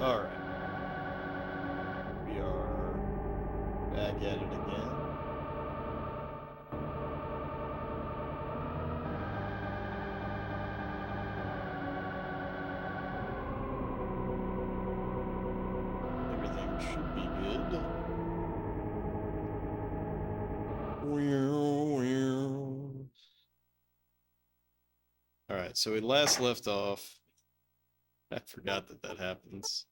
Alright. We are back at it again. Everything should be good. Alright, so we last left off. I forgot that happens.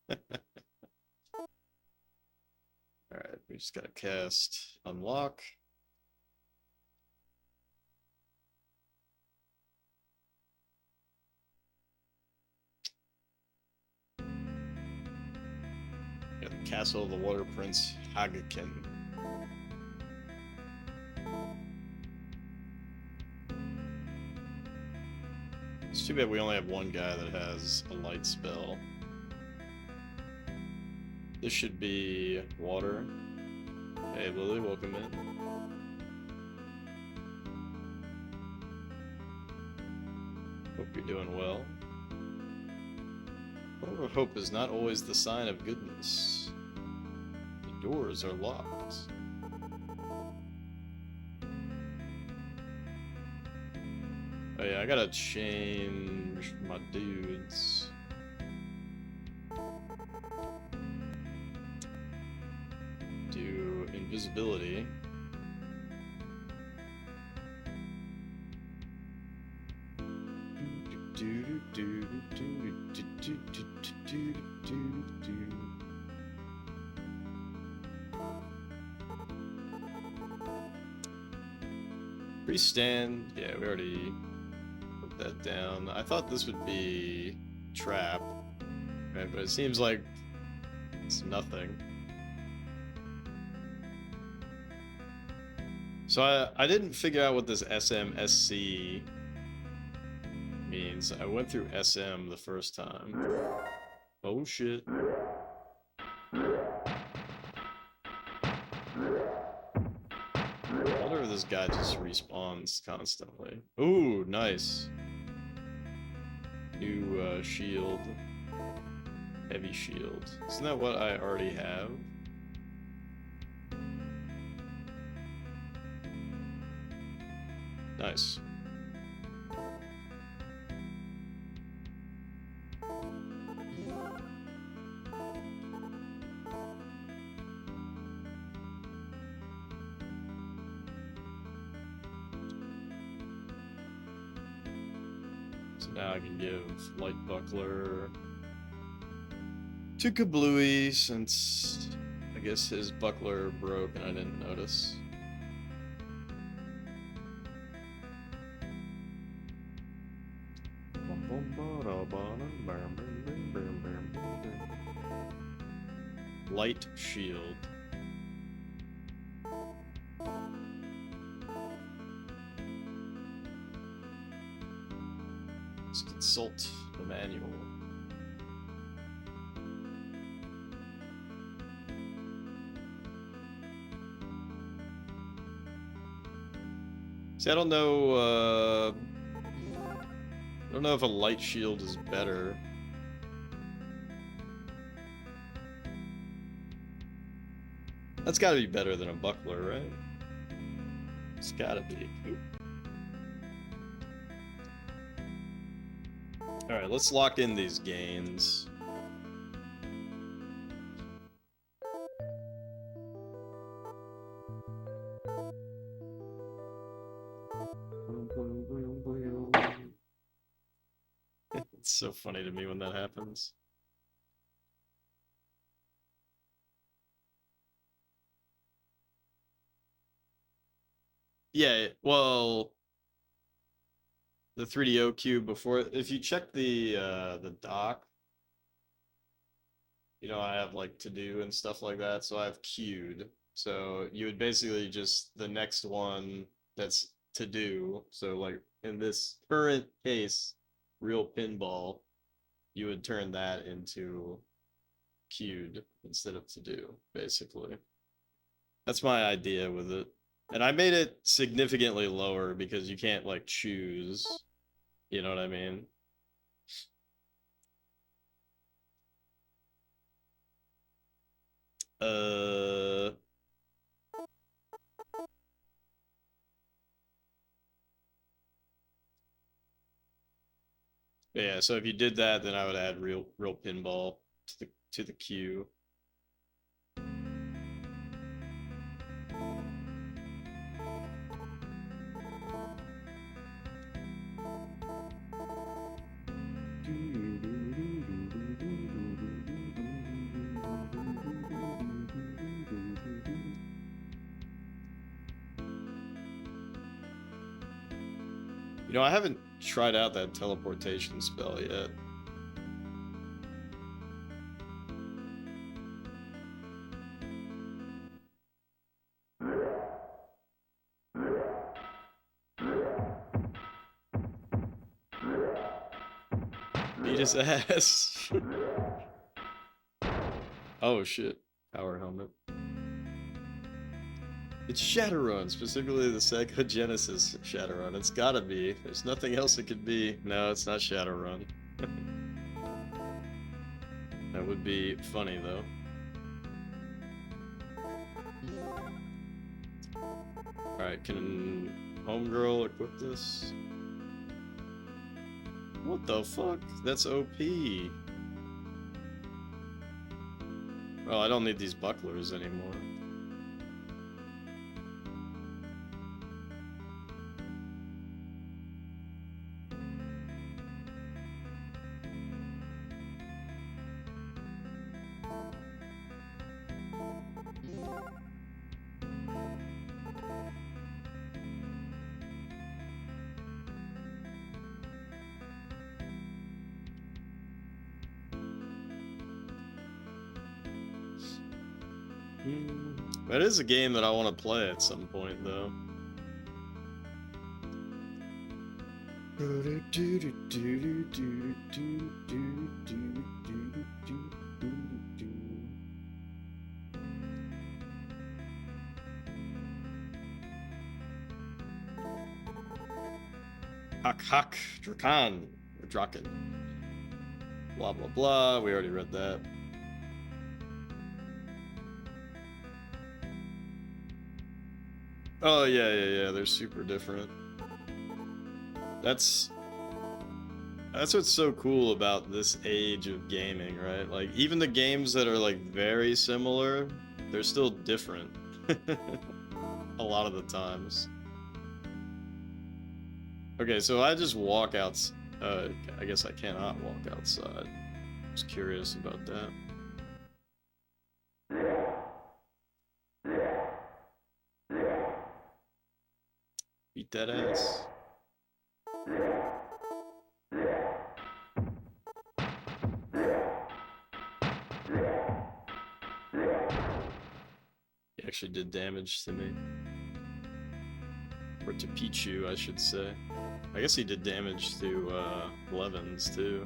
Alright, we just gotta cast unlock. Got the Castle of the Water Prince Drakkhen. It's too bad we only have one guy that has a light spell. This should be water. Hey Lily, welcome in. Hope you're doing well. However, hope is not always the sign of goodness. The doors are locked. Oh yeah, I gotta change my dudes. Do invisibility. Freestand, yeah, we already put that down. I thought this would be trap, right? But it seems like it's nothing. So I didn't figure out what this SMSC means. I went through SM the first time. Oh shit. I wonder if this guy just respawns constantly. Ooh, nice. New shield. Heavy shield. Isn't that what I already have? Nice. So now I can give light buckler to Kablooey since I guess his buckler broke and I didn't notice. Light shield. Let's consult the manual. See, I don't know if a light shield is better. That's gotta be better than a buckler, right? It's gotta be. Alright, let's lock in these gains. It's so funny to me when that happens. Yeah, well, the 3DO cube before, if you check the dock, you know, I have like to do and stuff like that, so I have queued. So you would basically just the next one that's to do. So like in this current case, real pinball, you would turn that into queued instead of to do, basically. That's my idea with it. And I made it significantly lower because you can't like choose. You know what I mean? Uh, yeah, so if you did that, then I would add real pinball to the queue. You know, I haven't tried out that teleportation spell yet. Beat his ass. Oh shit. Power helmet. It's Shadowrun, specifically the Sega Genesis Shadowrun. It's gotta be. There's nothing else it could be. No, it's not Shadowrun. That would be funny, though. Alright, can Homegirl equip this? What the fuck? That's OP. Well, I don't need these bucklers anymore. That is a game that I want to play at some point, though. Hak, Drakkhen, or Drakkhen. Blah blah blah, we already read that. Oh yeah, they're super different. That's what's so cool about this age of gaming, right? Like, even the games that are like very similar, they're still different. A lot of the times. Okay, so I just walk out. I guess I cannot walk outside. Just curious about that. Beat that ass. He actually did damage to me. Or to Pichu, I should say. I guess he did damage to Blevins too.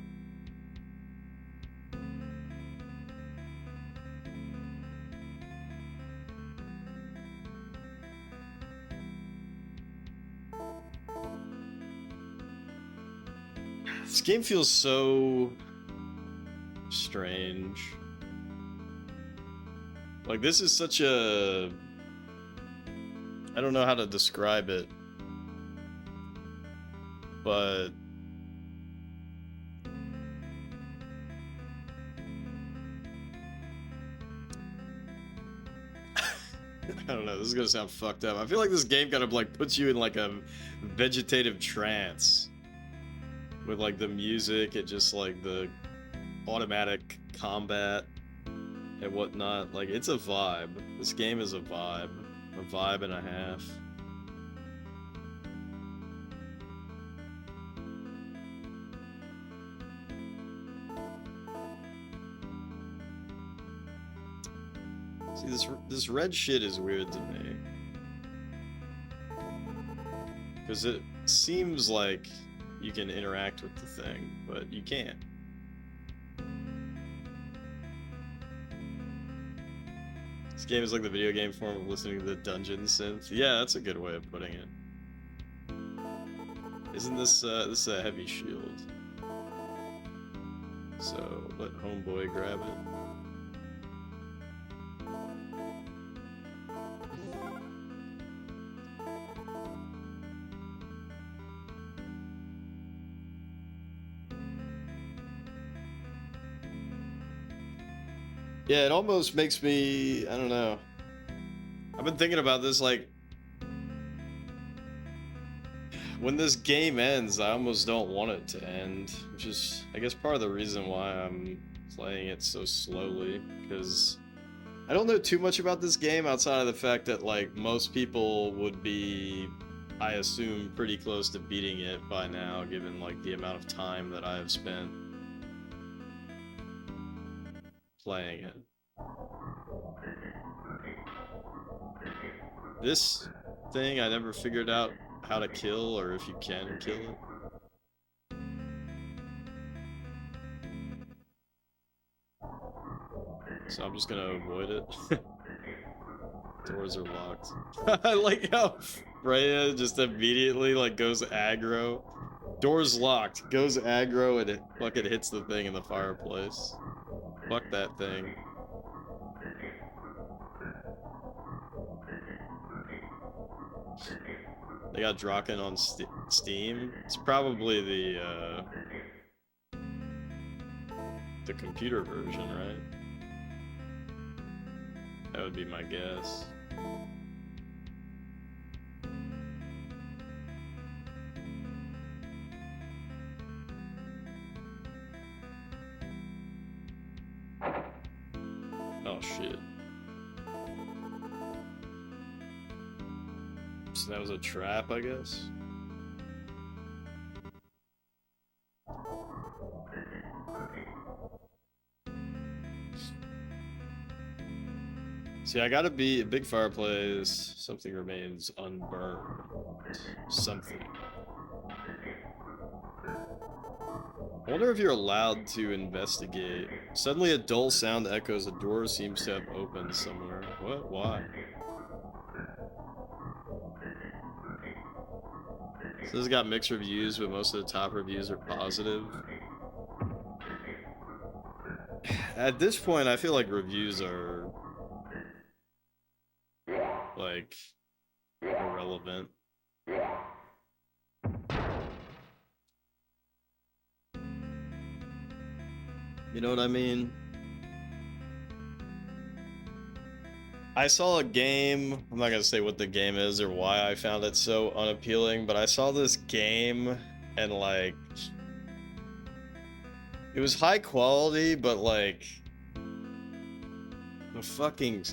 This game feels so strange. Like, this is such a... I don't know how to describe it. But... I don't know, this is gonna sound fucked up. I feel like this game kind of like puts you in like a vegetative trance. With like the music and just like the automatic combat and whatnot. Like, it's a vibe. This game is a vibe. A vibe and a half. See, this red shit is weird to me. Because it seems like you can interact with the thing, but you can't. This game is like the video game form of listening to the dungeon synth. Yeah, that's a good way of putting it. Isn't this this is a heavy shield? So let homeboy grab it. Yeah, it almost makes me, I don't know. I've been thinking about this, like, when this game ends, I almost don't want it to end, which is, I guess, part of the reason why I'm playing it so slowly, because I don't know too much about this game outside of the fact that, like, most people would be, I assume, pretty close to beating it by now, given, like, the amount of time that I have spent playing it. This thing, I never figured out how to kill, or if you can kill it. So I'm just gonna avoid it. Doors are locked. I like how Freya just immediately, like, goes aggro. Doors locked, goes aggro, and it fucking hits the thing in the fireplace. Fuck that thing. They got Drakkhen on Steam. It's probably the computer version, right? That would be my guess. Oh shit. So that was a trap, I guess? See, I gotta be a big fireplace. Something remains unburned. Something. I wonder if you're allowed to investigate. Suddenly a dull sound echoes. A door seems to have opened somewhere. What? Why? So this has got mixed reviews, but most of the top reviews are positive. At this point, I feel like reviews are, like, irrelevant. You know what I mean? I saw a game, I'm not gonna say what the game is or why I found it so unappealing, but I saw this game and, like, it was high quality, but, like, the fucking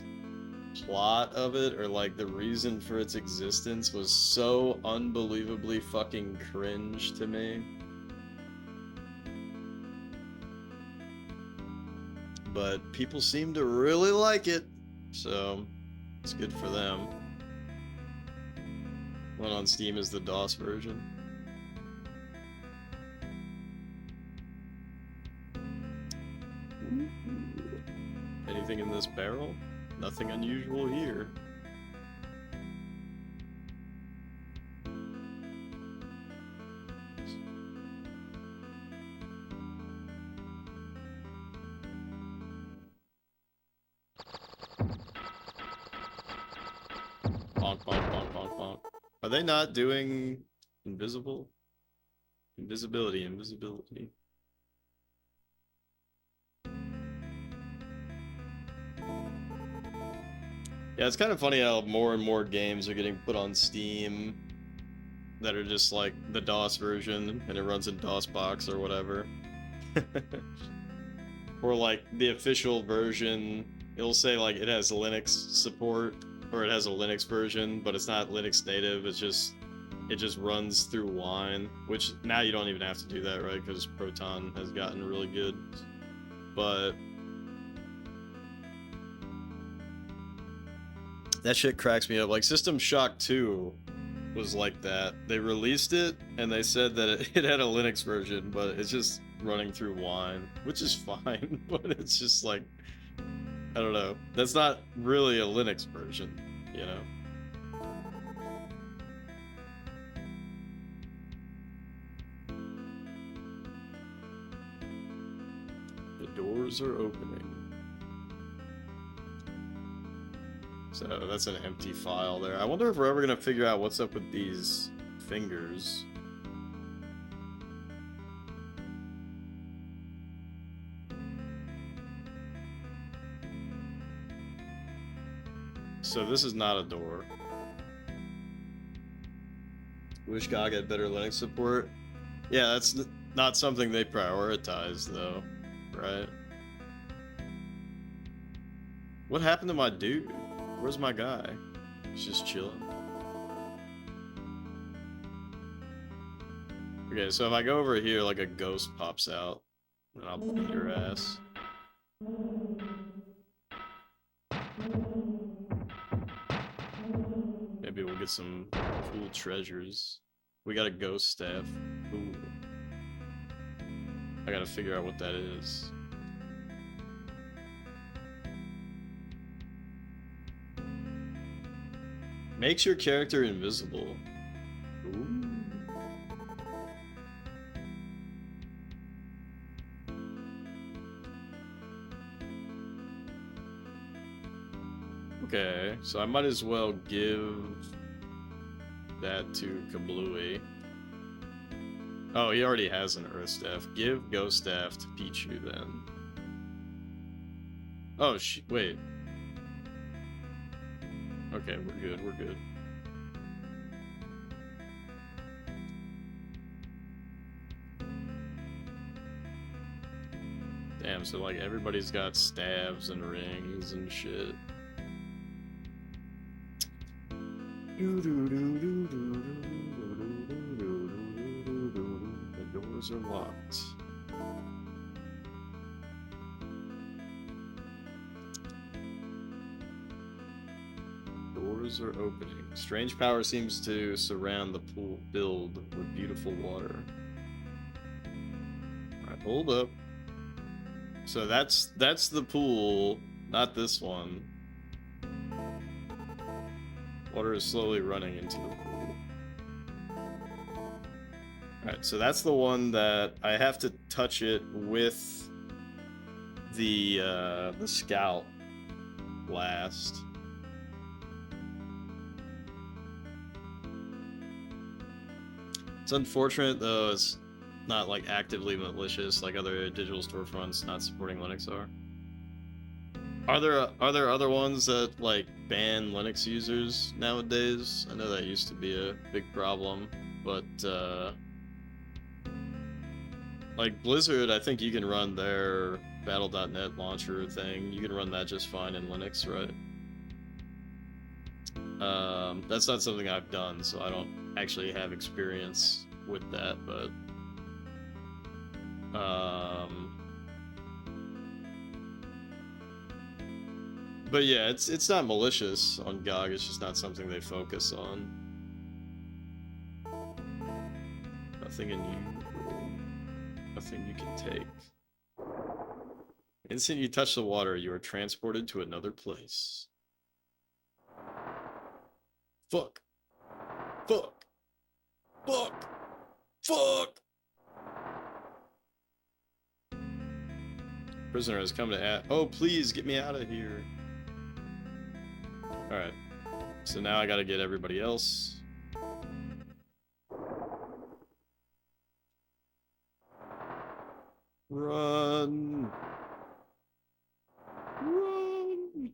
plot of it, or, like, the reason for its existence was so unbelievably fucking cringe to me. But people seem to really like it, so it's good for them. One on Steam is the DOS version. Anything in this barrel? Nothing unusual here. Bonk, bonk, bonk, bonk, bonk. Are they not doing invisible? Invisibility, invisibility. Yeah, it's kind of funny how more and more games are getting put on Steam that are just like the DOS version and it runs in DOSBox or whatever. Or like the official version, it'll say like it has Linux support or it has a Linux version, but it's not Linux native, it just runs through Wine, which now you don't even have to do that, right? Because Proton has gotten really good. But that shit cracks me up. Like, System Shock 2 was like that. They released it, and they said that it had a Linux version, but it's just running through Wine, which is fine, but it's just like, I don't know. That's not really a Linux version, you know? The doors are opening. So that's an empty file there. I wonder if we're ever gonna figure out what's up with these fingers. So this is not a door. Wish GOG had better Linux support. Yeah, that's not something they prioritize, though, right? What happened to my dude? Where's my guy? He's just chilling. Okay, so if I go over here, like a ghost pops out, and I'll beat your ass. Maybe we'll get some cool treasures. We got a ghost staff. Ooh. I gotta figure out what that is. Makes your character invisible. Ooh. Okay, so I might as well give that to Kablooey. Oh, he already has an Earth Staff. Give Ghost Staff to Pichu then. Oh, wait. Okay, we're good, we're good. Damn, so like everybody's got staves and rings and shit. The doors are locked. Doors are opening. Strange power seems to surround the pool filled with beautiful water. Alright, hold up. So that's the pool, not this one. Water is slowly running into the pool. Alright, so that's the one that I have to touch it with the scout blast. It's unfortunate though, it's not like actively malicious like other digital storefronts not supporting Linux are. Are there other ones that like ban Linux users nowadays? I know that used to be a big problem, but like Blizzard, I think you can run their Battle.net launcher thing. You can run that just fine in Linux, right? That's not something I've done, so I don't actually have experience with that, but yeah, it's not malicious on GOG, it's just not something they focus on. Nothing you can take. Instant you touch the water, you are transported to another place. Fuck. Fuck. Fuck. Fuck. Prisoner has come to oh, please get me out of here. Alright. So now I gotta get everybody else. Run. Run.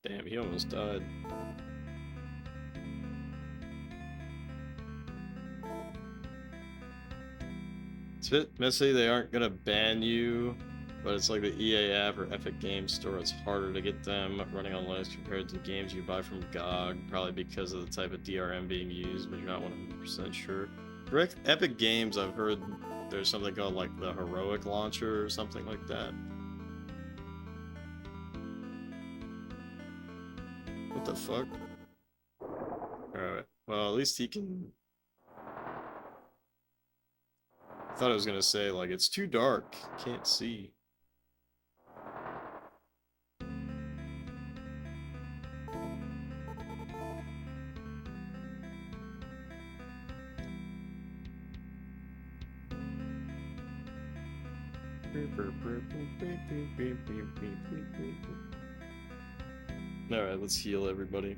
Damn, he almost died. It's a bit messy, they aren't gonna ban you, but it's like the EA app or Epic Games Store, it's harder to get them running on Linux compared to games you buy from GOG, probably because of the type of DRM being used, but you're not 100% sure. For Epic Games, I've heard there's something called like the Heroic Launcher or something like that. What the fuck? Alright, well, at least he can... I thought I was gonna say, like, it's too dark, can't see. Alright, let's heal everybody.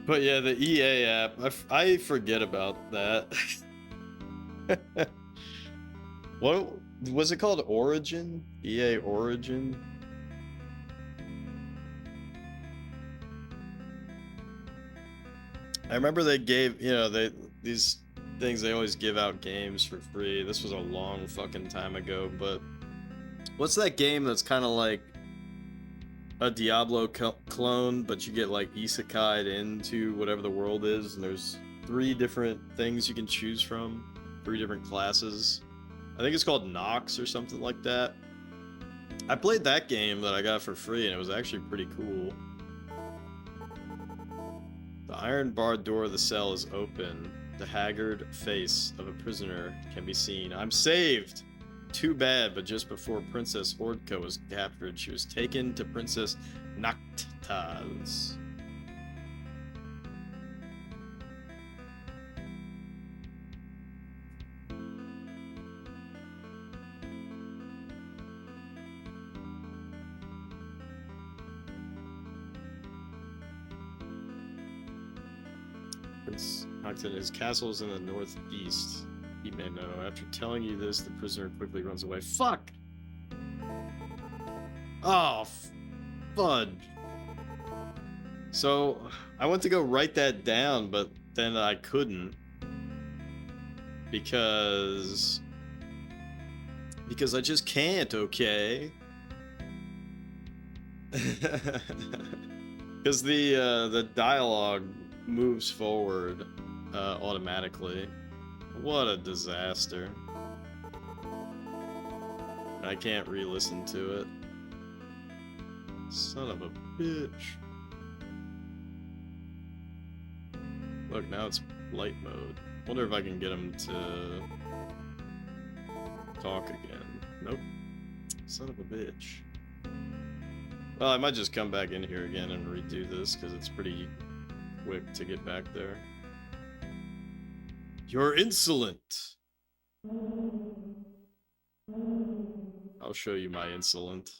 But yeah, the EA app, I forget about that. What was it called? Origin? EA Origin? I remember they gave, you know, these things, they always give out games for free. This was a long fucking time ago, but what's that game that's kind of like a Diablo clone, but you get like isekai'd into whatever the world is, and there's 3 different things you can choose from, 3 different classes. I think it's called Nox or something like that. I played that game that I got for free, and it was actually pretty cool. The iron barred door of the cell is open. The haggard face of a prisoner can be seen. I'm saved! Too bad, but just before Princess Ordka was captured, she was taken to Princess Naktaz. Prince Naktaz, his castle is in the northeast. He may know. After telling you this, the prisoner quickly runs away. Fuck! Oh, fudge. So, I went to go write that down, but then I couldn't. Because I just can't, okay? Because the dialogue moves forward automatically. What a disaster. I can't re-listen to it. Son of a bitch. Look, now it's light mode. Wonder if I can get him to talk again. Nope. Son of a bitch. Well, I might just come back in here again and redo this, because it's pretty quick to get back there. You're insolent! I'll show you my insolent.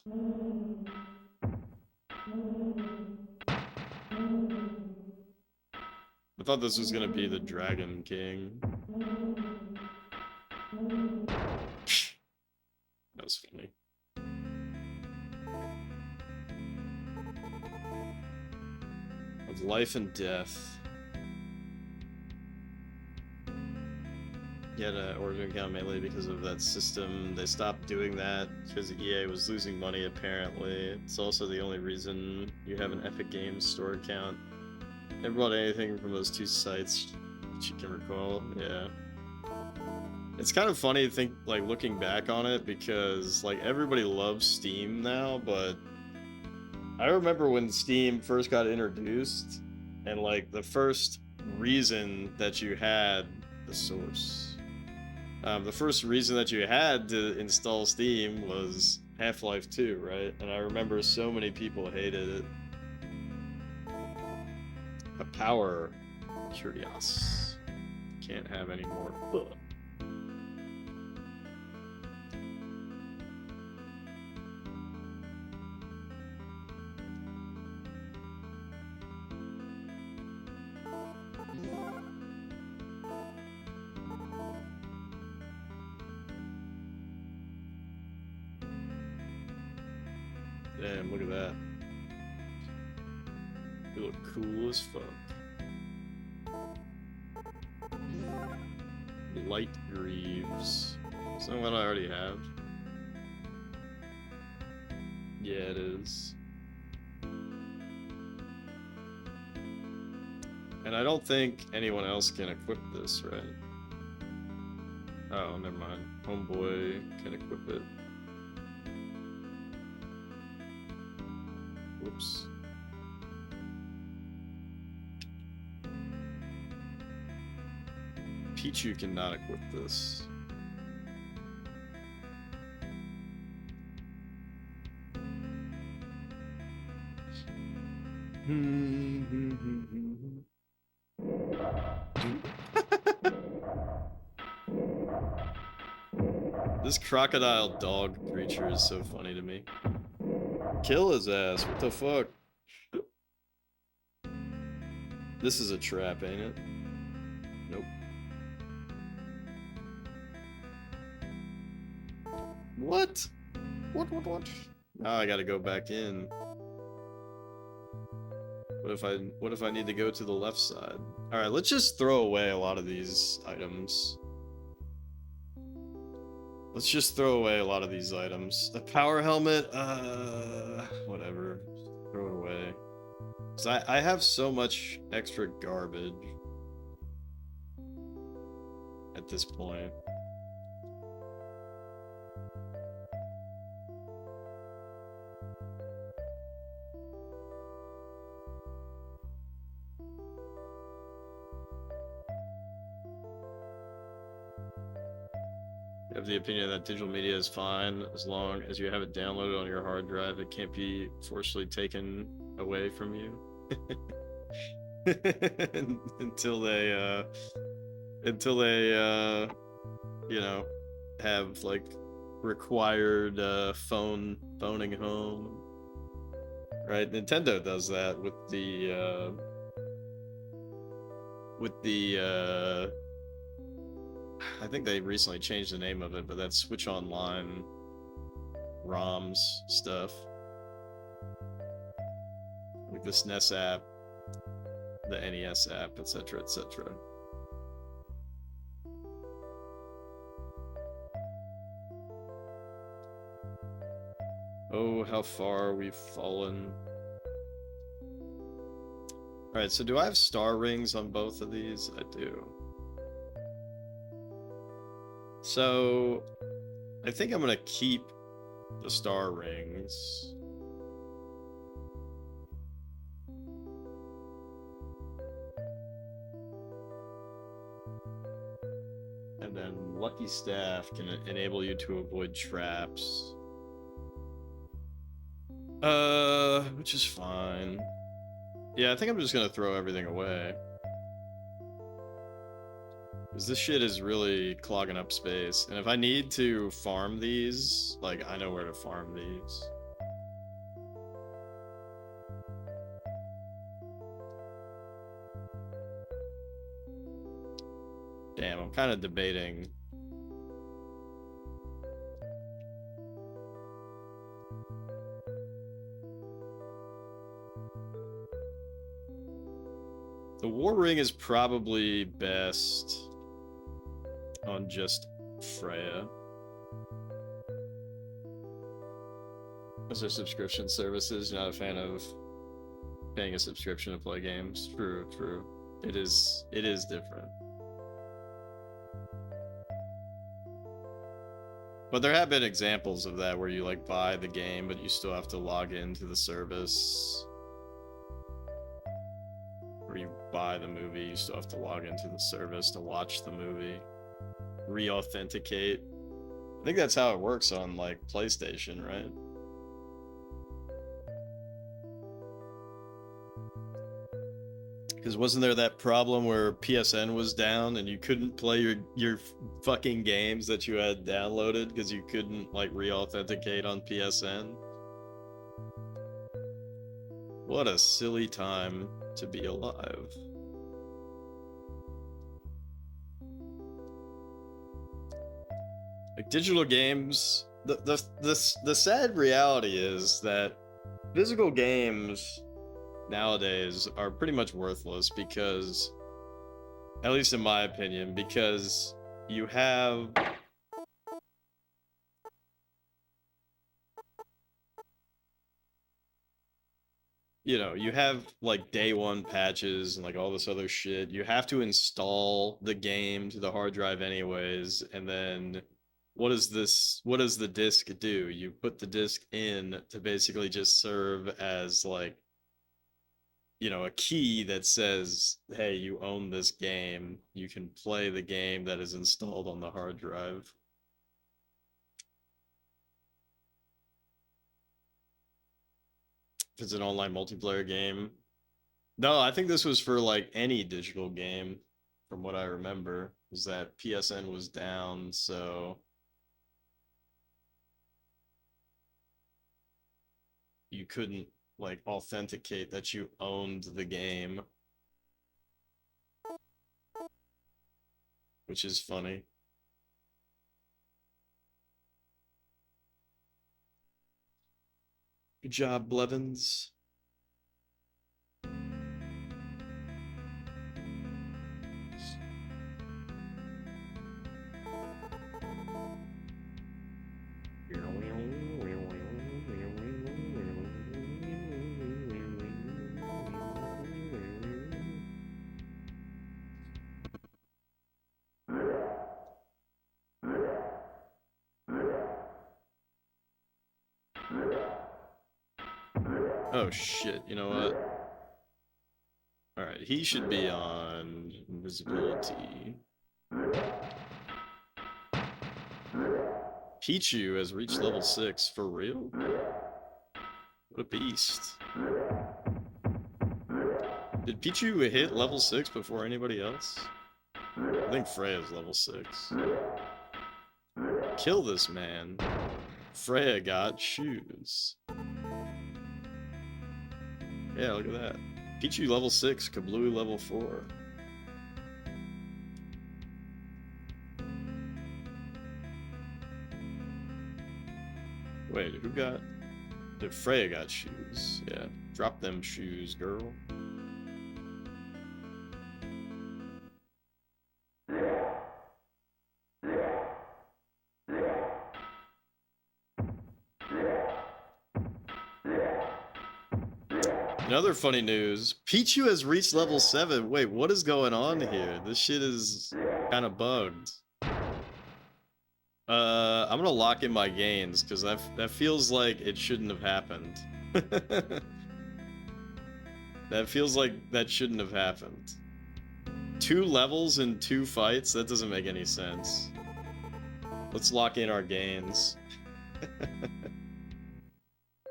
I thought this was gonna be the Dragon King. That was funny. Of life and death. He had an origin account mainly because of that system. They stopped doing that because EA was losing money, apparently. It's also the only reason you have an Epic Games Store account. Never bought anything from those 2 sites that you can recall. Yeah. It's kind of funny to think, like, looking back on it, because, like, everybody loves Steam now, but I remember when Steam first got introduced, and, like, the first reason that you had the source. The first reason that you had to install Steam was Half-Life 2, right? And I remember so many people hated it. A power curious. Can't have any more. Ugh. Damn, look at that. You look cool as fuck. Light Greaves. Something that I already have. Yeah, it is. And I don't think anyone else can equip this, right? Oh, never mind. Homeboy can equip it. Whoops. Pichu cannot equip this. This crocodile dog creature is so funny to me. Kill his ass, what the fuck? This is a trap, ain't it? Nope. What? What? Now I gotta go back in. What if I need to go to the left side? Alright, let's just throw away a lot of these items. Let's just throw away a lot of these items. The power helmet, whatever. Throw it away. 'Cause I have so much extra garbage at this point. I have the opinion that digital media is fine as long as you have it downloaded on your hard drive. It can't be forcibly taken away from you. until they you know, have like required phoning home. Right? Nintendo does that with the I think they recently changed the name of it, but that's Switch Online ROMs stuff. Like the SNES app, the NES app, etc., etc. Oh, how far we've fallen. Alright, so do I have star rings on both of these? I do. So, I think I'm gonna keep the star rings. And then Lucky Staff can enable you to avoid traps. Which is fine. Yeah, I think I'm just gonna throw everything away. Because this shit is really clogging up space. And if I need to farm these, like, I know where to farm these. Damn, I'm kind of debating. The War Ring is probably best on just Freya. Those are subscription services. You're not a fan of paying a subscription to play games. True. It is different. But there have been examples of that where you like buy the game, but you still have to log into the service. Or you buy the movie, you still have to log into the service to watch the movie. Re-authenticate. I think that's how it works on like PlayStation, right? Because wasn't there that problem where PSN was down and you couldn't play your fucking games that you had downloaded because you couldn't like re-authenticate on PSN? What a silly time to be alive. Like digital games, the sad reality is that physical games nowadays are pretty much worthless because, at least in my opinion, because you have you have like day one patches and like all this other shit. You have to install the game to the hard drive anyways, and then what does the disc do? You put the disc in to basically just serve as like a key that says, hey, you own this game. You can play the game that is installed on the hard drive. If it's an online multiplayer game, No, I think this was for like any digital game, from what I remember, is that PSN was down, so you couldn't like authenticate that you owned the game, which is funny. Good job, Blevins. Oh shit, you know what? Alright, he should be on invisibility. Pichu has reached level 6, for real? What a beast. Did Pichu hit level 6 before anybody else? I think Freya's level 6. Kill this man. Freya got shoes. Yeah, look at that. Pichu level 6, Kablooey level 4. Wait, who got... Freya got shoes. Yeah, drop them shoes, girl. In other funny news, Pichu has reached level 7. Wait, what is going on here? This shit is kind of bugged. I'm gonna lock in my gains, because that feels like it shouldn't have happened. That feels like that shouldn't have happened. 2 levels in 2 fights? That doesn't make any sense. Let's lock in our gains.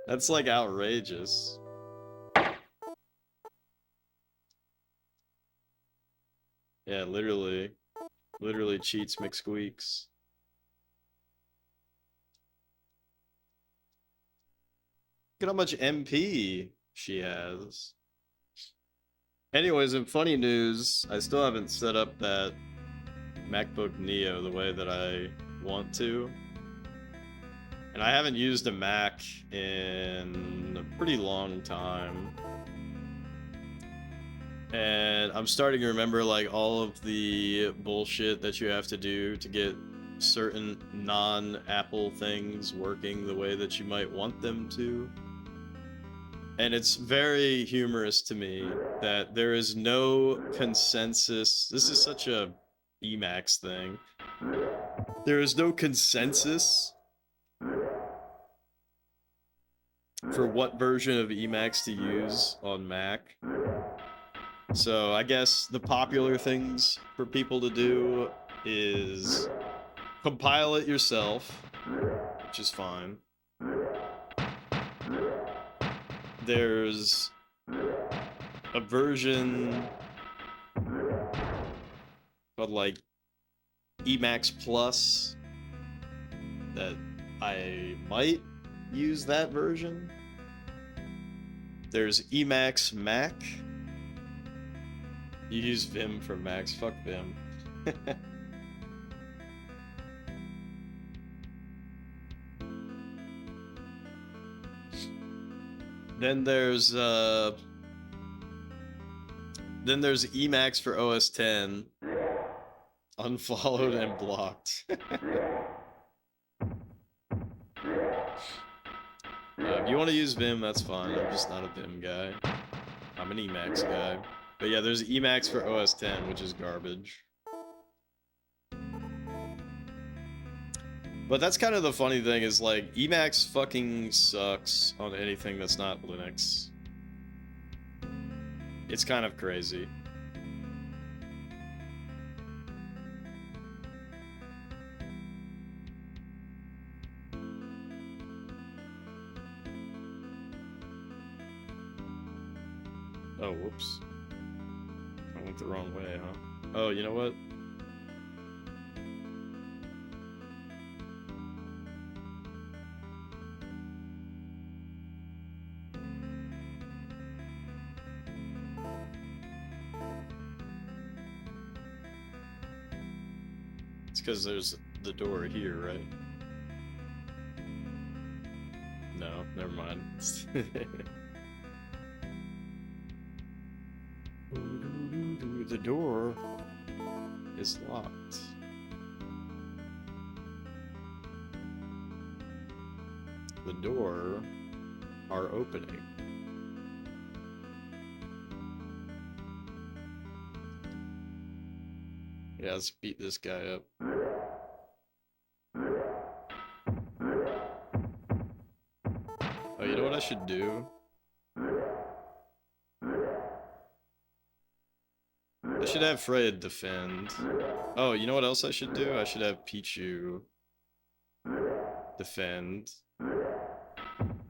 That's like outrageous. Yeah, literally cheats McSqueaks. Look at how much MP she has. Anyways, in funny news, I still haven't set up that MacBook Neo the way that I want to. And I haven't used a Mac in a pretty long time. And I'm starting to remember like all of the bullshit that you have to do to get certain non-Apple things working the way that you might want them to. And it's very humorous to me that there is no consensus. This is such a Emacs thing. There is no consensus for what version of Emacs to use on Mac. So I guess the popular things for people to do is compile it yourself, which is fine. There's a version called like Emacs Plus that I might use that version. There's Emacs Mac. You use Vim for Macs, fuck Vim. Then there's Emacs for OS X. Unfollowed and blocked. If you want to use Vim, that's fine. I'm just not a Vim guy. I'm an Emacs guy. But yeah, there's Emacs for OS X, which is garbage. But that's kind of the funny thing, is like, Emacs fucking sucks on anything that's not Linux. It's kind of crazy. Oh, whoops. I went the wrong way, huh? Oh, you know what? It's because there's the door here, right? No, never mind. The door is locked. The door are opening. Yeah, let's beat this guy up. Oh, you know what I should do? I should have Fred defend. Oh, you know what else I should do? I should have Pichu defend.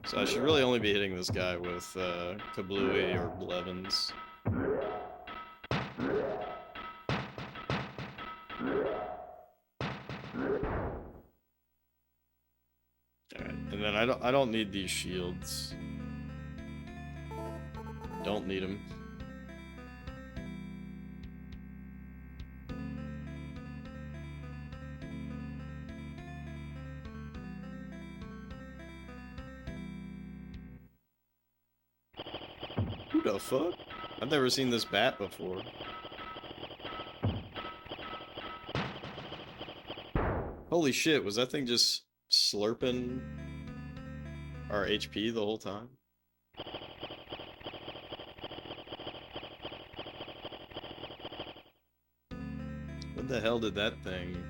So I should really only be hitting this guy with Kablooey or Blevins. Alright, and then I don't need these shields. Don't need them. Who the fuck? I've never seen this bat before. Holy shit, was that thing just slurping our HP the whole time? What the hell did that thing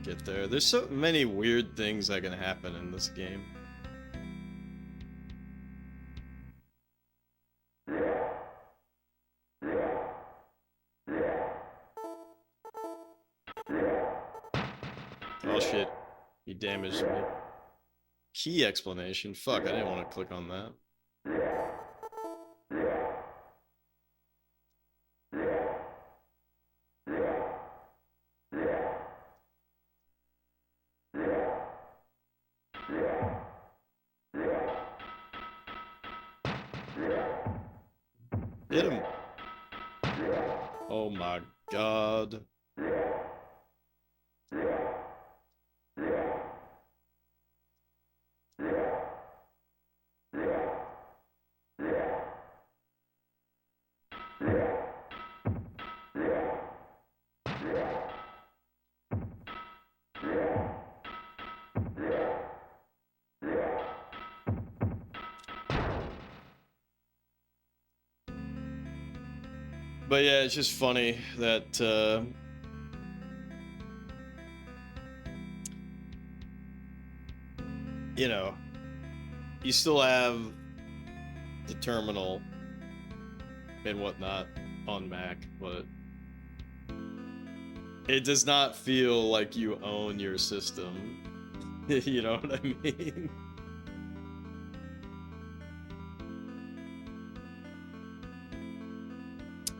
get there? There's so many weird things that can happen in this game. Oh shit, he damaged me. Key explanation? Fuck, I didn't want to click on that. Hit him! Oh my god. But yeah, it's just funny that you know, you still have the terminal and whatnot on Mac, but it does not feel like you own your system. You know what I mean?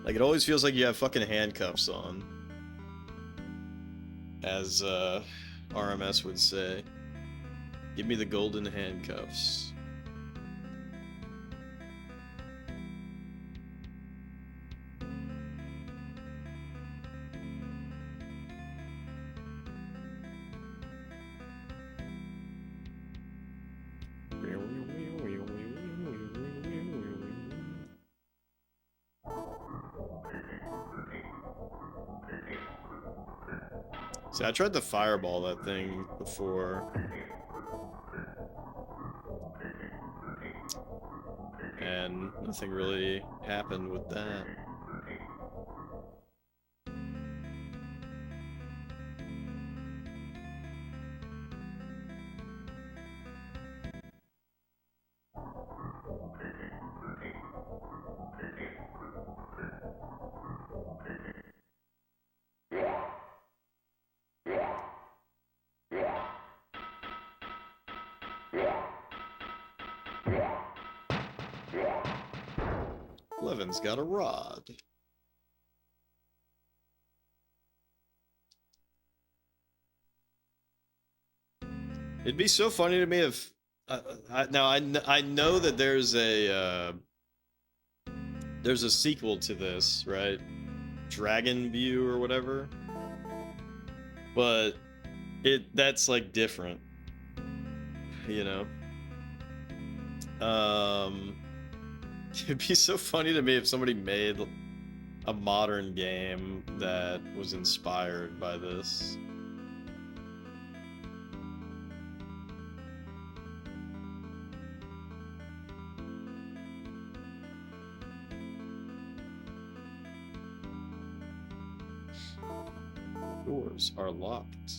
Like, it always feels like you have fucking handcuffs on. As RMS would say. Give me the golden handcuffs. See, I tried to fireball that thing before. And nothing really happened with that. Hello, Levin's got a rod. It'd be so funny to me if now I know that there's a sequel to this, right? Dragon View or whatever. But that's like different, you know. It'd be so funny to me if somebody made a modern game that was inspired by this. Doors are locked.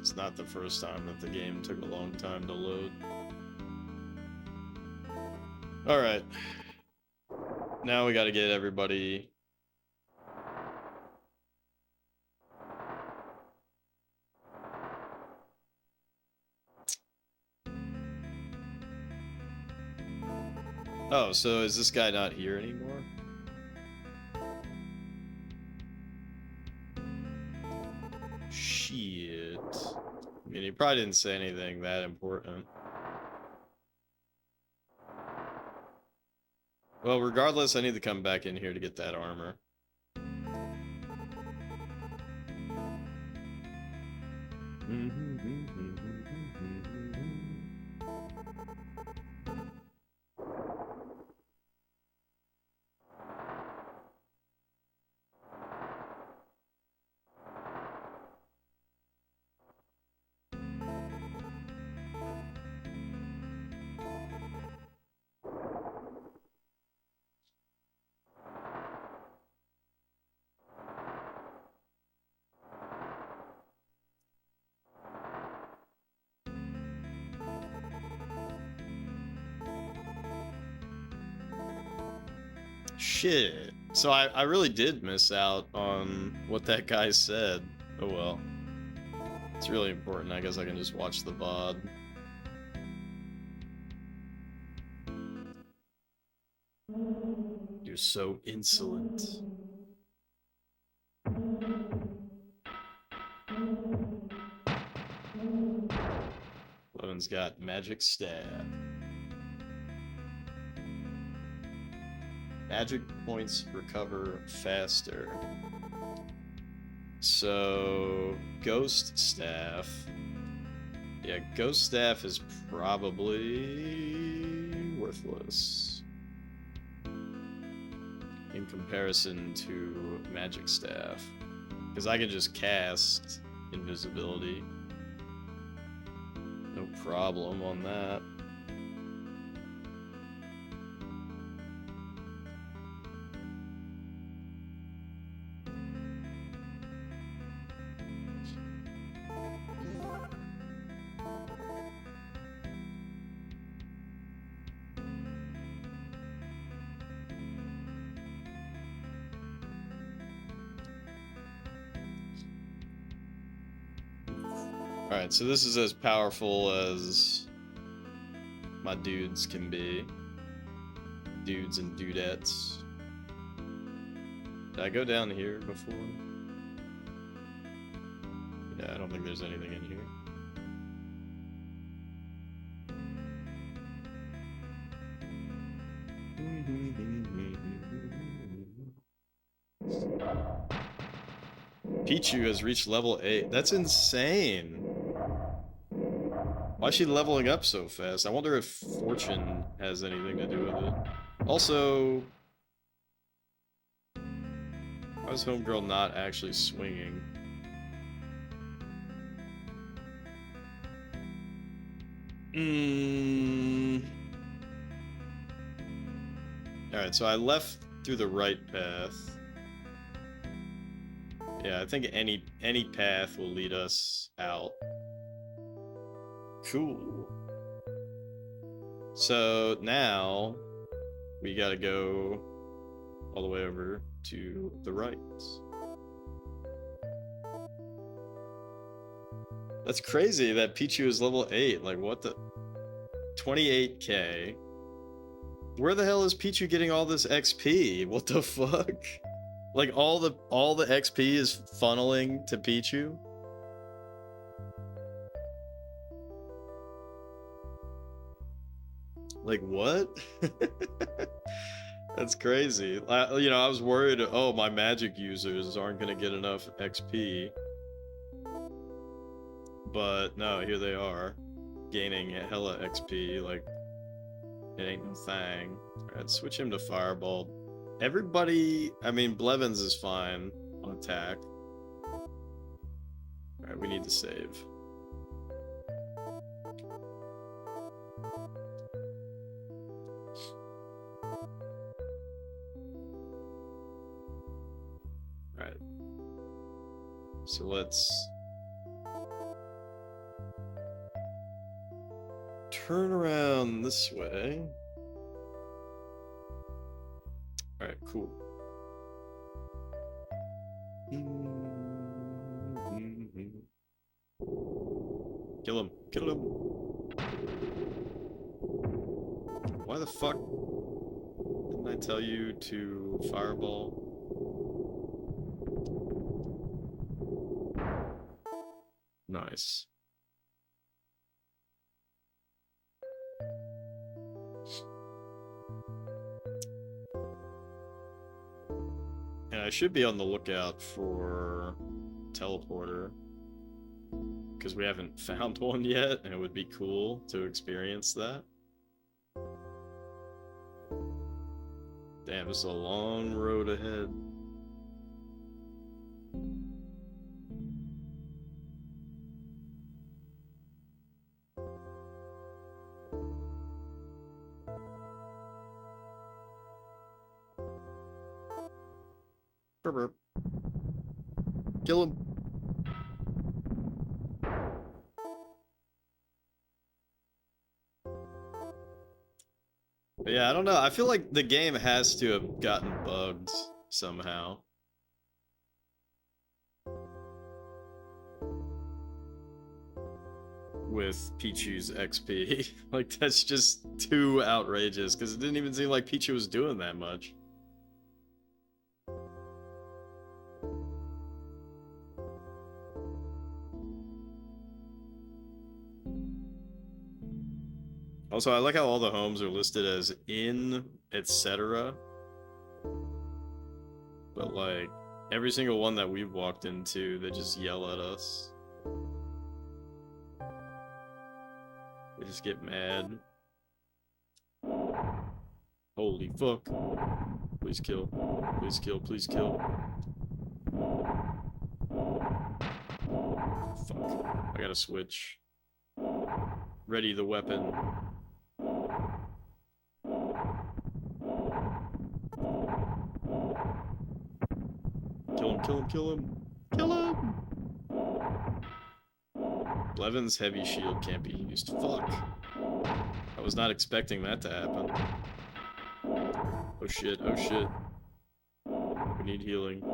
It's not the first time that the game took a long time to load. Alright. Now we gotta get everybody... Oh, so is this guy not here anymore? Shit. I mean, he probably didn't say anything that important. Well, regardless, I need to come back in here to get that armor. Shit. So I really did miss out on what that guy said. Oh well. It's really important. I guess I can just watch the VOD. You're so insolent. Levin's got magic stab. Magic points recover faster. So, Ghost Staff. Yeah, Ghost Staff is probably worthless in comparison to Magic Staff. Because I can just cast invisibility. No problem on that. Alright, so this is as powerful as my dudes can be. Dudes and dudettes. Did I go down here before? Yeah, I don't think there's anything in here. Pichu has reached level 8. That's insane. Why is she leveling up so fast? I wonder if fortune has anything to do with it. Also, why is Homegirl not actually swinging? Alright, so I left through the right path. Yeah, I think any path will lead us out. Cool. So now we gotta go all the way over to the right. That's crazy that Pichu is level 8. Like, what the? 28k. Where the hell is Pichu getting all this XP? What the fuck? Like, all the XP is funneling to Pichu? Like, what? That's crazy. You know, I was worried, oh, my magic users aren't gonna get enough XP. But no, here they are, gaining hella XP, like, it ain't no thing. Alright, switch him to Fireball. Everybody, I mean, Blevins is fine on attack. Alright, we need to save. Alright. So let's turn around this way. Alright, cool. Kill him. Kill him. Why the fuck didn't I tell you to Fireball? Nice. And I should be on the lookout for teleporter, because we haven't found one yet, and it would be cool to experience that. Damn, it's a long road ahead. Burp. Kill him. But yeah, I don't know. I feel like the game has to have gotten bugged somehow. With Pichu's XP. Like, that's just too outrageous, because it didn't even seem like Pichu was doing that much. Also, I like how all the homes are listed as in, etc. But, like, every single one that we've walked into, they just yell at us. They just get mad. Holy fuck. Please kill. Please kill. Please kill. Fuck. I gotta switch. Ready the weapon. Kill him, kill him, kill him! Kill him! Blevins' heavy shield can't be used. Fuck. I was not expecting that to happen. Oh shit, oh shit. We need healing.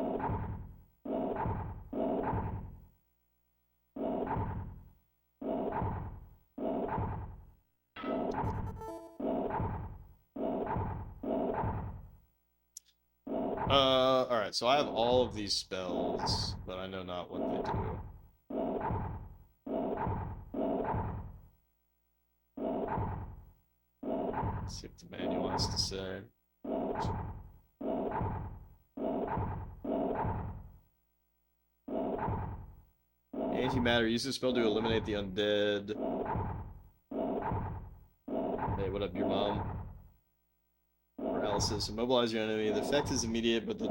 Alright, so I have all of these spells, but I know not what they do. Let's see what the manual has to say. Antimatter, use this spell to eliminate the undead. Hey, what up, your mom? Paralysis. Immobilize your enemy. The effect is immediate, but the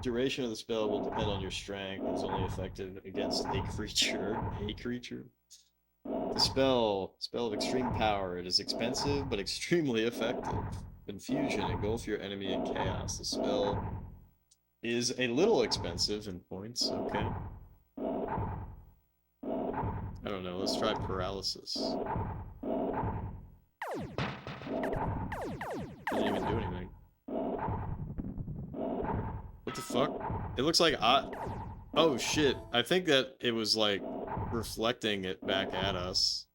duration of the spell will depend on your strength. It's only effective against a creature. A creature? The spell of extreme power. It is expensive, but extremely effective. Confusion. Engulf your enemy in chaos. The spell is a little expensive in points. Okay. I don't know. Let's try paralysis. Didn't even do anything. What the fuck? It looks like oh shit. I think that it was like reflecting it back at us.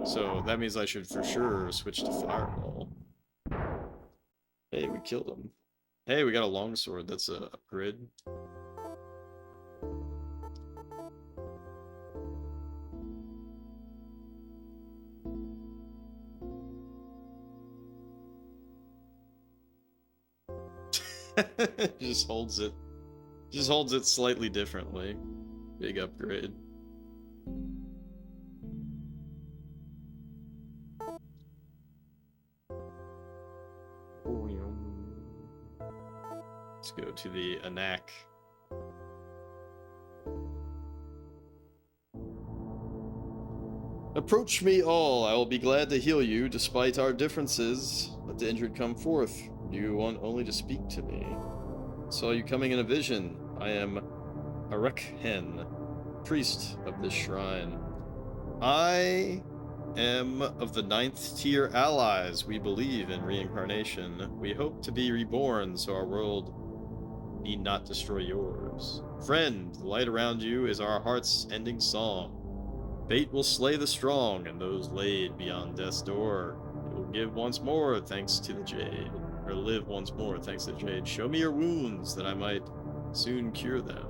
So that means I should for sure switch to Fireball. Hey, we killed him. Hey, we got a longsword. That's a upgrade. Just holds it. Just holds it slightly differently. Big upgrade. Let's go to the Anak. Approach me all, I will be glad to heal you despite our differences. Let the injured come forth. You want only to speak to me. Saw you coming in a vision. I am Drakkhen, priest of this shrine. I am of the 9th tier allies. We believe in reincarnation. We hope to be reborn so our world need not destroy yours. Friend, the light around you is our heart's ending song. Fate will slay the strong and those laid beyond death's door. It will give once more thanks to the Jade. Or live once more thanks to the Jade. Show me your wounds that I might soon cure them.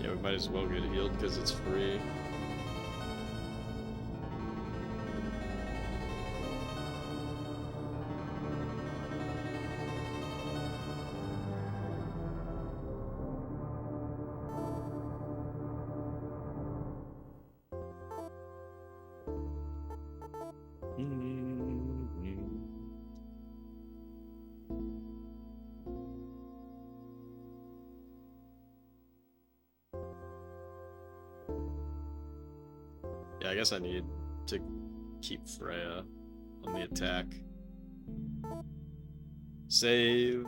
Yeah, we might as well get healed because it's free. Yeah, I guess I need to keep Freya on the attack. Save.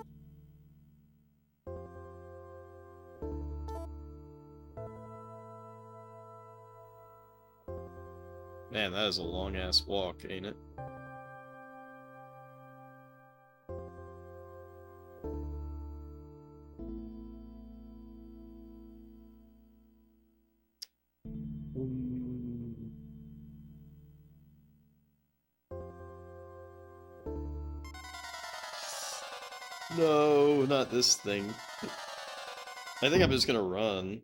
Man, that is a long-ass walk, ain't it? No, not this thing. I think I'm just gonna run.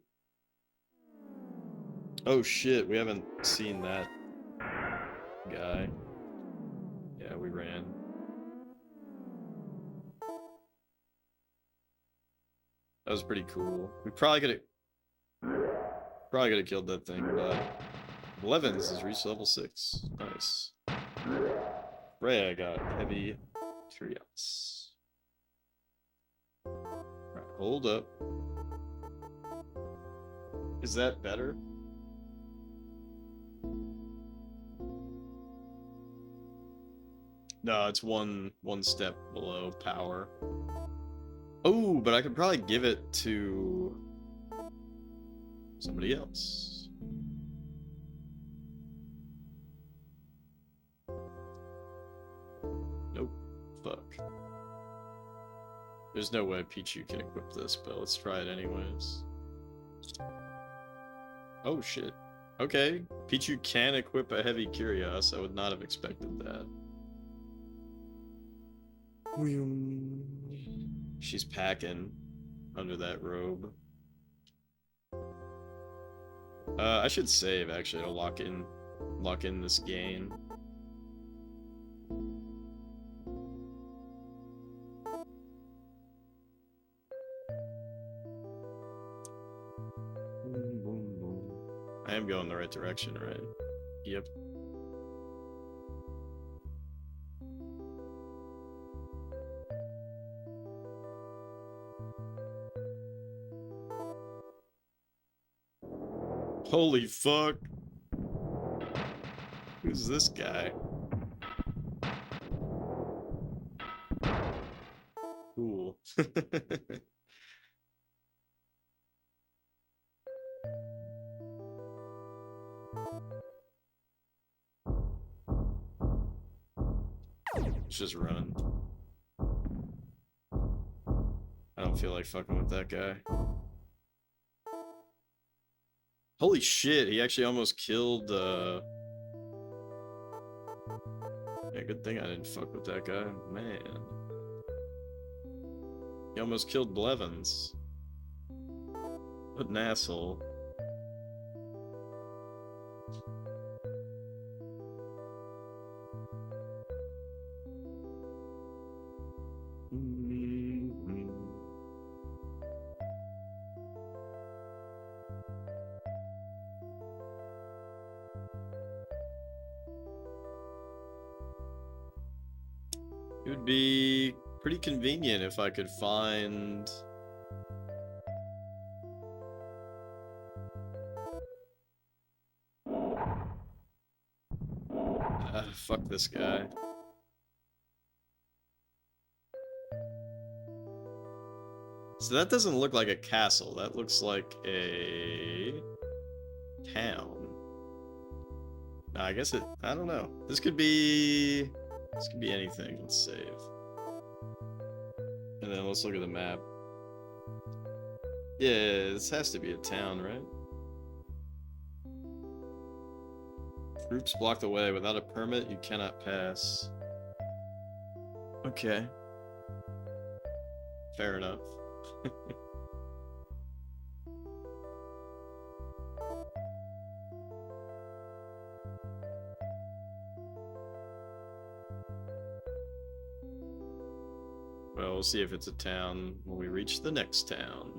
Oh shit, we haven't seen that guy. Yeah, we ran. That was pretty cool. We probably could have killed that thing, but Blevins has reached level 6. Nice. Freya got heavy Trios. Right, hold up. Is that better? No, it's one step below power. Oh, but I could probably give it to somebody else. Nope. Fuck. There's no way Pichu can equip this, but let's try it anyways. Oh shit. Okay, Pichu can equip a heavy Curios. I would not have expected that. She's packing under that robe. I should save actually to lock in this gain. I am going the right direction, right? Yep. Holy fuck. Who's this guy? Cool. Let's just run. I don't feel like fucking with that guy. Holy shit, he actually almost killed, Yeah, good thing I didn't fuck with that guy. Man. He almost killed Blevins. What an asshole. It would be pretty convenient if I could find... fuck this guy. So that doesn't look like a castle. That looks like a town. I guess it... I don't know. This could be anything. Let's save. And then let's look at the map. Yeah, this has to be a town, right? Groups block the way. Without a permit, you cannot pass. Okay. Fair enough. Well, we'll see if it's a town when we reach the next town.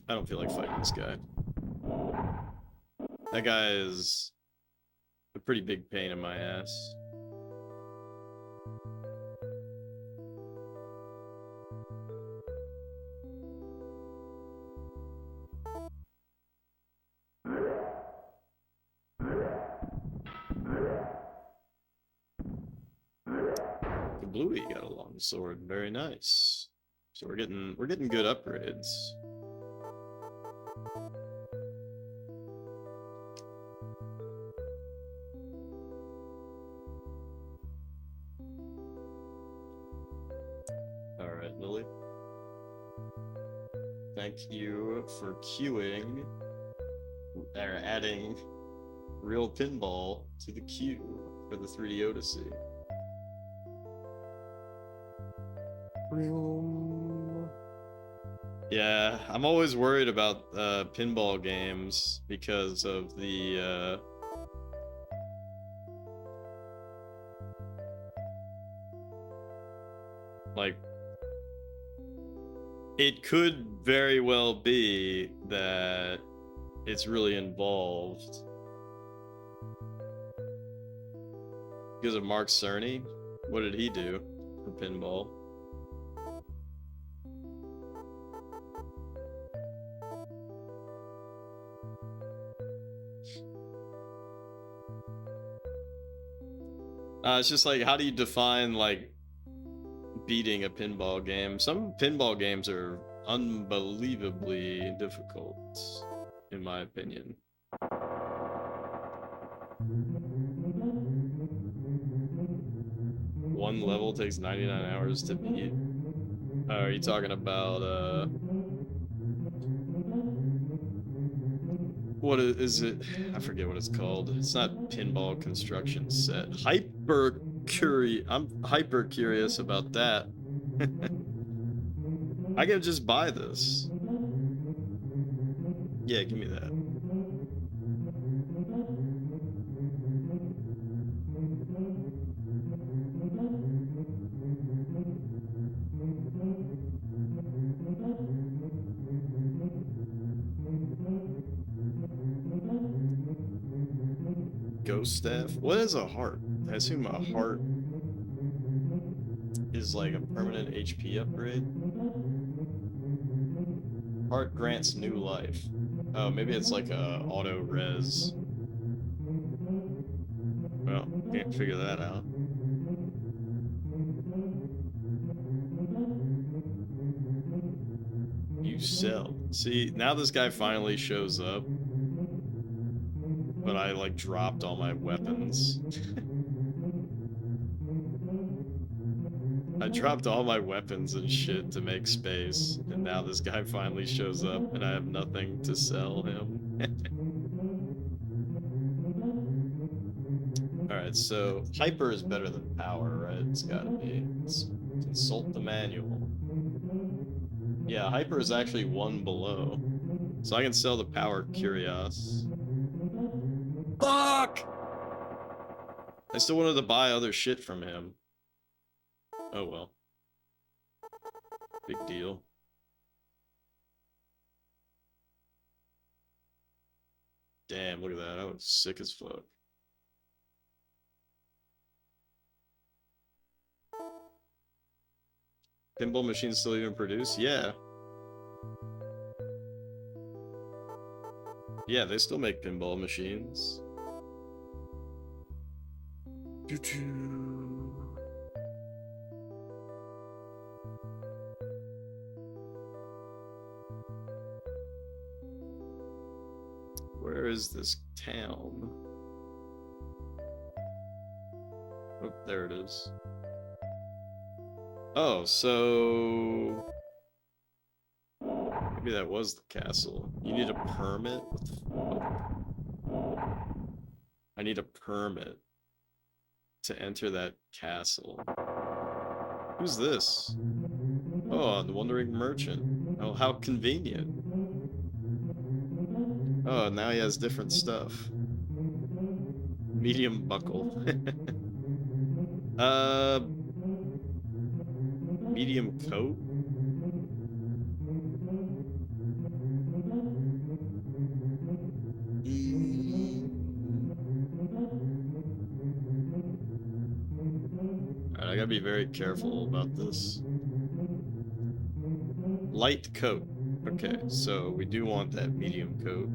I don't feel like fighting this guy. That guy is a pretty big pain in my ass. The Bluey got a long sword, very nice. So we're getting good upgrades. Alright, Lily. Thank you for queuing, or adding real pinball to the queue for the 3D Odyssey. Yeah, I'm always worried about pinball games because of the like, it could very well be that it's really involved because of Mark Cerny. What did he do for pinball? It's just like, how do you define, like, beating a pinball game? Some pinball games are unbelievably difficult, in my opinion. One level takes 99 hours to beat. Are you talking about, what is it? I forget what it's called. It's not pinball construction set. I'm hyper curious about that. I can just buy this. Yeah, give me that. Ghost staff? What is a heart? I assume a heart is like a permanent HP upgrade. Heart grants new life. Oh, maybe it's like a auto res. Well, can't figure that out. You sell. See, now this guy finally shows up. But I, like, dropped all my weapons. I dropped all my weapons and shit to make space, and now this guy finally shows up, and I have nothing to sell him. Alright, so hyper is better than power, right? It's gotta be. Let's consult the manual. Yeah, hyper is actually one below. So I can sell the power curios. Fuck! I still wanted to buy other shit from him. Oh well. Big deal. Damn, look at that. I was sick as fuck. Pinball machines still even produce? Yeah. Yeah, they still make pinball machines. Where is this town? Oh, there it is. Oh, so... maybe that was the castle. You need a permit? What the fuck? I need a permit to enter that castle. Who's this? Oh, the Wandering Merchant. Oh, how convenient. Oh, now he has different stuff. Medium buckle. Medium coat? Alright, I gotta be very careful about this. Light coat. Okay, so we do want that medium coat.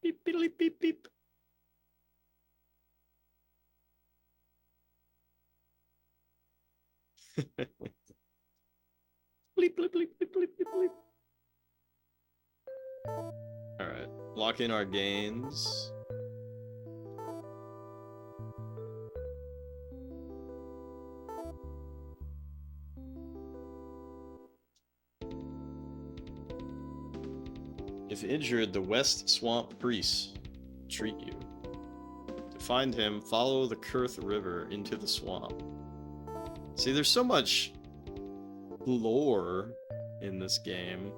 Beep, beep, beep, beep. Bleep, bleep, bleep, bleep, bleep, bleep, bleep. Alright, lock in our gains. If injured, the West Swamp Priest will treat you. To find him, follow the Kurth River into the swamp. See, there's so much lore in this game.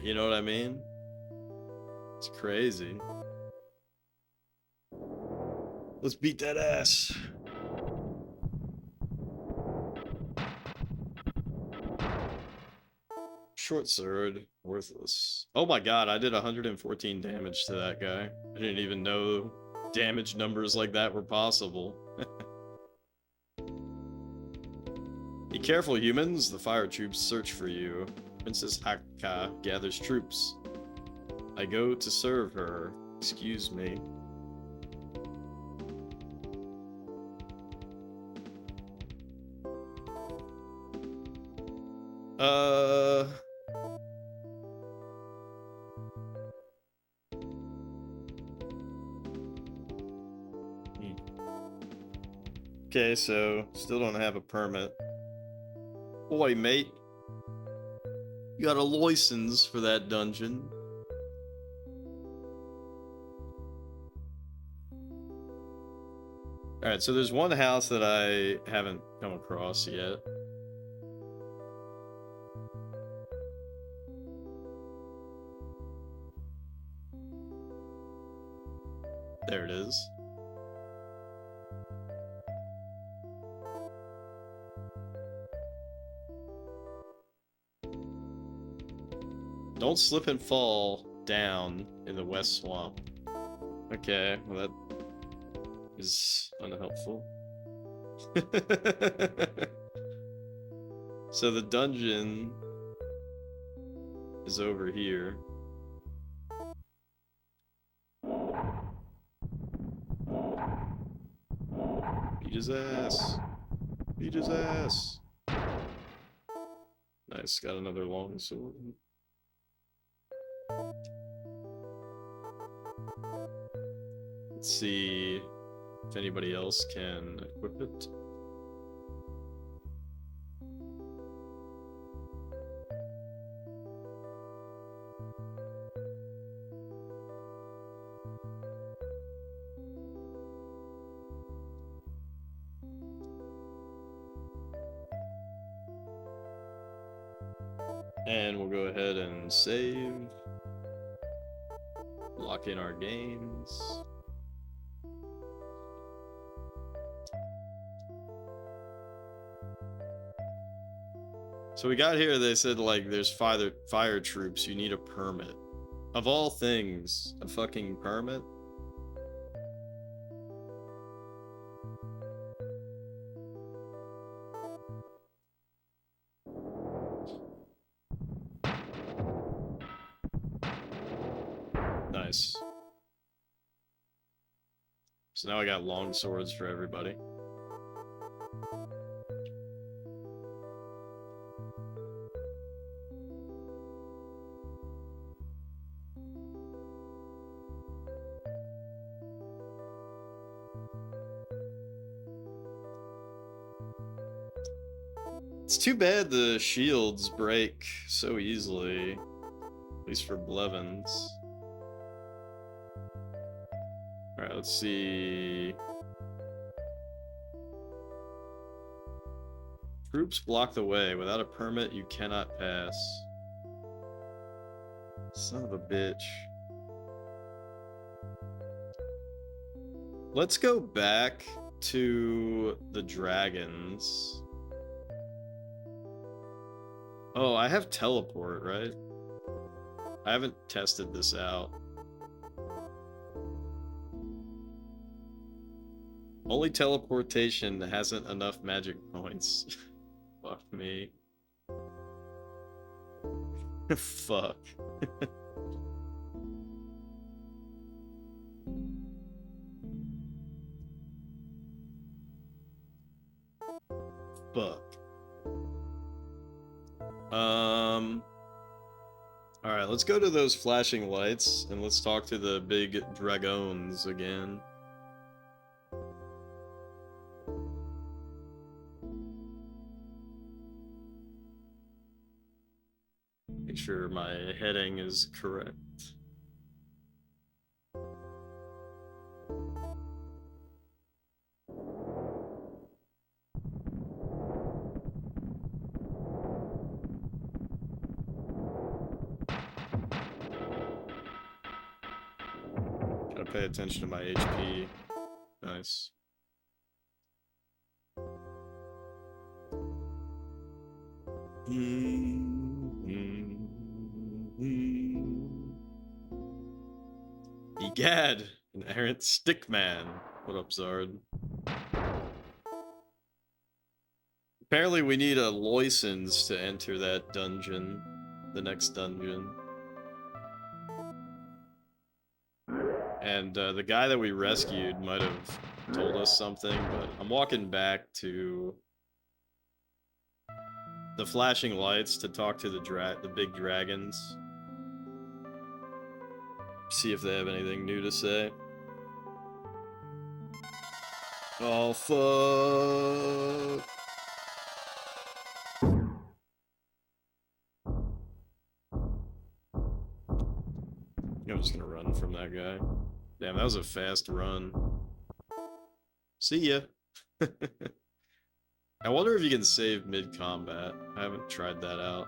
You know what I mean? It's crazy. Let's beat that ass. Short sword, worthless. Oh my god, I did 114 damage to that guy. I didn't even know damage numbers like that were possible. Be careful, humans. The fire troops search for you. Princess Akka gathers troops. I go to serve her. Excuse me. Okay, so still don't have a permit. Boy, mate. You got a license for that dungeon. Alright, so there's one house that I haven't come across yet. There it is. Don't slip and fall down in the West Swamp. Okay, well that is unhelpful. So the dungeon is over here. Beat his ass. Beat his ass. Nice, got another long sword. Let's see if anybody else can equip it. And we'll go ahead and save. Lock in our games. So we got here, they said, like, there's fire troops, you need a permit. Of all things, a fucking permit? Nice. So now I got long swords for everybody. It's too bad the shields break so easily, at least for Blevins. Alright, let's see. Troops block the way. Without a permit, you cannot pass. Son of a bitch. Let's go back to the dragons. Oh, I have teleport, right? I haven't tested this out. Only teleportation hasn't enough magic points. Fuck me. Fuck. Fuck. Alright, let's go to those flashing lights and let's talk to the big dragons again. Make sure my heading is correct. Gotta pay attention to my HP. Nice. Egad, an errant stickman. What up, Zard? Apparently we need a license to enter that dungeon. The next dungeon. And the guy that we rescued might have told us something, but I'm walking back to the flashing lights to talk to the big dragons. See if they have anything new to say. Oh, fuck. I'm just gonna run from that guy. Damn, that was a fast run. See ya. I wonder if you can save mid-combat. I haven't tried that out.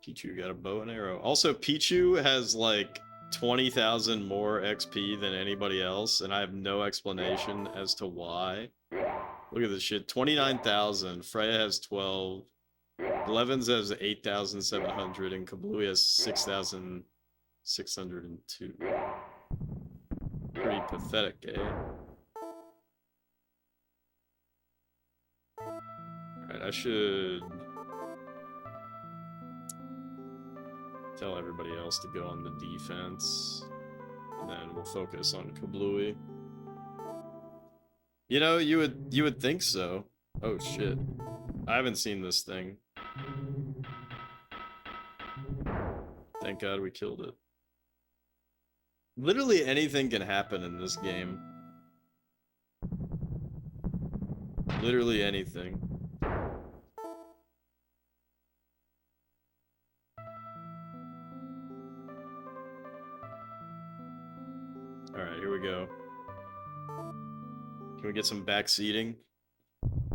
Pichu got a bow and arrow. Also, Pichu has like 20,000 more XP than anybody else, and I have no explanation as to why. Look at this shit. 29,000. Freya has 12. Levens has 8,700 and Kablooey has 6,602. Pretty pathetic, eh? Alright, I should tell everybody else to go on the defense. And then we'll focus on Kablooey. You know, you would think so. Oh shit. I haven't seen this thing. Thank God we killed it. Literally anything can happen in this game. Literally anything. Alright, here we go. Can we get some backseating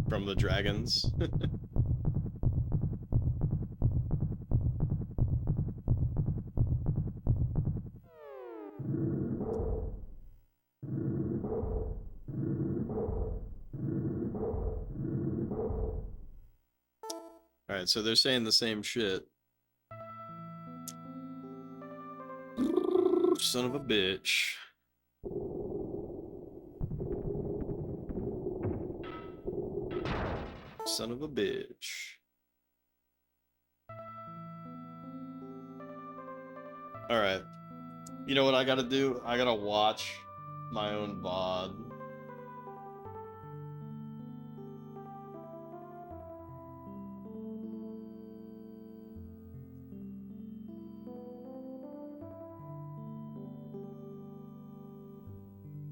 from the dragons? Alright, so they're saying the same shit. Son of a bitch. Son of a bitch. Alright. You know what I gotta do? I gotta watch my own VOD.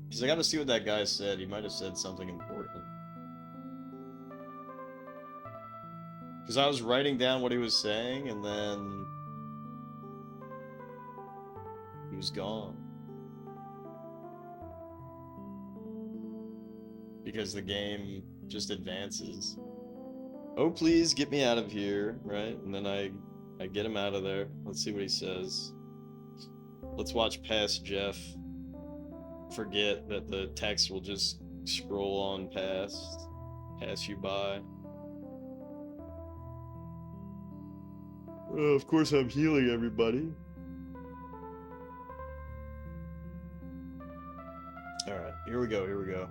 Because I gotta see what that guy said. He might have said something important. Because I was writing down what he was saying, and then he was gone. Because the game just advances. Oh, please get me out of here, right? And then I get him out of there. Let's see what he says. Let's watch past Jeff. Forget that the text will just scroll on pass you by. Of course I'm healing everybody. Alright, here we go.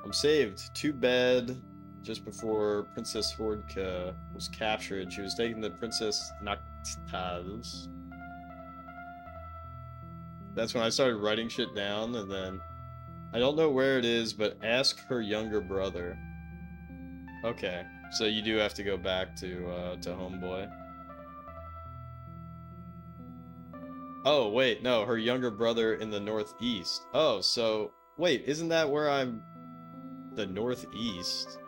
I'm saved. Too bad. Just before Princess Hordka was captured, she was taken to Princess Naktaz. That's when I started writing shit down, and then I don't know where it is, but ask her younger brother. Okay, so you do have to go back to Homeboy. Oh wait, no, her younger brother in the northeast. Oh, so wait, isn't that where I'm? The northeast.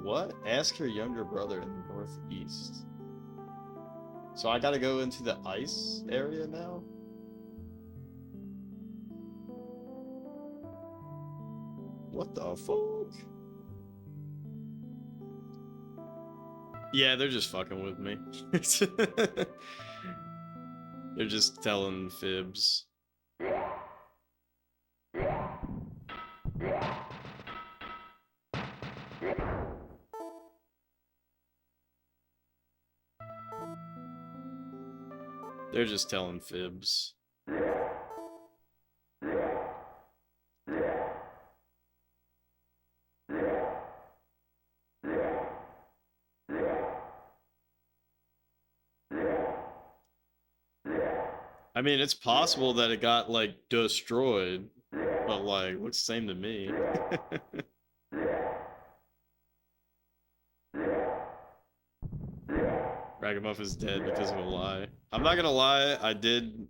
What? Ask her younger brother in the northeast. So I gotta go into the ice area now? What the fuck? Yeah, they're just fucking with me. They're just telling fibs. They're just telling fibs. I mean, it's possible that it got, like, destroyed, but, like, looks the same to me. Ragamuff is dead because of a lie. I'm not gonna lie, I did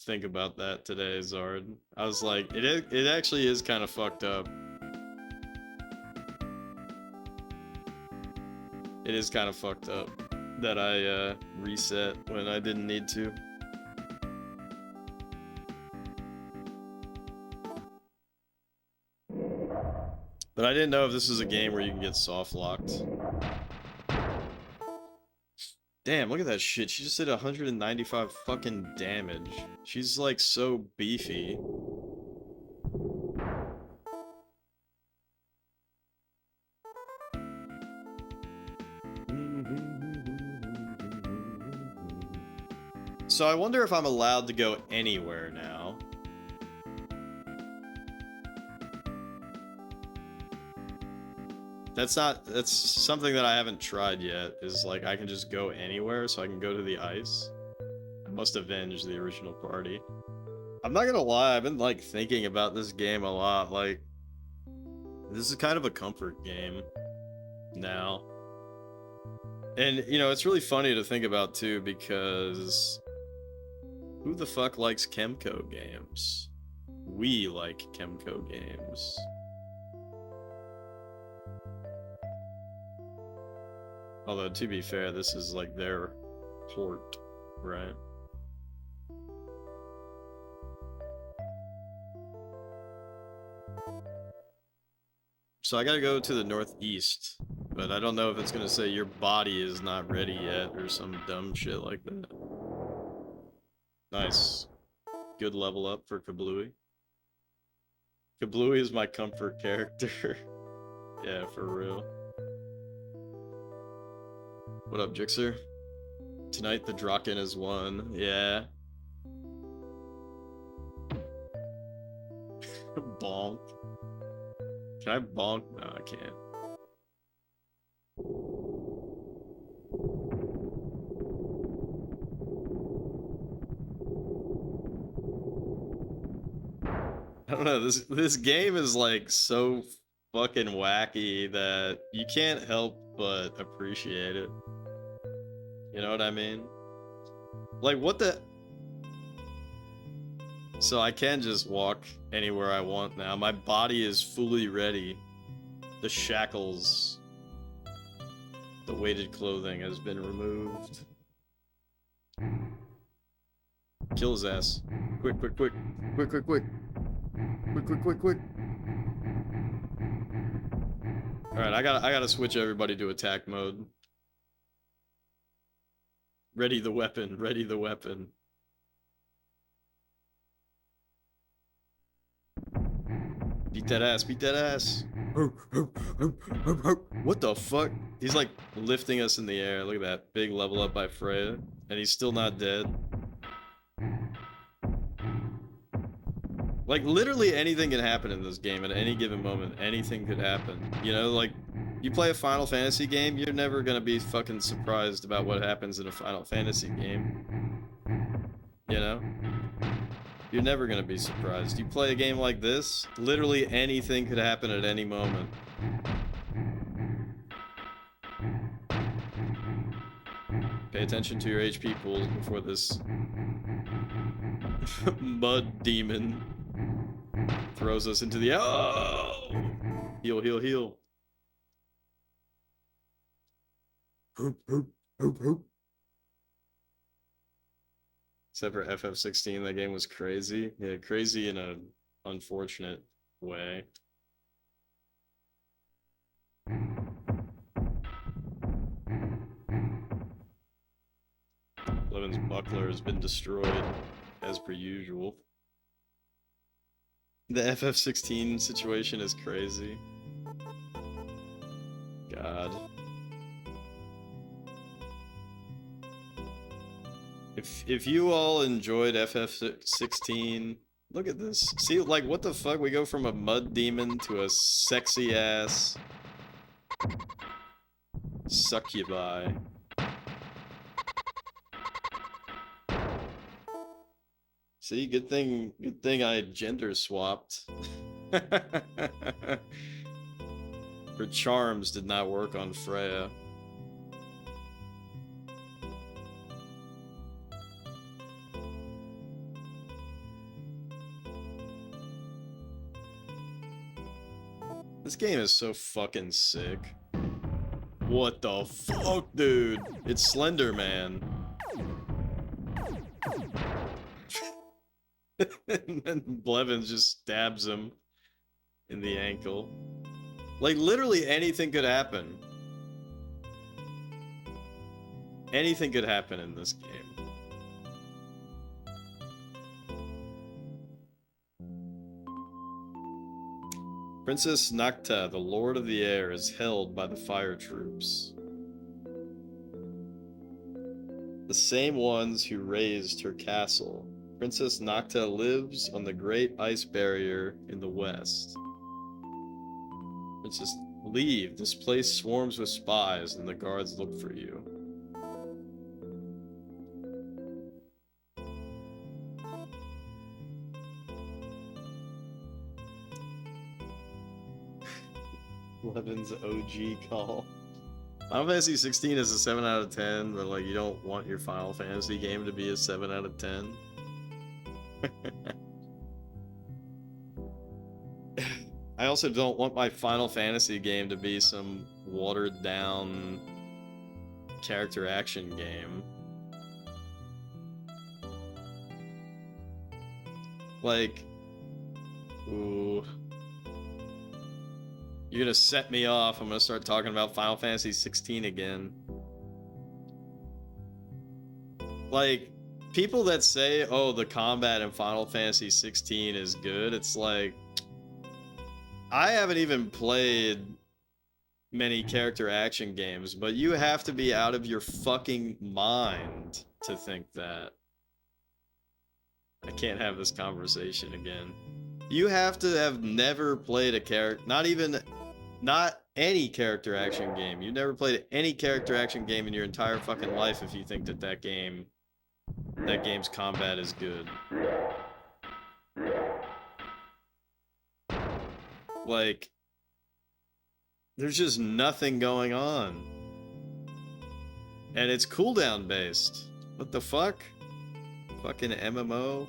think about that today, Zard. I was like, it actually is kind of fucked up. It is kind of fucked up that I reset when I didn't need to. But I didn't know if this was a game where you can get soft locked. Damn, look at that shit. She just did 195 fucking damage. She's like so beefy. So I wonder if I'm allowed to go anywhere now. That's something that I haven't tried yet, is like I can just go anywhere, so I can go to the ice. I must avenge the original party. I'm not gonna lie, I've been like thinking about this game a lot, like this is kind of a comfort game now. And you know, it's really funny to think about too, because who the fuck likes Chemco games? We like Chemco games. Although, to be fair, this is like their port, right? So I gotta go to the northeast, but I don't know if it's gonna say your body is not ready yet or some dumb shit like that. Nice. Good level up for Kablooey. Kablooey is my comfort character. Yeah, for real. What up, Jixer? Tonight the Drakkhen is won. Yeah. Bonk. Can I bonk? No, I can't. I don't know, this game is like so fucking wacky that you can't help but appreciate it. You know what I mean? Like, what the... So I can just walk anywhere I want now. My body is fully ready. The shackles, the weighted clothing has been removed. Kill his ass. Quick, quick, quick. Quick, quick, quick. Quick, quick, quick, quick. Alright, I gotta switch everybody to attack mode. Ready the weapon, ready the weapon. Beat that ass, beat that ass. What the fuck? He's like lifting us in the air. Look at that. Big level up by Freya. And he's still not dead. Like, literally anything can happen in this game at any given moment. Anything could happen. You know, like, you play a Final Fantasy game, you're never gonna be fucking surprised about what happens in a Final Fantasy game. You know? You're never gonna be surprised. You play a game like this, literally anything could happen at any moment. Pay attention to your HP pools before this mud demon throws us into the... Oh! Heal, heal, heal. Except for FF16, that game was crazy. Yeah, crazy in an unfortunate way. Levin's buckler has been destroyed, as per usual. The FF16 situation is crazy. God. If you all enjoyed FF16, look at this. See, like, what the fuck? We go from a mud demon to a sexy ass succubi. See, good thing I gender swapped. Her charms did not work on Freya. This game is so fucking sick. What the fuck, dude? It's Slender Man. And then Blevins just stabs him in the ankle. Like, literally anything could happen. Anything could happen in this game. Princess Nocta, the Lord of the Air, is held by the fire troops. The same ones who raised her castle. Princess Nocta lives on the Great Ice Barrier in the west. Princess, leave. This place swarms with spies and the guards look for you. Levin's OG call. Final Fantasy 16 is a 7 out of 10, but like you don't want your Final Fantasy game to be a 7 out of 10. I also don't want my Final Fantasy game to be some watered down character action game. Like, ooh. You're gonna set me off. I'm gonna start talking about Final Fantasy 16 again. Like, people that say, oh, the combat in Final Fantasy 16 is good, it's like, I haven't even played many character action games, but you have to be out of your fucking mind to think that. I can't have this conversation again. You have to have never played a character, not any character action game. You never played any character action game in your entire fucking life if you think that game's combat is good. Like, there's just nothing going on. And it's cooldown based. What the fuck? Fucking MMO?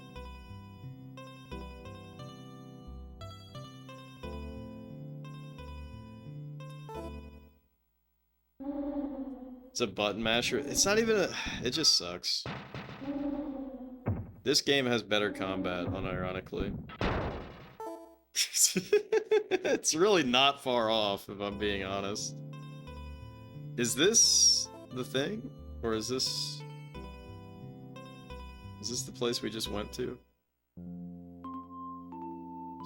It's a button masher. It's not even a... It just sucks. This game has better combat, unironically. It's really not far off, if I'm being honest. Is this the thing? Or is this... Is this the place we just went to?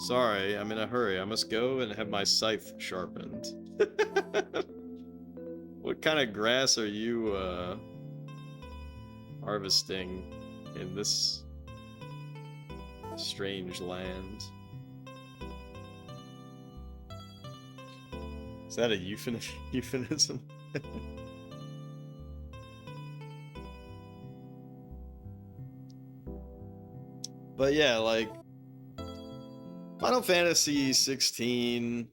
Sorry, I'm in a hurry. I must go and have my scythe sharpened. What kind of grass are you, harvesting in this strange land? Is that a euphemism? But yeah, like, Final Fantasy 16...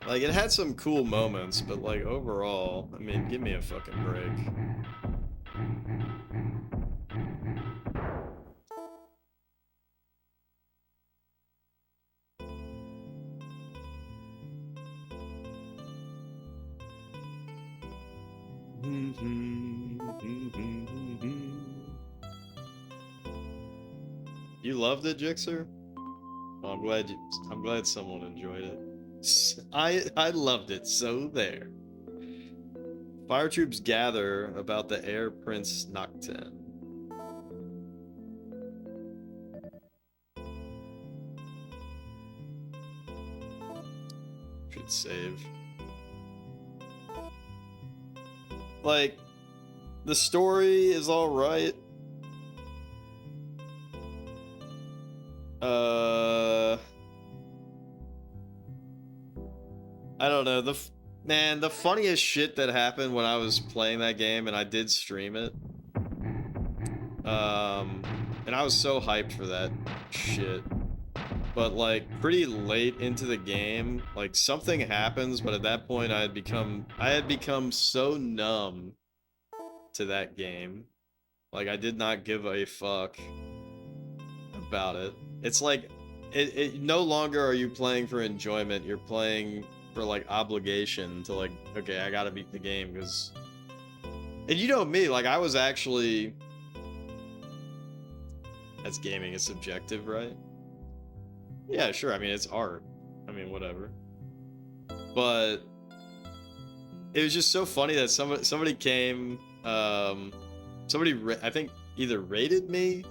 Like, it had some cool moments, but like, overall, I mean, give me a fucking break. You loved it, Jixer? Well, I'm glad someone enjoyed it. I loved it, so there. Fire troops gather about the Air Prince Nocten. Should save. Like, the story is alright. I don't know, man, the funniest shit that happened when I was playing that game, and I did stream it, and I was so hyped for that shit, but like, pretty late into the game, like, something happens, but at that point I had become so numb to that game. Like, I did not give a fuck about it. It's like, it no longer are you playing for enjoyment, you're playing for like obligation to like, okay, I gotta beat the game, because, and you know me, like, I was actually, that's gaming is subjective, right? Yeah, sure, I mean, it's art, I mean, whatever, but it was just so funny that somebody came, I think either rated me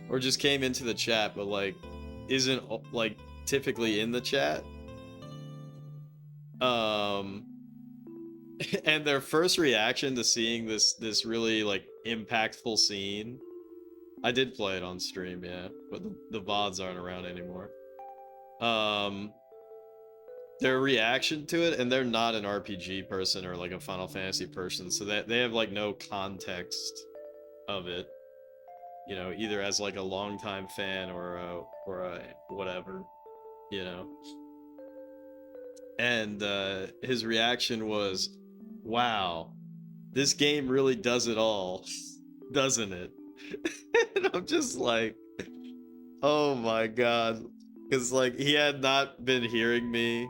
or just came into the chat, but like isn't like typically in the chat. and their first reaction to seeing this really like impactful scene. I did play it on stream, yeah, but the VODs aren't around anymore. Um, their reaction to it, and they're not an RPG person or like a Final Fantasy person, so that they have like no context of it, you know, either as like a longtime fan or a whatever, you know. And his reaction was, "Wow, this game really does it all, doesn't it?" And I'm just like, "Oh my god," because like he had not been hearing me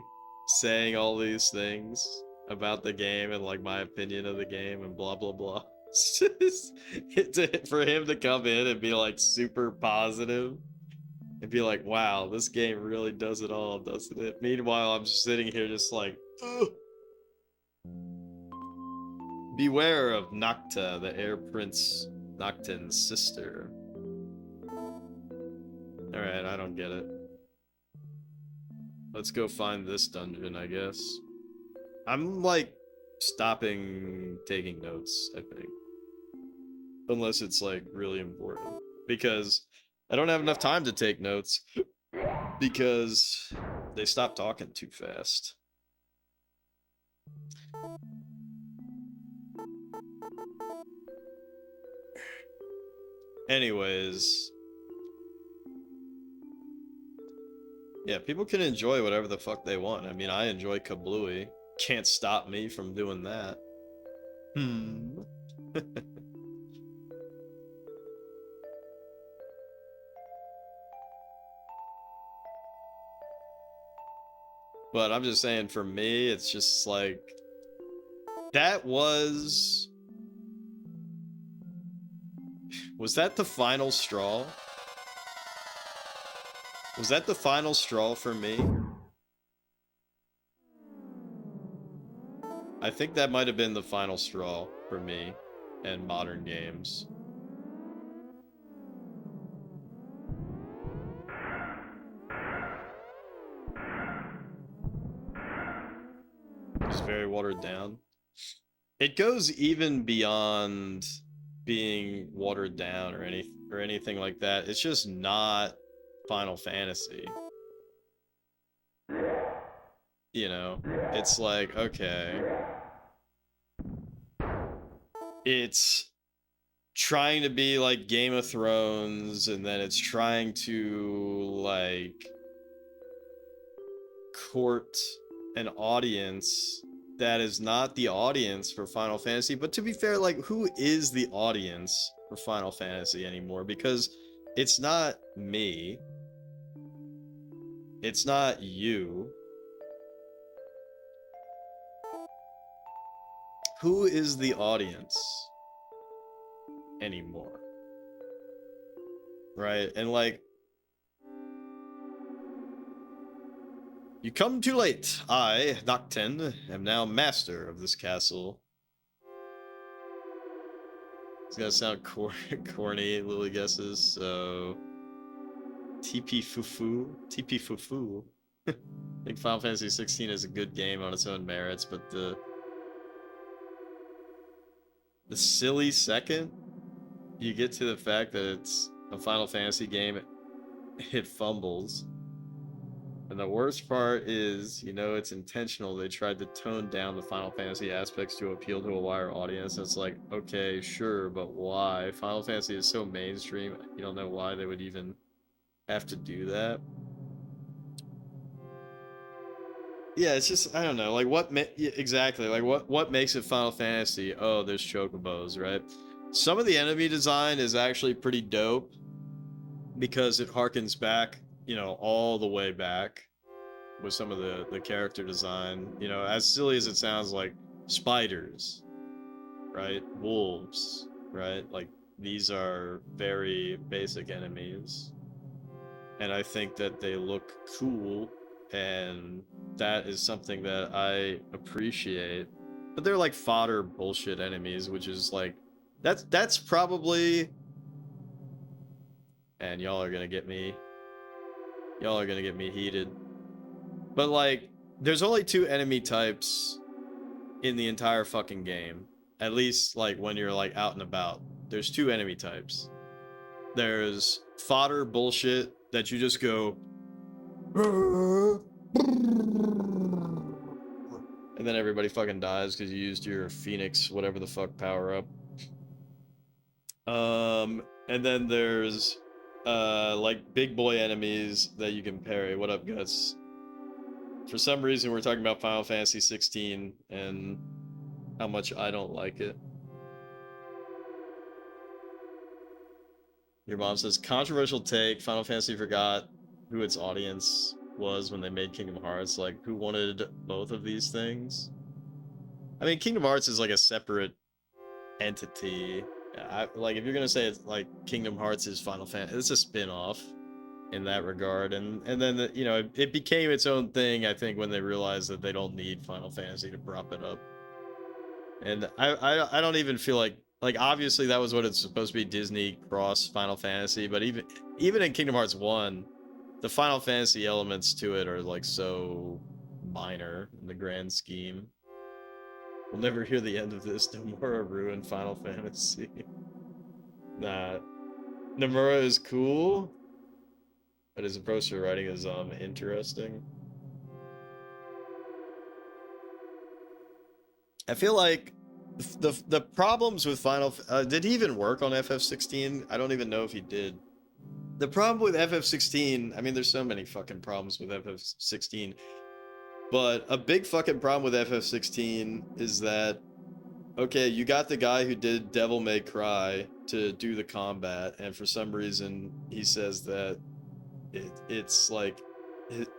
saying all these things about the game and like my opinion of the game and blah blah blah. For him to come in and be like super positive and be like, "Wow, this game really does it all, doesn't it?" Meanwhile, I'm just sitting here just like, ugh. Beware of Nocta, the Air Prince Noctin's sister. Alright, I don't get it. Let's go find this dungeon, I guess. I'm, like, stopping taking notes, I think. Unless it's, like, really important. Because I don't have enough time to take notes. Because they stop talking too fast. Anyways. Yeah, people can enjoy whatever the fuck they want. I mean, I enjoy Kablooey. Can't stop me from doing that. But I'm just saying, for me, it's just like... That was... Was that the final straw? Was that the final straw for me? I think that might have been the final straw for me and modern games. It's very watered down. It goes even beyond being watered down or anything like that. It's just not Final Fantasy. You know, it's like, okay. It's trying to be like Game of Thrones, and then it's trying to like court an audience that is not the audience for Final Fantasy. But to be fair, like, who is the audience for Final Fantasy anymore? Because it's not me. It's not you. Who is the audience anymore? Right? And like, you come too late. I, Drakkhen, am now master of this castle. It's gonna sound corny, Lily guesses, so... TP Fufu? TP Fufu. I think Final Fantasy 16 is a good game on its own merits, but the silly second you get to the fact that it's a Final Fantasy game, it fumbles. And the worst part is, you know, it's intentional. They tried to tone down the Final Fantasy aspects to appeal to a wider audience. It's like, okay, sure, but why? Final Fantasy is so mainstream, you don't know why they would even have to do that. Yeah, it's just, I don't know, like exactly, like what makes it Final Fantasy? Oh, there's chocobos, right? Some of the enemy design is actually pretty dope because it harkens back, you know, all the way back with some of the character design. You know, as silly as it sounds, like spiders, right? Wolves, right? Like, these are very basic enemies. And I think that they look cool, and that is something that I appreciate. But they're like fodder bullshit enemies, which is like, that's probably... And y'all are gonna get me heated. But like, there's only two enemy types in the entire fucking game. At least, like, when you're, like, out and about. There's two enemy types. There's fodder bullshit that you just go... And then everybody fucking dies because you used your Phoenix, whatever the fuck, power up. And then there's, like, big boy enemies that you can parry. What up, Guts? For some reason, we're talking about Final Fantasy 16 and how much I don't like it. Your mom says, controversial take, Final Fantasy forgot who its audience was when they made Kingdom Hearts. Like, who wanted both of these things? I mean, Kingdom Hearts is like a separate entity. Like, if you're gonna say it's like Kingdom Hearts is Final Fantasy, it's a spin-off in that regard. And then, you know, it became its own thing, I think, when they realized that they don't need Final Fantasy to prop it up. And I don't even feel like obviously that was what it's supposed to be, Disney cross Final Fantasy, but even in Kingdom Hearts 1, the Final Fantasy elements to it are like so minor in the grand scheme. We'll never hear the end of this. Nomura ruined Final Fantasy. Nah. Nomura is cool, but his approach to writing is interesting. I feel like the problems with Final... did he even work on FF16? I don't even know if he did. The problem with FF16... I mean, there's so many fucking problems with FF16. But a big fucking problem with FF16 is that... Okay, you got the guy who did Devil May Cry to do the combat, and for some reason he says that it's like...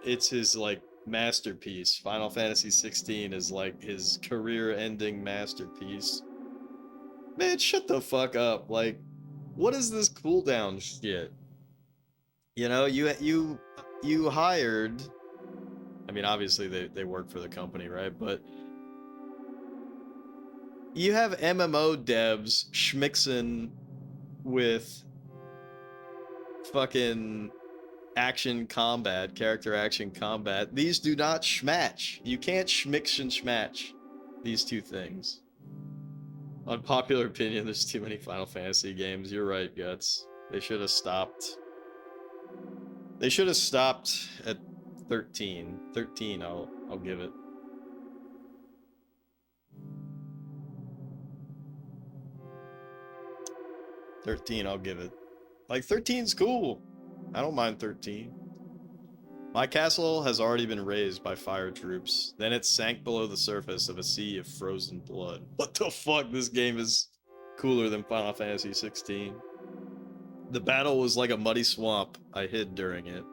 It's his, like, masterpiece. Final Fantasy 16 is like his career-ending masterpiece. Man, shut the fuck up. Like, what is this cooldown shit? You know, you hired... I mean, obviously they work for the company, right? But you have MMO devs schmixing with fucking character action combat. These do not schmatch. You can't schmix and schmatch these two things. Unpopular opinion, there's too many Final Fantasy games. You're right, Guts. They should have stopped. They should have stopped at 13. 13, I'll give it. I'll give it. Like, 13's cool. I don't mind 13. My castle has already been razed by fire troops. Then it sank below the surface of a sea of frozen blood. What the fuck? This game is cooler than Final Fantasy 16. The battle was like a muddy swamp. I hid during it.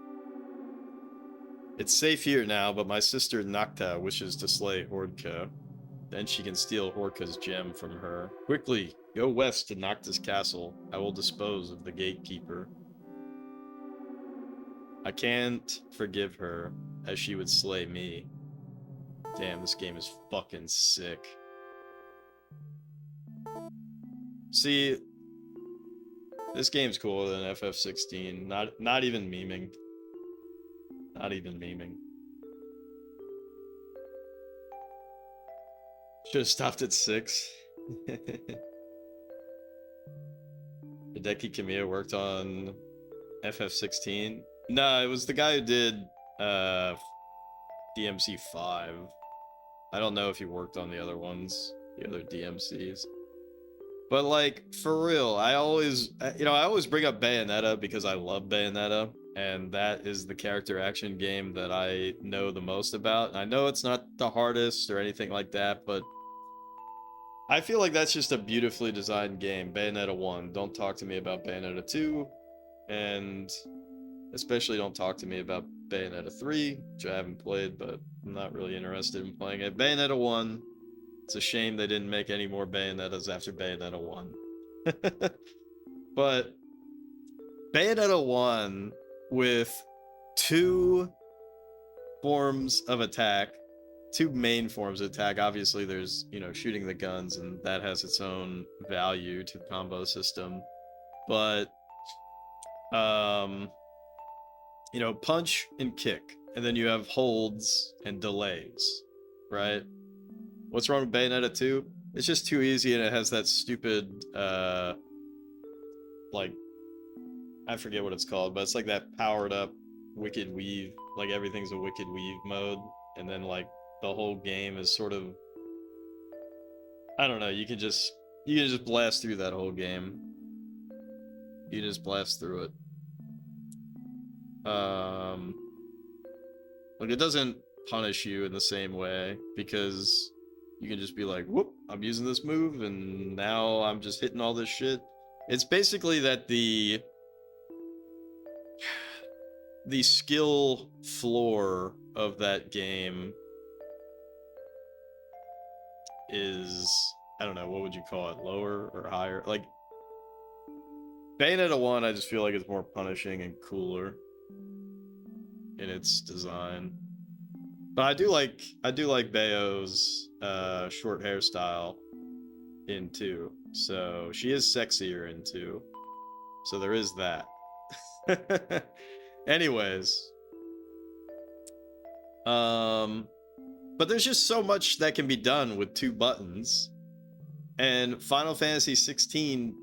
It's safe here now, but my sister Nocta wishes to slay Hordka. Then she can steal Horka's gem from her. Quickly, go west to Nocta's castle. I will dispose of the gatekeeper. I can't forgive her, as she would slay me. Damn, this game is fucking sick. See, this game's cooler than FF16. Not even memeing. Not even memeing. Should have stopped at 6. Hideki Kamiya worked on FF16. No, it was the guy who did DMC 5. I don't know if he worked on the other ones, the other DMCs. But like, for real, I always bring up Bayonetta because I love Bayonetta, and that is the character action game that I know the most about. I know it's not the hardest or anything like that, but I feel like that's just a beautifully designed game. Bayonetta 1. Don't talk to me about Bayonetta 2, and especially don't talk to me about Bayonetta 3, which I haven't played, but I'm not really interested in playing it. Bayonetta 1, it's a shame they didn't make any more Bayonettas after Bayonetta 1. But Bayonetta 1 with two forms of attack, two main forms of attack. Obviously there's, you know, shooting the guns, and that has its own value to the combo system. But you know, punch and kick, and then you have holds and delays, right? What's wrong with Bayonetta 2? It's just too easy and it has that stupid, like, I forget what it's called, but it's like that powered up Wicked Weave. Like everything's a Wicked Weave mode, and then like the whole game is sort of, I don't know, you can just blast through that whole game. You just blast through it. Like it doesn't punish you in the same way because you can just be like, whoop, I'm using this move and now I'm just hitting all this shit. It's basically that the skill floor of that game is, I don't know, what would you call it, lower or higher? Like Bayonetta 1, I just feel like it's more punishing and cooler in its design. But I do like Bayo's short hairstyle in 2. So she is sexier in 2. So there is that. Anyways. But there's just so much that can be done with 2 buttons. And Final Fantasy 16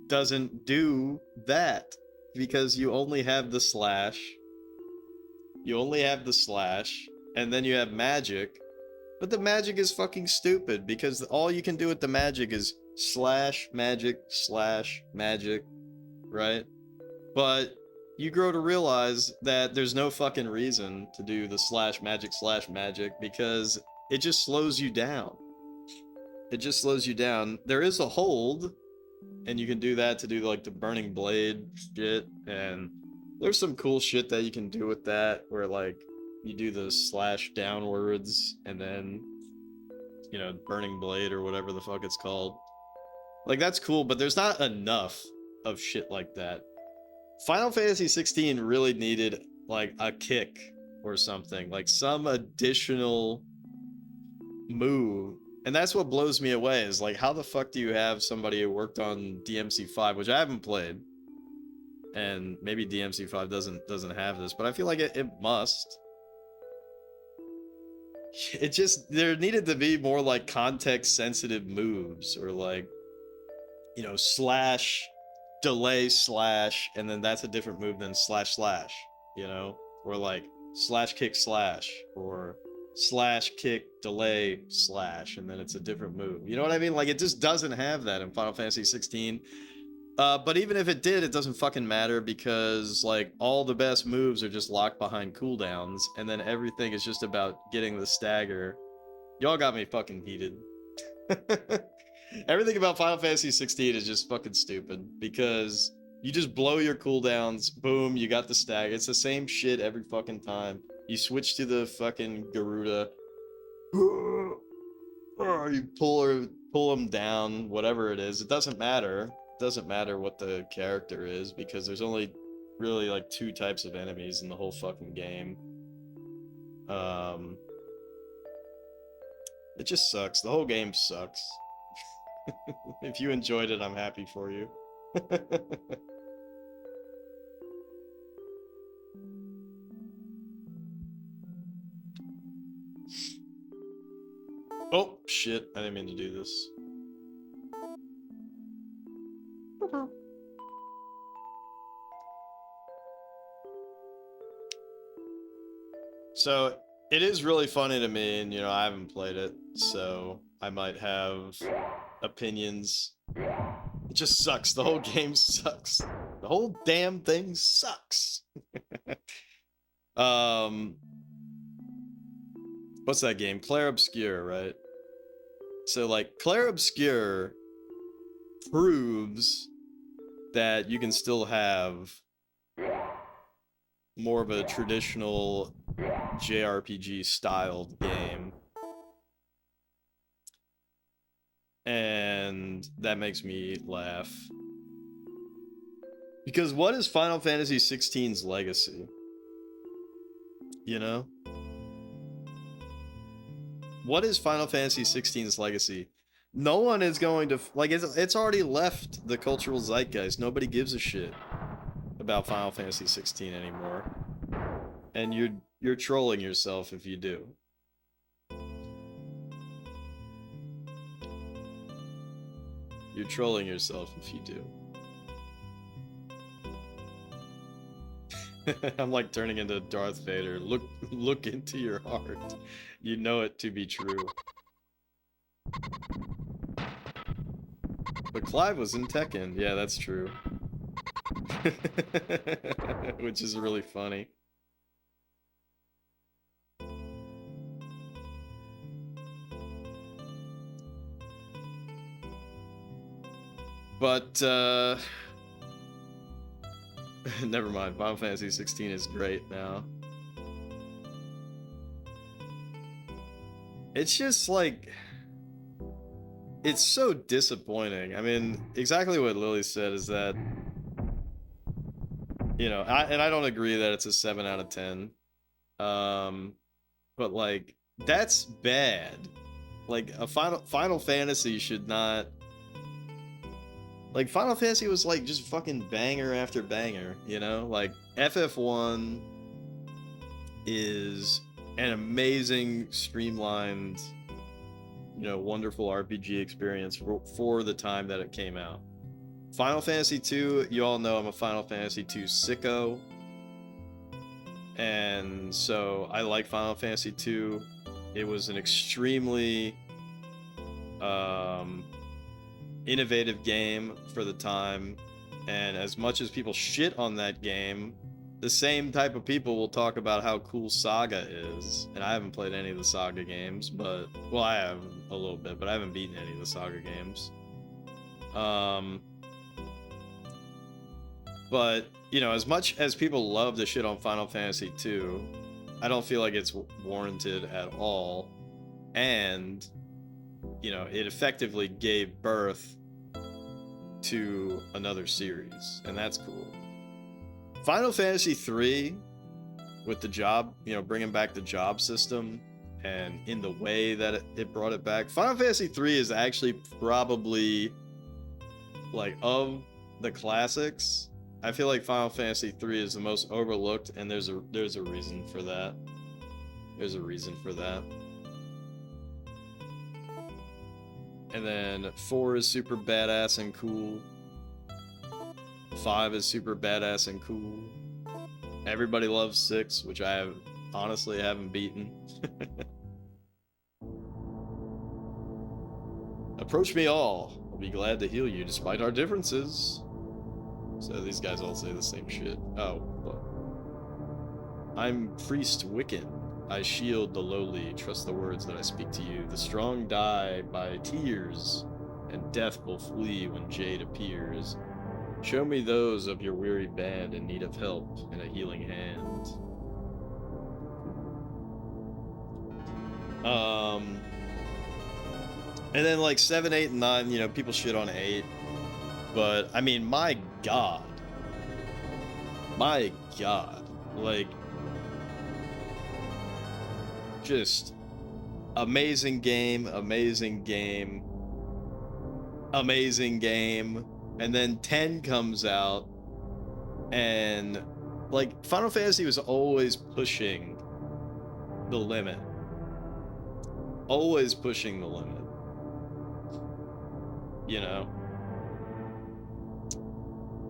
doesn't do that because you only have the slash. You only have the slash, and then you have magic. But the magic is fucking stupid because all you can do with the magic is slash magic, right? But you grow to realize that there's no fucking reason to do the slash magic because it just slows you down. It just slows you down. There is a hold, and you can do that to do like the burning blade shit, and there's some cool shit that you can do with that where like you do the slash downwards and then, you know, burning blade or whatever the fuck it's called. Like that's cool, but there's not enough of shit like that. Final Fantasy 16 really needed like a kick or something, like some additional move. And that's what blows me away is like, how the fuck do you have somebody who worked on DMC5, which I haven't played, and maybe DMC5 doesn't have this, but I feel like it must. It just, there needed to be more like context sensitive moves, or like, you know, slash, delay, slash, and then that's a different move than slash, you know, or like slash, kick, slash, or slash, kick, delay, slash, and then it's a different move. You know what I mean? Like it just doesn't have that in Final Fantasy 16. But even if it did, it doesn't fucking matter because like all the best moves are just locked behind cooldowns, and then everything is just about getting the stagger. Y'all got me fucking heated. Everything about Final Fantasy 16 is just fucking stupid because you just blow your cooldowns, boom, you got the stagger. It's the same shit every fucking time. You switch to the fucking Garuda. Or you pull them down, whatever it is. It doesn't matter. It doesn't matter what the character is because there's only really like 2 types of enemies in the whole fucking game. It just sucks. The whole game sucks. If you enjoyed it, I'm happy for you. Oh, shit. I didn't mean to do this. So, it is really funny to me, and, you know, I haven't played it, so I might have opinions. It just sucks. The whole game sucks. The whole damn thing sucks. What's that game? Clair Obscur, right? So, like, Clair Obscur proves that you can still have more of a traditional JRPG styled game. And that makes me laugh. Because what is Final Fantasy 16's legacy? You know? What is Final Fantasy 16's legacy? No one is going to... Like, it's already left the cultural zeitgeist. Nobody gives a shit about Final Fantasy 16 anymore. And you're trolling yourself if you do. You're trolling yourself if you do. I'm like turning into Darth Vader. Look into your heart. You know it to be true. But Clive was in Tekken. Yeah, that's true. Which is really funny. But, never mind. Final Fantasy 16 is great now. It's just like... It's so disappointing. I mean, exactly what Lily said is that... You know, I don't agree that it's a 7 out of 10. But, like, that's bad. Like, a Final Fantasy should not... Like, Final Fantasy was, like, just fucking banger after banger, you know? Like, FF1 is an amazing, streamlined, you know, wonderful RPG experience for the time that it came out. Final Fantasy 2, you all know I'm a Final Fantasy 2 sicko. And so, I like Final Fantasy 2. It was an extremely... innovative game for the time, and as much as people shit on that game, the same type of people will talk about how cool Saga is. And I haven't played any of the Saga games, but well, I have a little bit, but I haven't beaten any of the Saga games. But you know, as much as people love to shit on Final Fantasy 2, I don't feel like it's warranted at all. And you know, it effectively gave birth to another series, and that's cool. Final Fantasy 3, with the job, you know, bringing back the job system, and in the way that it brought it back. Final Fantasy 3 is actually probably, like, of the classics, I feel like Final Fantasy 3 is the most overlooked, and there's a reason for that. There's a reason for that. And then 4 is super badass and cool. 5 is super badass and cool. Everybody loves 6, which I honestly haven't beaten. Approach me all. I'll be glad to heal you despite our differences. So these guys all say the same shit. Oh, well. I'm Priest Wiccan. I shield the lowly, trust the words that I speak to you. The strong die by tears, and death will flee when Jade appears. Show me those of your weary band in need of help and a healing hand. And then like 7, 8, and 9, you know, people shit on 8. But, I mean, my god. My god. Like... Just amazing game, amazing game, amazing game, and then 10 comes out, and like Final Fantasy was always pushing the limit, always pushing the limit, you know?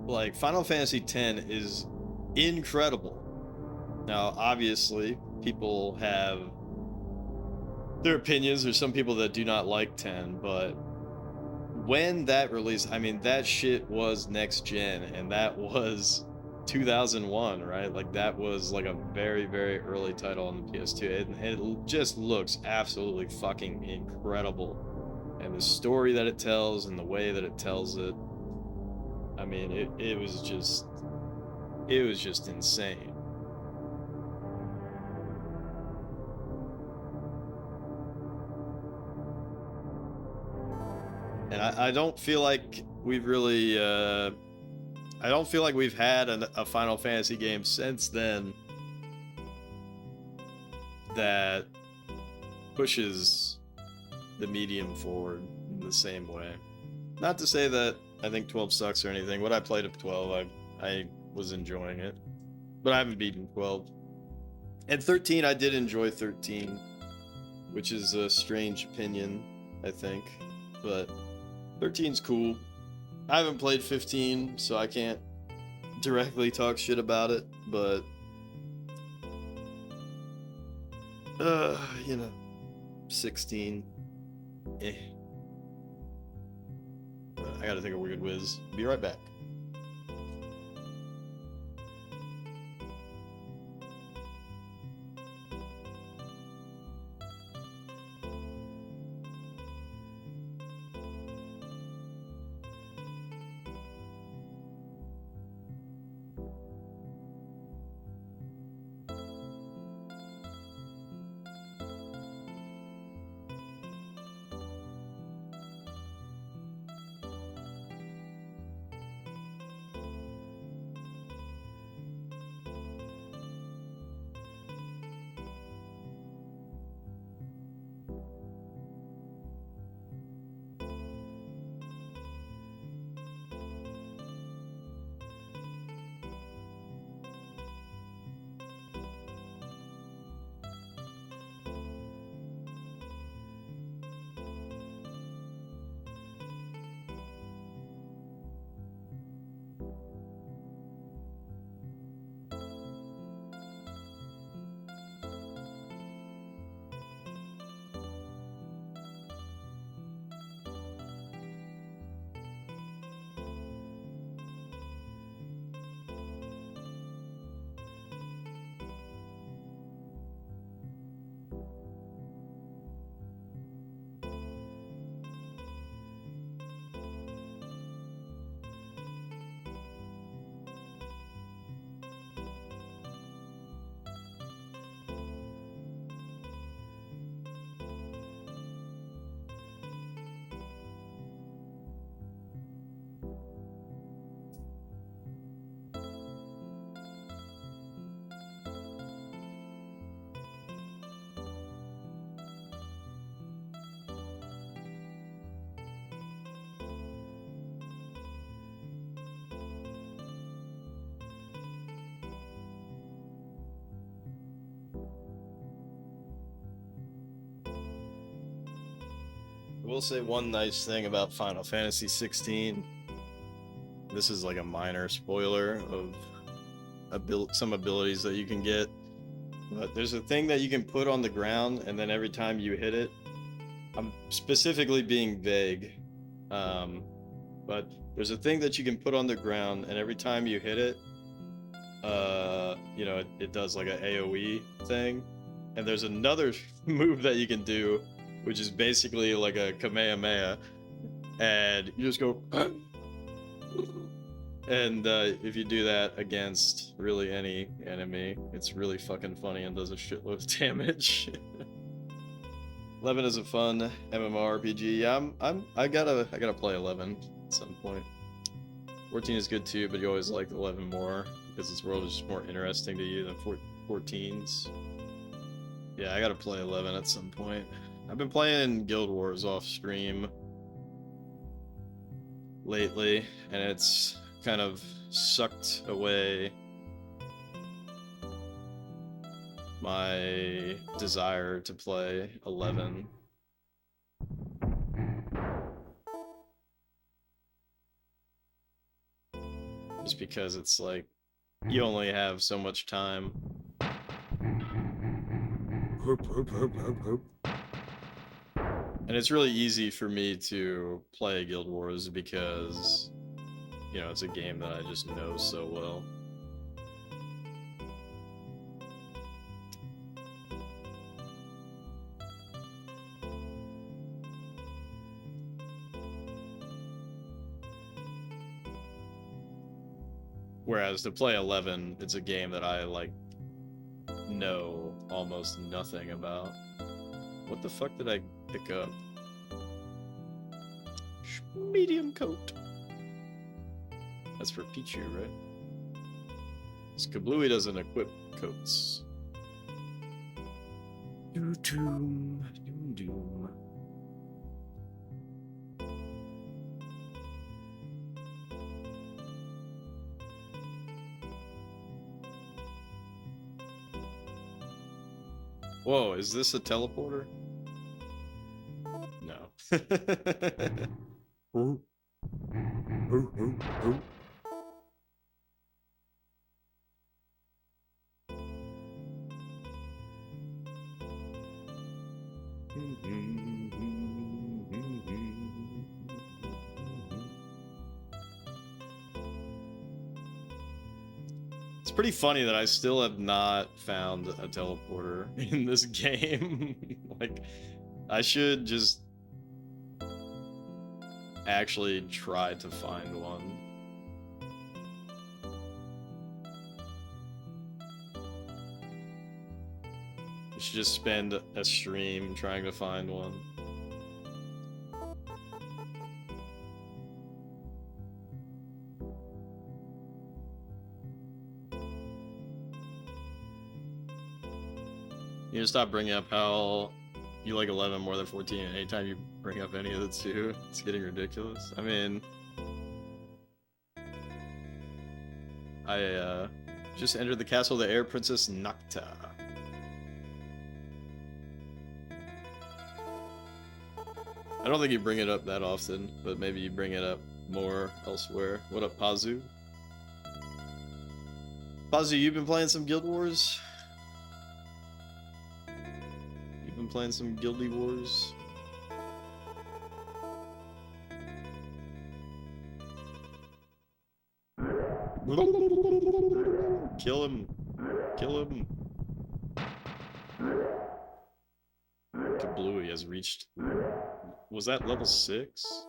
Like Final Fantasy X is incredible. Now, obviously, people have their opinions. There's some people that do not like 10, but when that released, I mean, that shit was next gen, and that was 2001, right? Like, that was like a very, very early title on the PS2, and it just looks absolutely fucking incredible. And the story that it tells and the way that it tells it, I mean, it was just insane. And I don't feel like we've really, I don't feel like we've had a Final Fantasy game since then that pushes the medium forward in the same way. Not to say that I think 12 sucks or anything. What I played of 12, I was enjoying it. But I haven't beaten 12. And 13, I did enjoy 13, which is a strange opinion, I think. But 13's cool. I haven't played 15, so I can't directly talk shit about it, but you know, 16. Eh. I gotta take a weird whiz. Be right back. I will say one nice thing about Final Fantasy 16. This is like a minor spoiler of some abilities that you can get. But there's a thing that you can put on the ground, and then every time you hit it, I'm specifically being vague, but there's a thing that you can put on the ground, and every time you hit it, it does like an AoE thing. And there's another move that you can do, which is basically like a Kamehameha, and you just go and if you do that against really any enemy, it's really fucking funny and does a shitload of damage. 11 is a fun MMORPG. Yeah, I gotta play 11 at some point. 14 is good too, but you always like 11 more because this world is just more interesting to you than 14's. Yeah, I gotta play 11 at some point. I've been playing Guild Wars off stream lately, and it's kind of sucked away my desire to play 11. Just because it's like, you only have so much time. And it's really easy for me to play Guild Wars because, it's a game that I just know so well. Whereas to play 11, it's a game that I, know almost nothing about. What the fuck did I pick up? Medium coat. That's for Pichu, right? Skablooey doesn't equip coats. Doom. Whoa, is this a teleporter? No. It's pretty funny that I still have not found a teleporter in this game. Like, I should just actually try to find one. You should just spend a stream trying to find one. You just stop bringing up how you like 11 more than 14, and anytime you bring up any of the two, it's getting ridiculous. I mean, I just entered the castle of the Air Princess Nocta. I don't think you bring it up that often, but maybe you bring it up more elsewhere. What up, Pazu? Pazu, you've been playing some Guild Wars? You've been playing some Guildy Wars? Kill him! Kill him! Kablooey has reached... Was that level 6?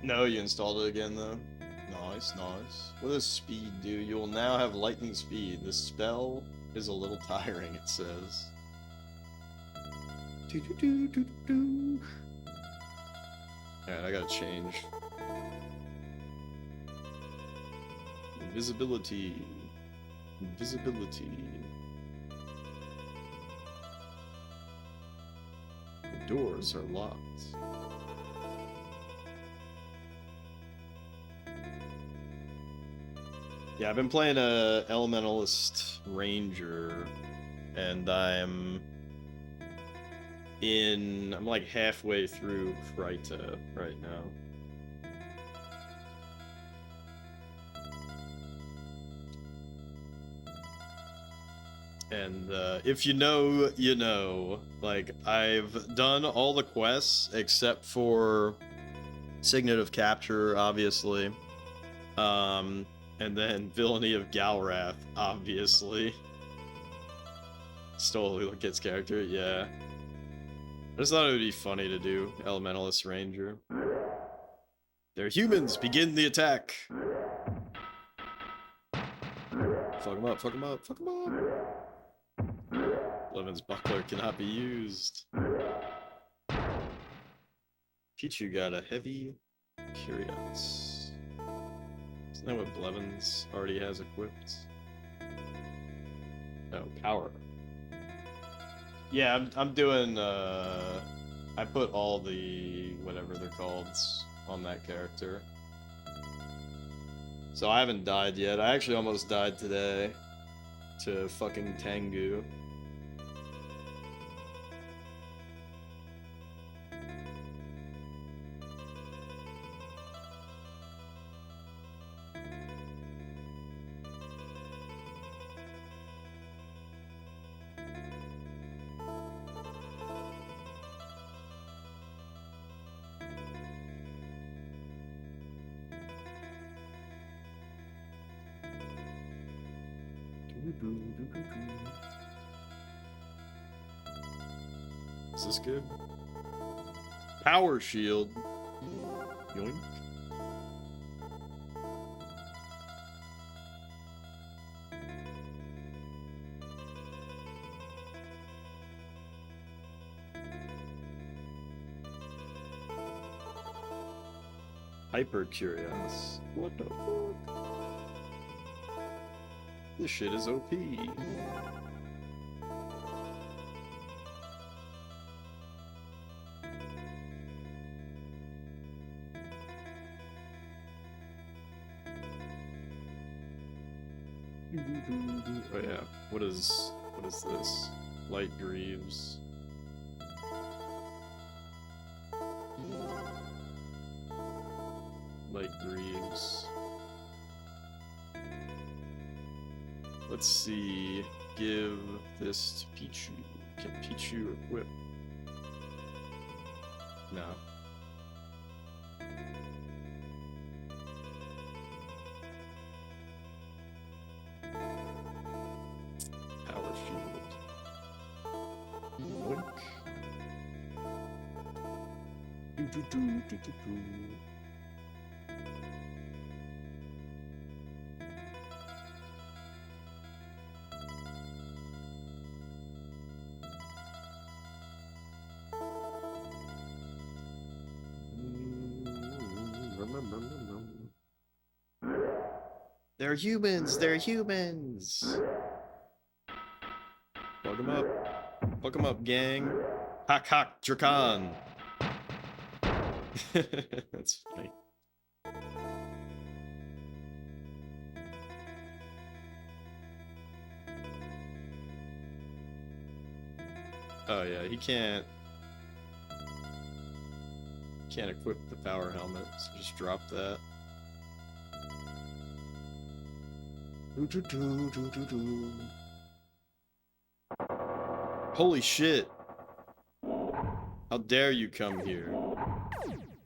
No, you installed it again though. Nice, nice. What does speed do? You will now have lightning speed. The spell is a little tiring, it says. Alright, I gotta change. Invisibility. Invisibility. The doors are locked. Yeah, I've been playing a Elementalist Ranger, and I'm like halfway through Kryta right now. And if you know, you know. Like, I've done all the quests except for Signet of Capture, obviously. And then Villainy of Galrath, obviously. Stole Kid's character, yeah. I just thought it would be funny to do Elementalist Ranger. They're humans! Begin the attack! Fuck him up, fuck him up, fuck him up! Levin's buckler cannot be used. Pichu got a heavy curious. Isn't that what Blevins already has equipped? No, power. Yeah, I'm doing, I put all the, whatever they're called, on that character. So I haven't died yet. I actually almost died today to fucking Tengu. Is this good? Power shield. Yoink. Hyper curious. What the fuck? This shit is OP. Oh yeah, what is What is this? Light Greaves. Light Greaves. Let's see. Give this to Pichu. Can Pichu equip? No. Power Shield. Boink. Do do do do do do. They're humans! They're humans! Plug them up. Plug them up, gang. Hak hak, Drakkhen! That's funny. Oh yeah, he can't equip the power helmet, so just drop that. Holy shit! How dare you come here?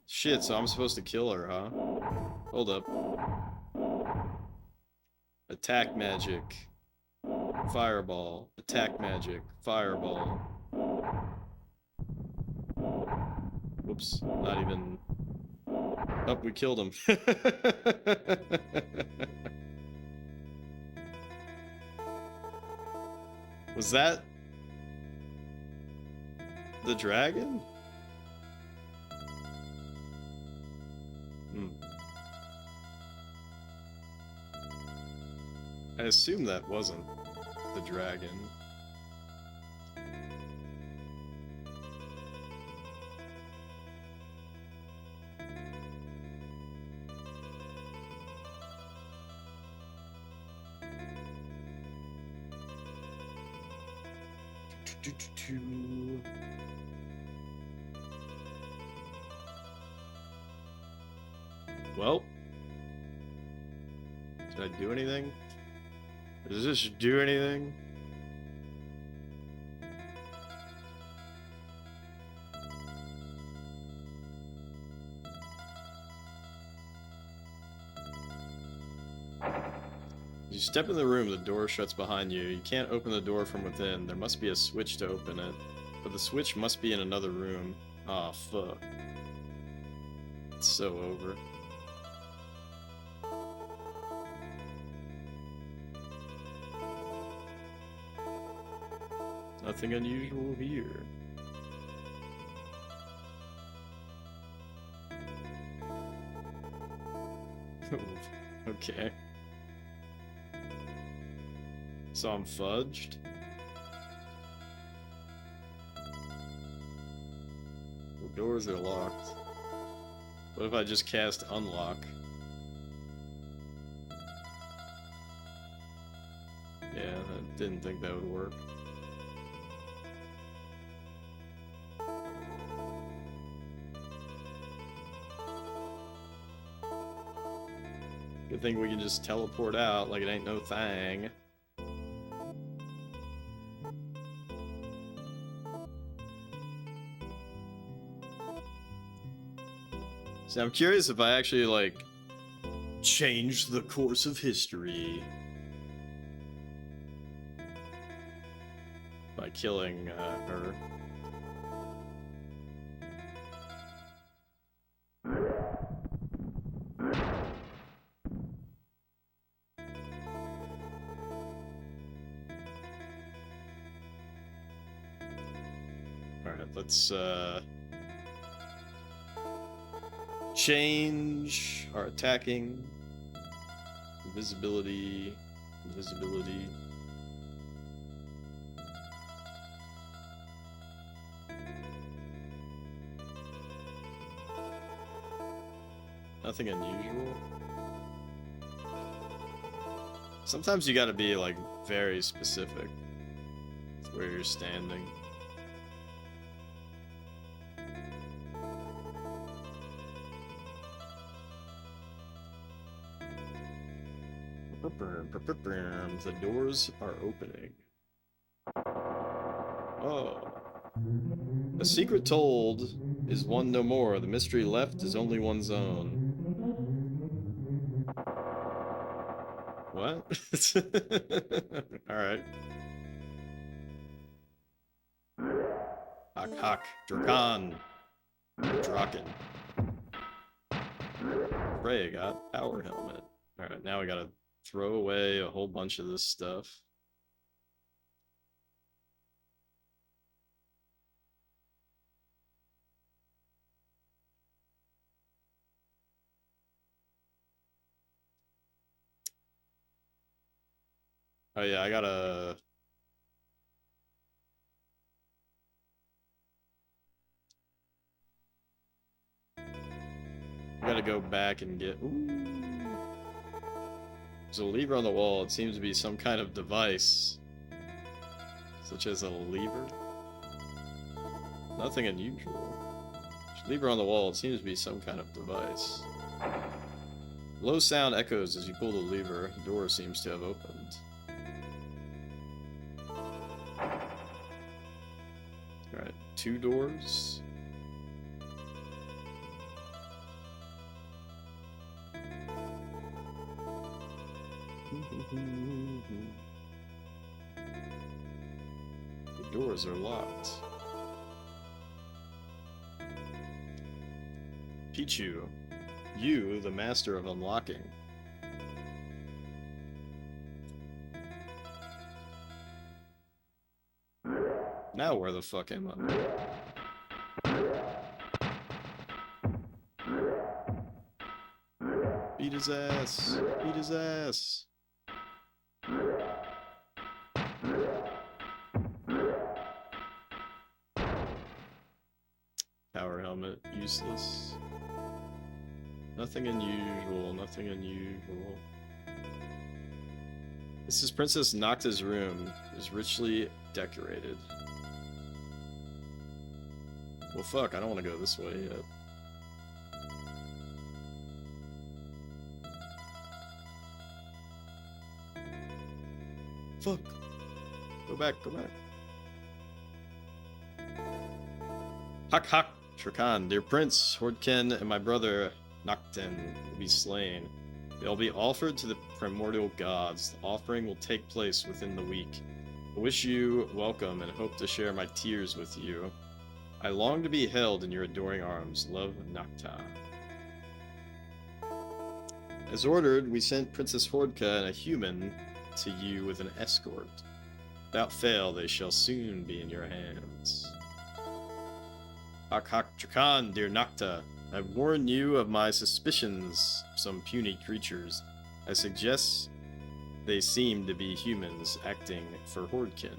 Shit, so I'm supposed to kill her, huh? Hold up. Attack magic. Fireball. Attack magic. Fireball. Whoops, not even... Oh, we killed him. Was that... the dragon? I assume that wasn't the dragon. Well, did I do anything? Does this do anything? You step in the room, the door shuts behind you. You can't open the door from within. There must be a switch to open it. But the switch must be in another room. Aw, fuck. It's so over. Nothing unusual here. Okay. So I'm fudged? The doors are locked. What if I just cast unlock? Yeah, I didn't think that would work. Good thing we can just teleport out like it ain't no thing. So I'm curious if I actually, like, changed the course of history by killing her. Alright, let's change our attacking, invisibility, invisibility. Nothing unusual. Sometimes you gotta be, like, very specific. That's where you're standing. The doors are opening. Oh. A secret told is one no more. The mystery left is only one's own. What? Alright. Hak, Drakkhen. Drakkhen. Frey got power helmet. Alright, now we gotta throw away a whole bunch of this stuff. Oh yeah, I gotta... go back and get... Ooh. There's a lever on the wall. It seems to be some kind of device. Such as a lever? Nothing unusual. There's a lever on the wall. It seems to be some kind of device. Low sound echoes as you pull the lever. The door seems to have opened. Alright, 2 doors. The doors are locked. Pichu, you, the master of unlocking. Now where the fuck am I? Beat his ass! Beat his ass! Power helmet, useless. Nothing unusual, nothing unusual. This is Princess Nocta's room. It is richly decorated. Well, fuck, I don't want to go this way yet. Fuck. Go back, go back. Hak, Drakkhen, dear prince, Hordken and my brother Drakkhen will be slain. They'll be offered to the primordial gods. The offering will take place within the week. I wish you welcome and hope to share my tears with you. I long to be held in your adoring arms. Love, Nocta. As ordered, we sent Princess Hordka and a human to you with an escort. Without fail, they shall soon be in your hands. Hak, Drakkhen, dear Nocta, I warn you of my suspicions of some puny creatures. I suggest they seem to be humans acting for Hordkin.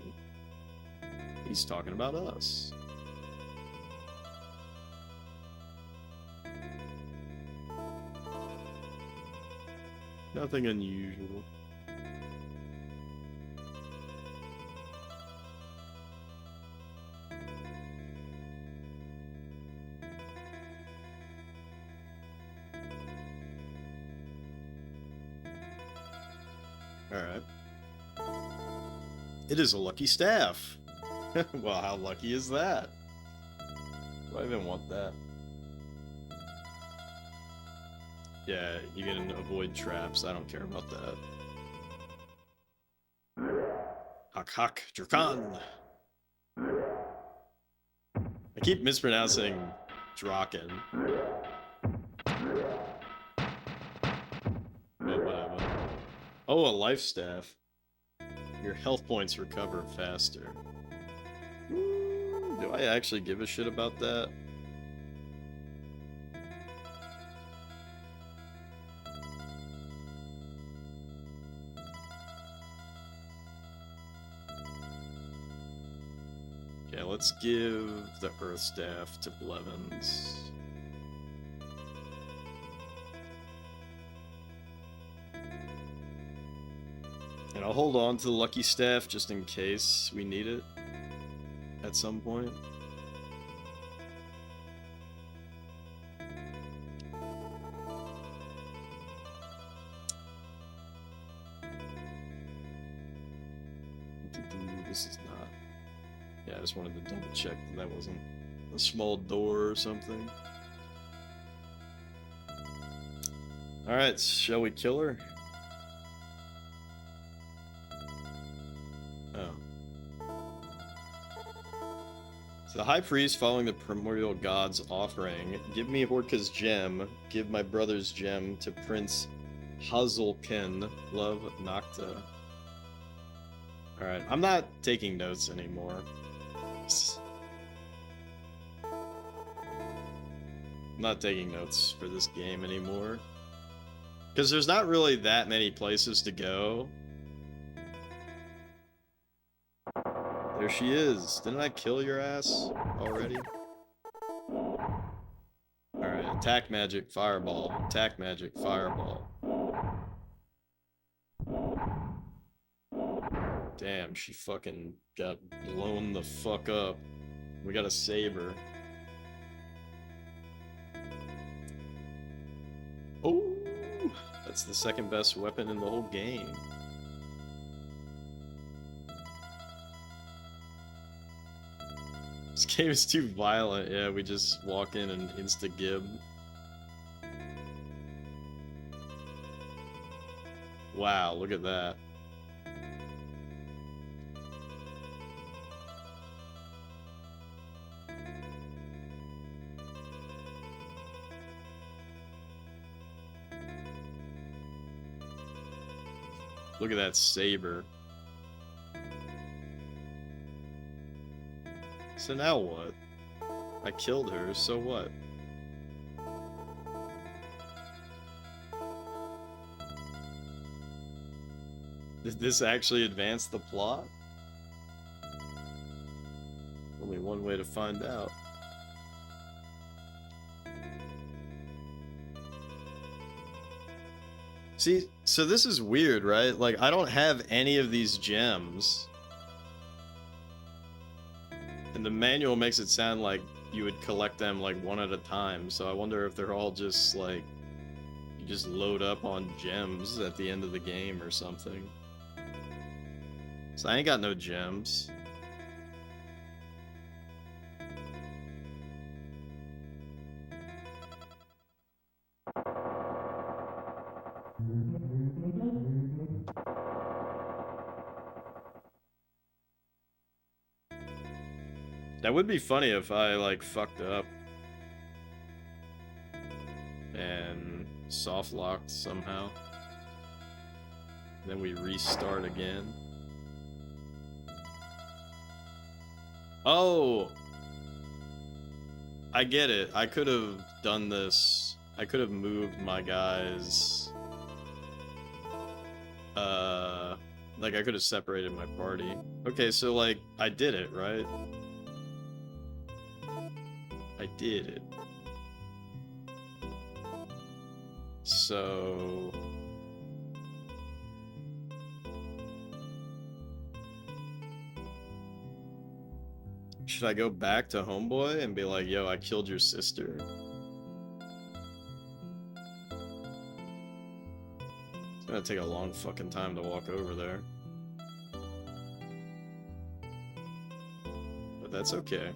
He's talking about us. Nothing unusual. Alright. It is a lucky staff. Well, how lucky is that? Do I even want that? Yeah, you can avoid traps. I don't care about that. Hak, Drakkhen. I keep mispronouncing Drakkhen. But whatever. Oh, a life staff. Your health points recover faster. Do I actually give a shit about that? Okay, let's give the Earth Staff to Blevins. And I'll hold on to the Lucky Staff just in case we need it. at some point. This is not. Yeah, I just wanted to double check that wasn't a small door or something. Alright, shall we kill her? Oh. So the high priest, following the primordial god's offering, give me Horka's gem, give my brother's gem to Prince Hazelkin, love Nocta. Alright, I'm not taking notes anymore. I'm not taking notes for this game anymore. Because there's not really that many places to go. There she is. Didn't I kill your ass already? Alright, attack magic, fireball. Attack magic, fireball. Damn, she fucking got blown the fuck up. We gotta save her. Oh, that's the second best weapon in the whole game. This game is too violent. Yeah, we just walk in and insta-gib. Wow, look at that. Look at that saber. So now what? I killed her, so what? Did this actually advance the plot? Only one way to find out. See, so this is weird, right? Like, I don't have any of these gems. And the manual makes it sound like you would collect them, like, one at a time. So I wonder if they're all just, like, you just load up on gems at the end of the game or something. So I ain't got no gems. That would be funny if I, like, fucked up and soft locked somehow. Then we restart again. Oh! I get it. I could have done this. I could have moved my guys. Like, I could have separated my party. Okay, so, like, I did it, right? I did it. So... should I go back to Homeboy and be like, yo, I killed your sister? It's gonna take a long fucking time to walk over there. But that's okay.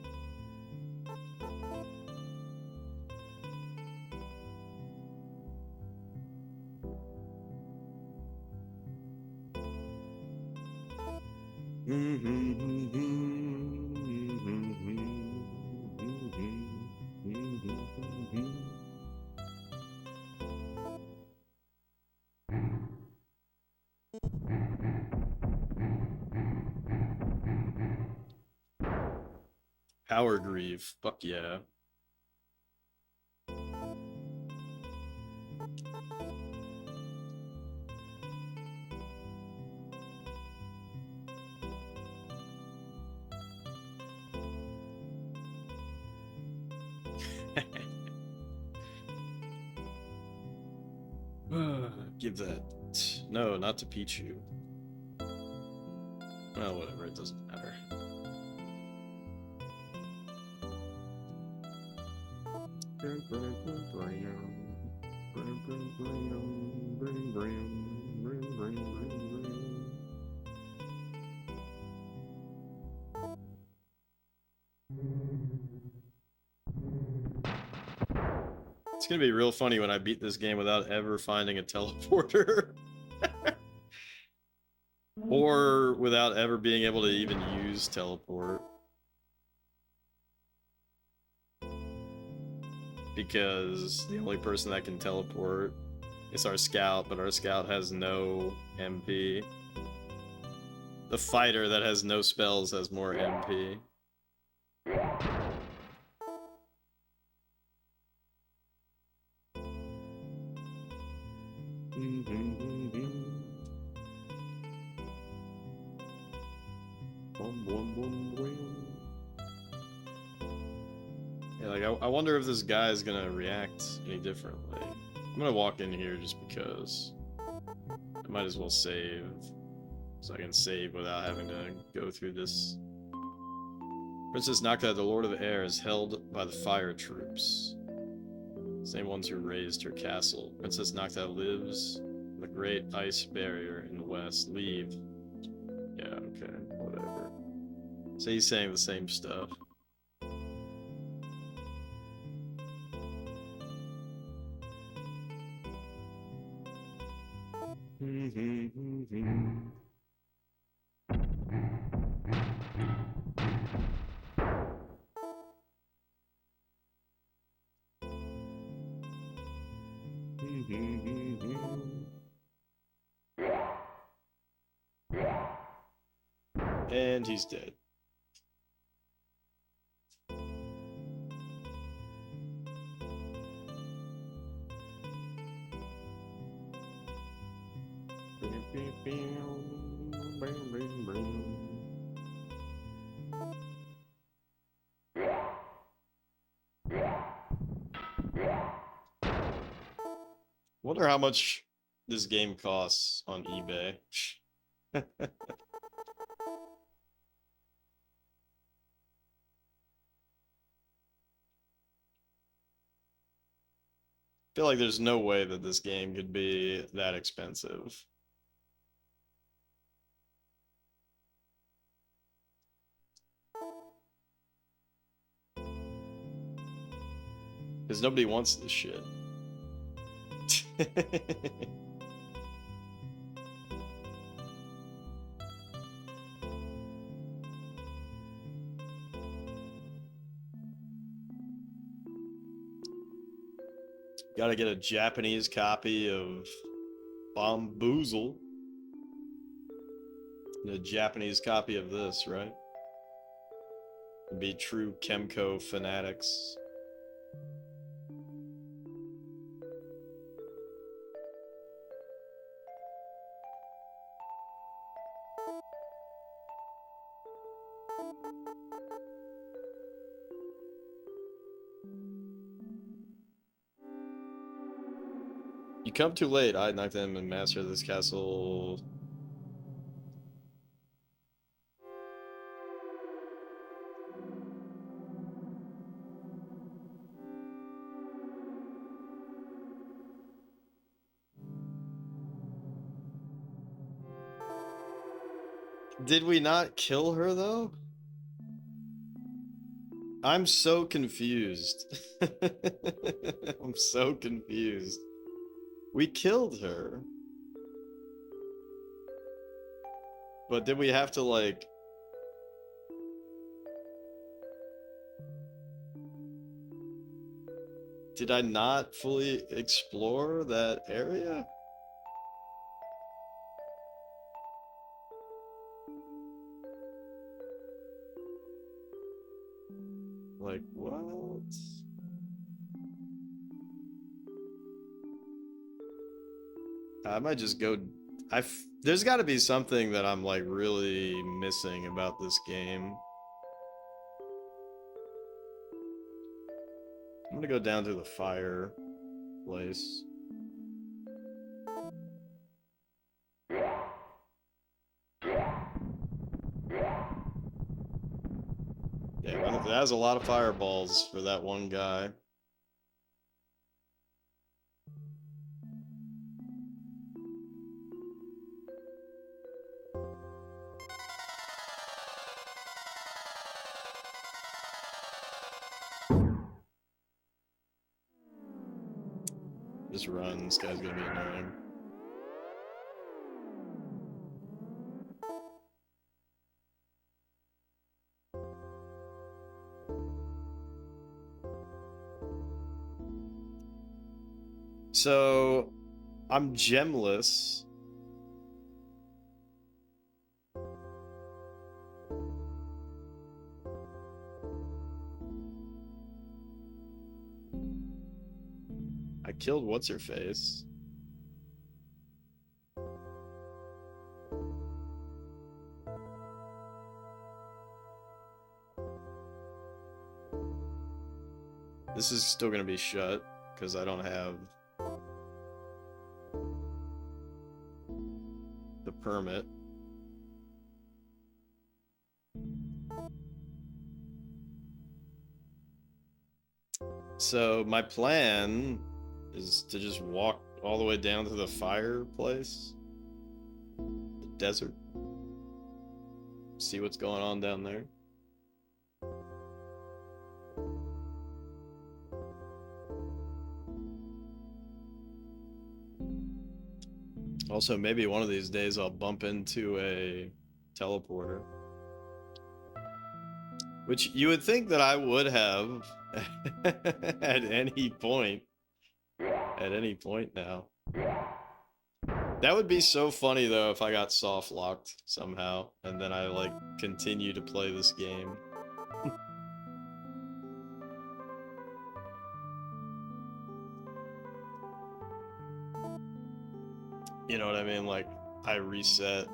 Power Grieve, fuck yeah. Give that. No, not to Pichu. Well, whatever, it doesn't matter. It's gonna be real funny when I beat this game without ever finding a teleporter. Or without ever being able to even use teleport. Because the only person that can teleport is our scout, but our scout has no MP. The fighter that has no spells has more MP. Yeah, like I wonder if this guy is gonna react any differently. I'm gonna walk in here just because I might as well save, so I can save without having to go through this. Princess Nocta, the Lord of the Air, is held by the fire troops. Same ones who raised her castle. Princess Nocta lives in the great ice barrier in the west. Leave. Yeah, okay, whatever. So he's saying the same stuff. And he's dead. Wonder how much this game costs on eBay. I feel like there's no way that this game could be that expensive. Because nobody wants this shit. Gotta get a Japanese copy of Bamboozle. And a Japanese copy of this, right? Be true Kemco fanatics. You come too late. I knocked them and master this castle. Did we not kill her though? I'm so confused. I'm so confused. We killed her. But did we have to, like... Did I not fully explore that area? Like, what? I might just go... There's got to be something that I'm, like, really missing about this game. I'm gonna go down to the fire place. Yeah, that has a lot of fireballs for that one guy. Just run. This guy's gonna be annoying. So, I'm gemless. I killed what's-her-face. This is still gonna be shut, because I don't have the permit. So my plan is to just walk all the way down to the fireplace, the desert, see what's going on down there. Also, maybe one of these days I'll bump into a teleporter. Which you would think that I would have at any point. At any point now. That would be so funny though if I got soft locked somehow and then I like continue to play this game. You know what I mean? Like I reset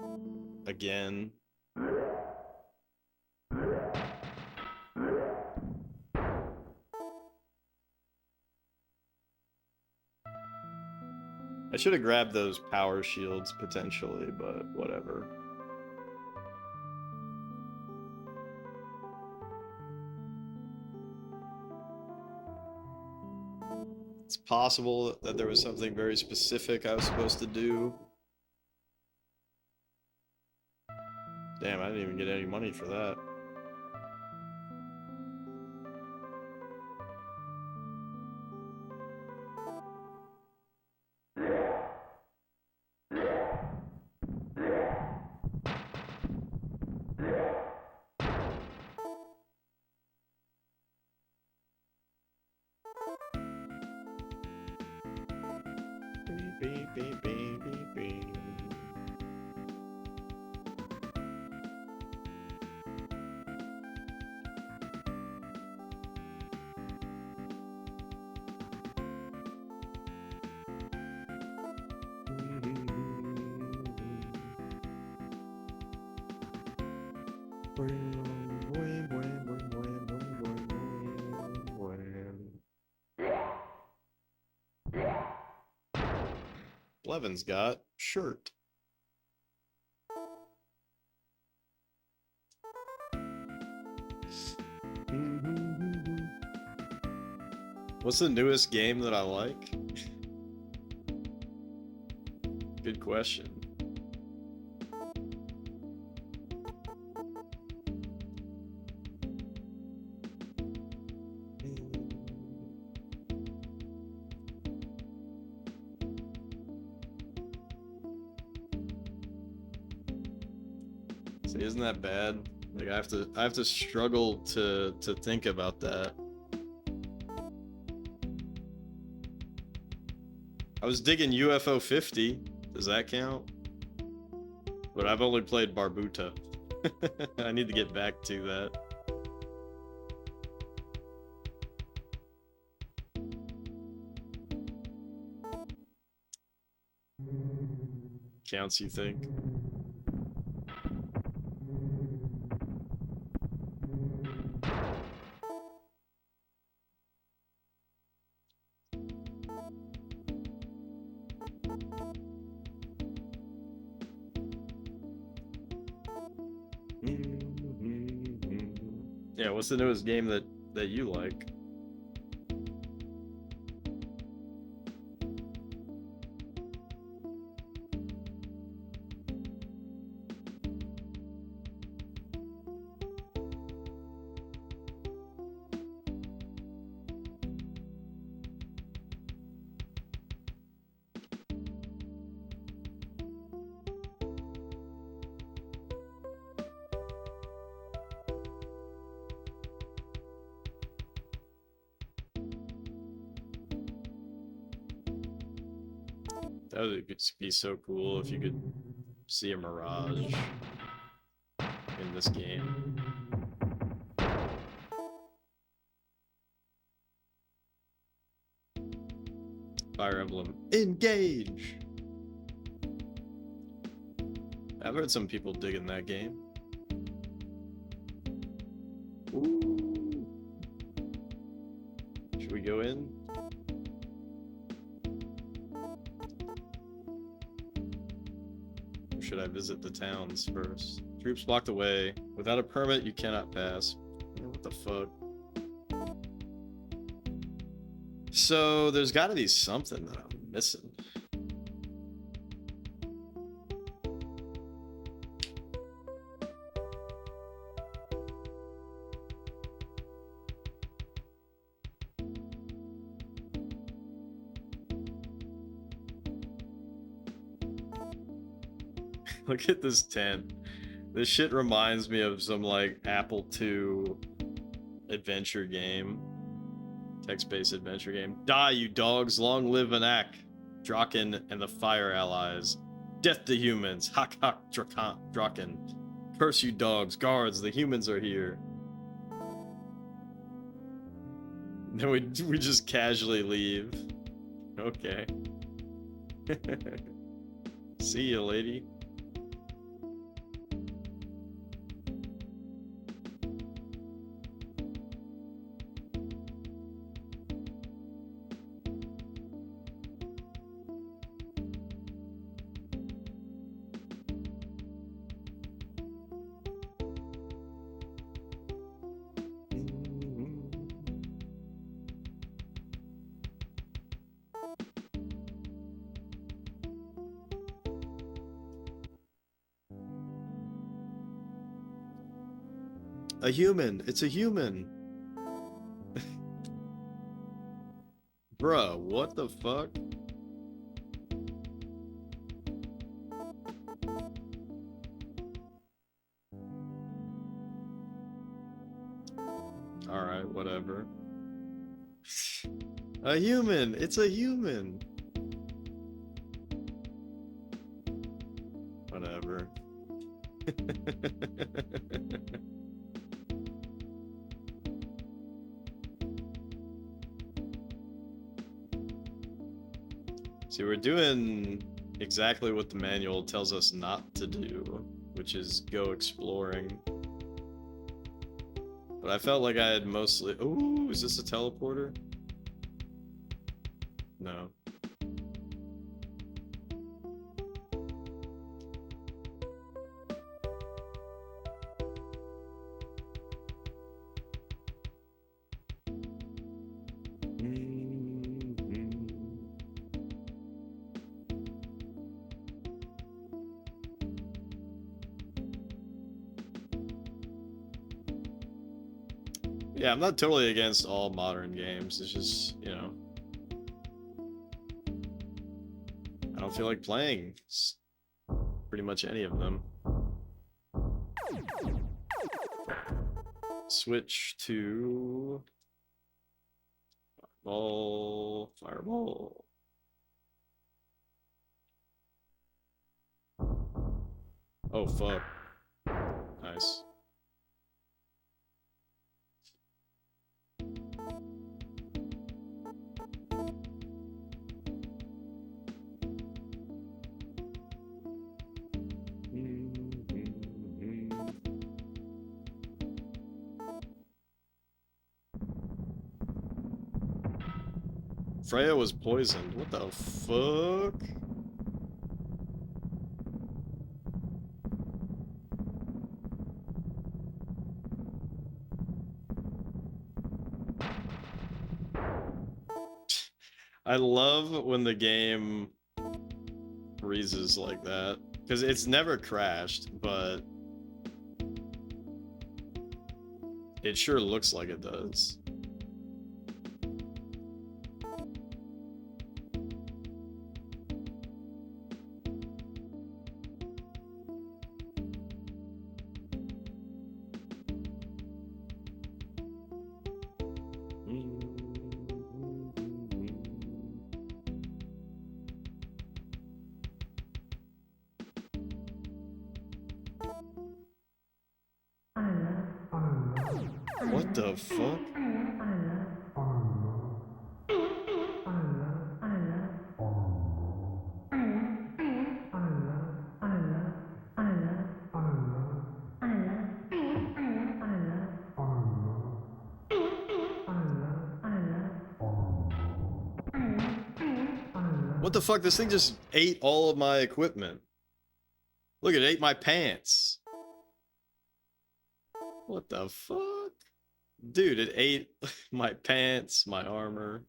again. I should have grabbed those power shields potentially, but whatever. It's possible that there was something very specific I was supposed to do. Damn, I didn't even get any money for that. Levin's got shirt. What's the newest game that I like? Good question. See, isn't that bad? Like I have to struggle to think about that. I was digging UFO 50. Does that count? But I've only played Barbuta. I need to get back to that. Counts, you think? Yeah, what's the newest game that you like? That would be so cool if you could see a mirage in this game. Fire Emblem, engage! I've heard some people digging that game. Ooh. Should we go in? Or should I visit the towns first? Troops blocked the way. Without a permit, you cannot pass. What the fuck? So there's got to be something that I'm missing. Look at this tent. This shit reminds me of some like Apple II adventure game. Text-based adventure game. Die, you dogs! Long live Anak, Drakkhen, and the Fire Allies. Death to humans! Hak hak Drakkhen. Curse you dogs! Guards, the humans are here. Then we just casually leave. Okay. See ya, lady. A human! It's a human! Bruh, what the fuck? Alright, whatever. A human! It's a human! Whatever. See, we're doing exactly what the manual tells us not to do, which is go exploring. But I felt like I had mostly... Ooh, is this a teleporter? No. Yeah, I'm not totally against all modern games. It's just, you know, I don't feel like playing pretty much any of them. Switch to Fireball, Fireball. Oh, fuck. Nice. Freya was poisoned. What the fuck? I love when the game freezes like that, because it's never crashed, but it sure looks like it does. What the fuck? What the fuck? This thing just ate all of my equipment. Look, it ate my pants. What the fuck? Dude, it ate my pants, my armor.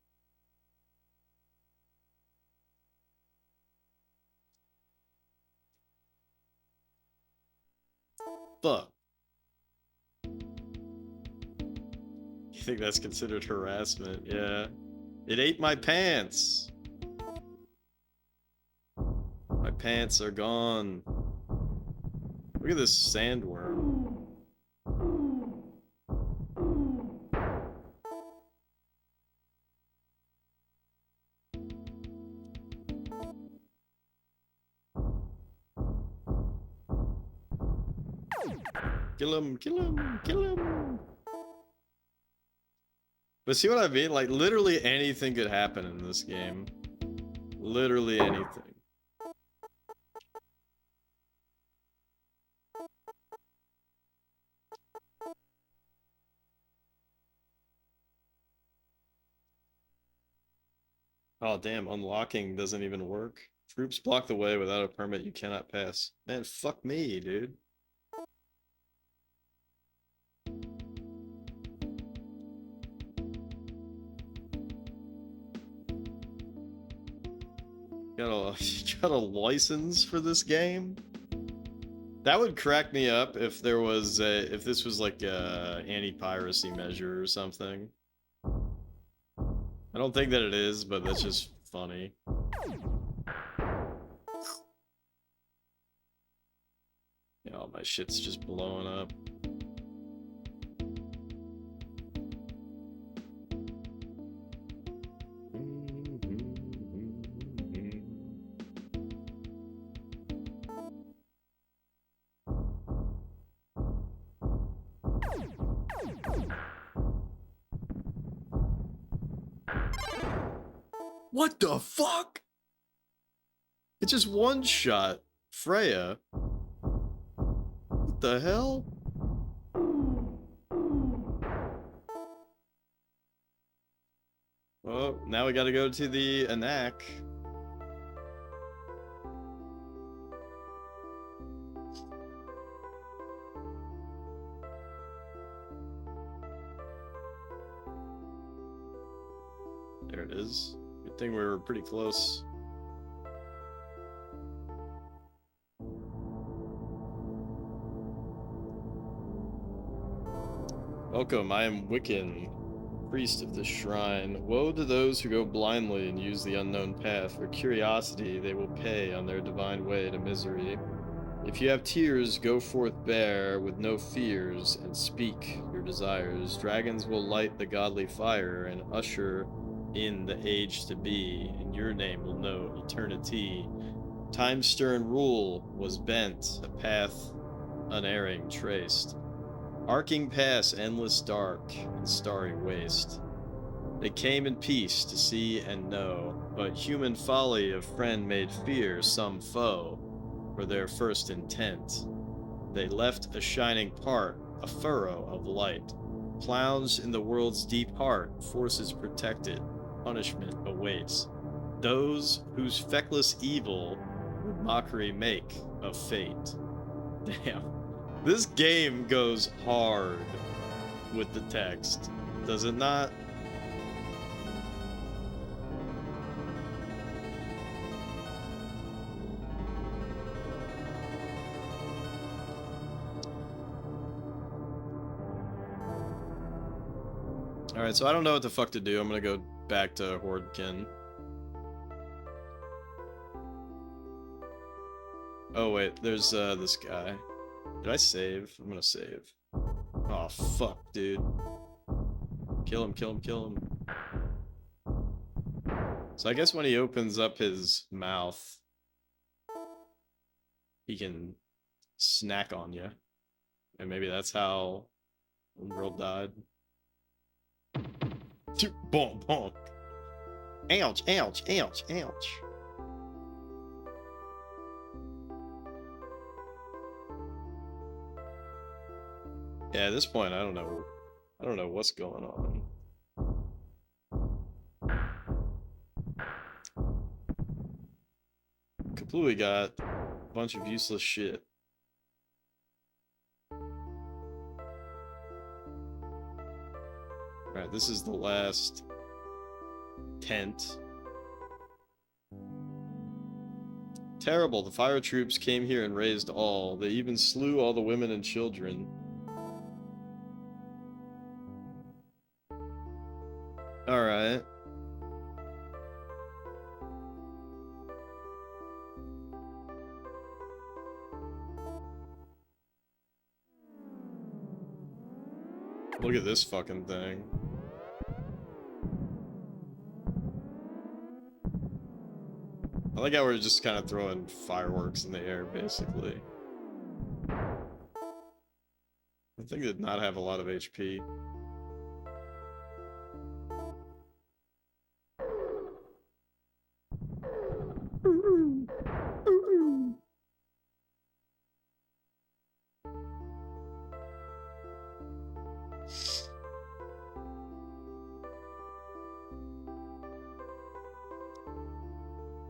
Fuck. You think that's considered harassment? Yeah. It ate my pants. My pants are gone. Look at this sandworm. Kill him, kill him, kill him. But see what I mean? Like, literally anything could happen in this game. Literally anything. Oh, damn, unlocking doesn't even work. Troops block the way. Without a permit, you cannot pass. Man, fuck me, dude. Got a license for this game? That would crack me up if there was if this was like a anti-piracy measure or something. I don't think that it is, but that's just funny. Yeah, all my shit's just blowing up. What the fuck? It just one-shot Freya. What the hell? Well, now we gotta go to the Anak. There it is. Good thing we were pretty close. Welcome, I am Wiccan, priest of this shrine. Woe to those who go blindly and use the unknown path. For curiosity, they will pay on their divine way to misery. If you have tears, go forth bare, with no fears, and speak your desires. Dragons will light the godly fire and usher in the age to be, and your name will know eternity. Time's stern rule was bent, a path unerring traced. Arcing past endless dark and starry waste. They came in peace to see and know, but human folly of friend made fear some foe for their first intent. They left a shining part, a furrow of light. Clowns in the world's deep heart, forces protected, punishment awaits. Those whose feckless evil would mockery make of fate. Damn. This game goes hard with the text, does it not? Alright, so I don't know what the fuck to do. I'm gonna go back to Hordkin. Oh wait, there's this guy. Did I save? I'm gonna save. Oh fuck, dude. Kill him, kill him, kill him. So I guess when he opens up his mouth, he can snack on you. And maybe that's how One girl died. Bonk, bonk. Ouch, ouch, ouch, ouch. Yeah, at this point, I don't know. I don't know what's going on. Completely got a bunch of useless shit. Alright, this is the last tent. Terrible, the fire troops came here and razed all. They even slew all the women and children. Alright. Look at this fucking thing. I like how we're just kind of throwing fireworks in the air, basically. I think it did not have a lot of HP.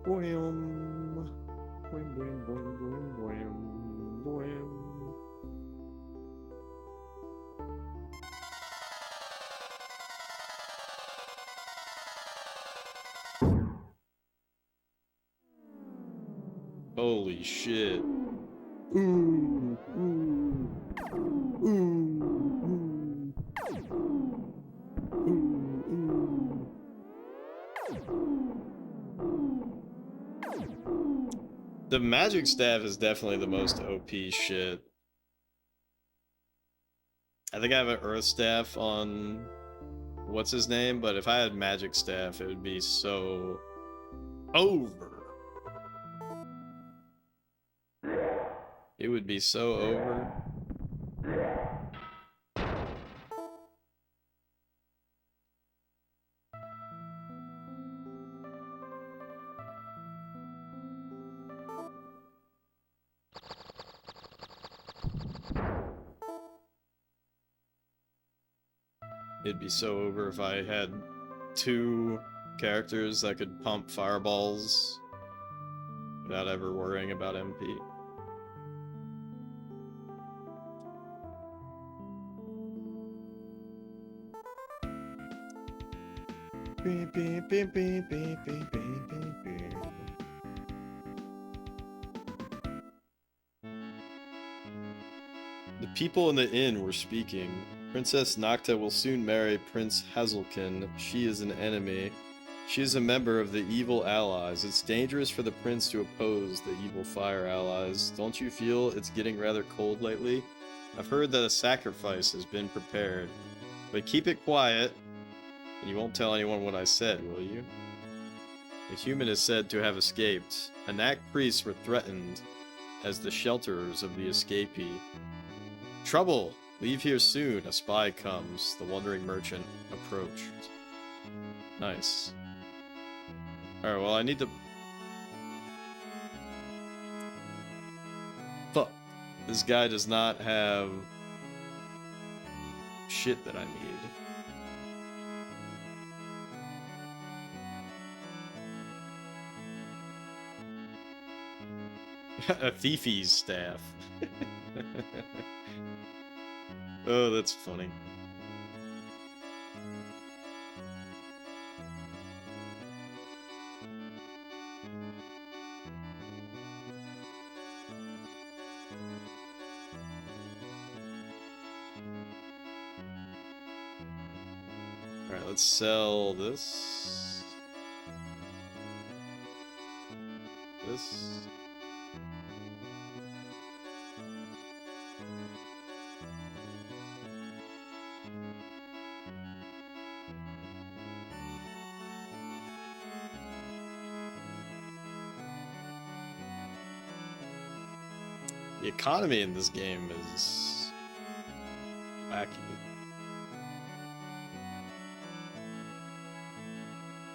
Boing. Boing, boing, boing, boing, boing, boing. Holy shit. Ooh, ooh, ooh, ooh, ooh, ooh. The magic staff is definitely the most OP shit. I think I have an earth staff on what's his name, but if I had magic staff, it would be so over. It would be so over. It'd be so over if I had two characters that could pump fireballs without ever worrying about MP. Beep, beep, beep, beep, beep, beep, beep, beep. The people in the inn were speaking. Princess Nocta will soon marry Prince Hazelkin. She is an enemy. She is a member of the evil allies. It's dangerous for the prince to oppose the evil fire allies. Don't you feel it's getting rather cold lately? I've heard that a sacrifice has been prepared. But keep it quiet, and you won't tell anyone what I said, will you? A human is said to have escaped. Anak priests were threatened as the shelterers of the escapee. Trouble! Leave here soon. A spy comes. The wandering merchant approached. Nice. Alright, well, I need to... Fuck. This guy does not have... shit that I need. A Fifi's staff. Oh, that's funny. Alright, let's sell this. This. The economy in this game is... wacky.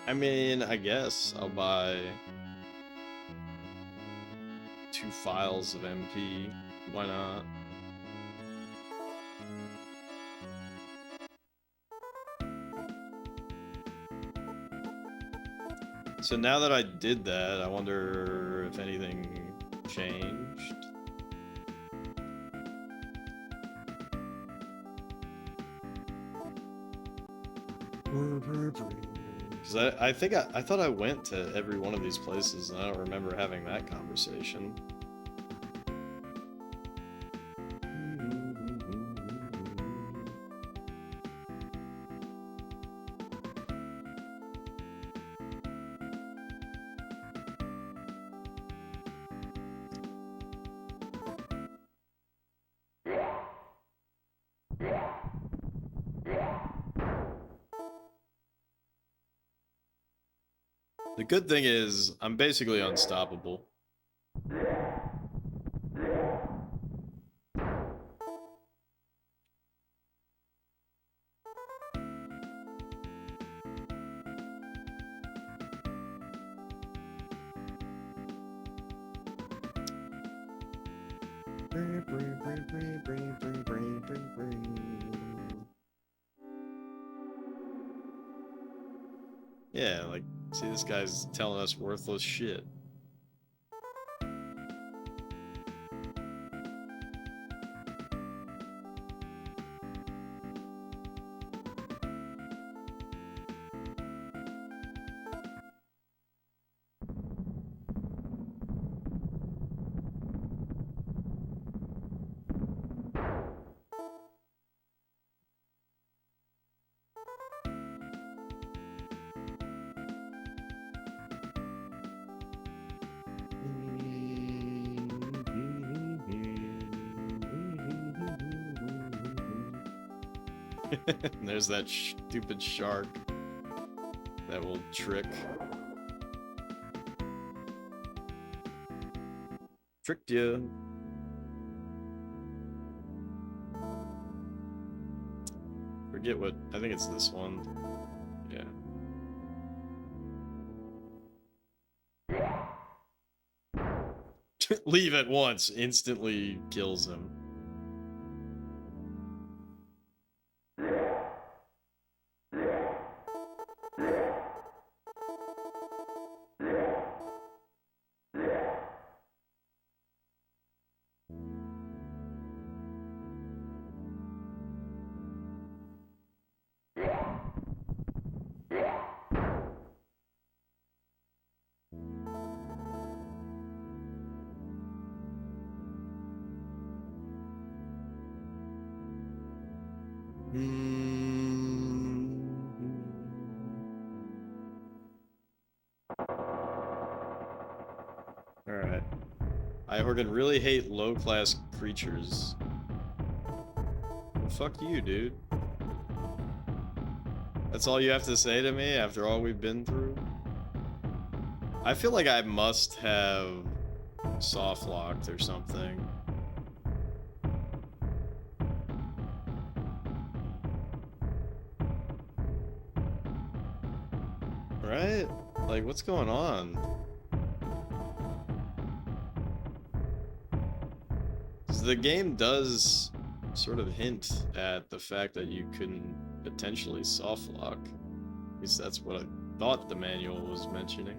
I mean, I guess I'll buy 2 files of MP. Why not? So now that I did that, I wonder if anything changed. Because I think I thought I went to every one of these places, and I don't remember having that conversation. The good thing is, I'm basically unstoppable. Yeah, like, see, this guy's telling us worthless shit. And there's that stupid shark that will trick. Tricked you. Forget what, I think it's this one. Yeah. Leave at once, instantly kills him. Alright. I really hate low-class creatures. Well, fuck you, dude. That's all you have to say to me after all we've been through? I feel like I must have soft-locked or something. Right? Like, what's going on? The game does sort of hint at the fact that you couldn't potentially soft lock. At least that's what I thought the manual was mentioning.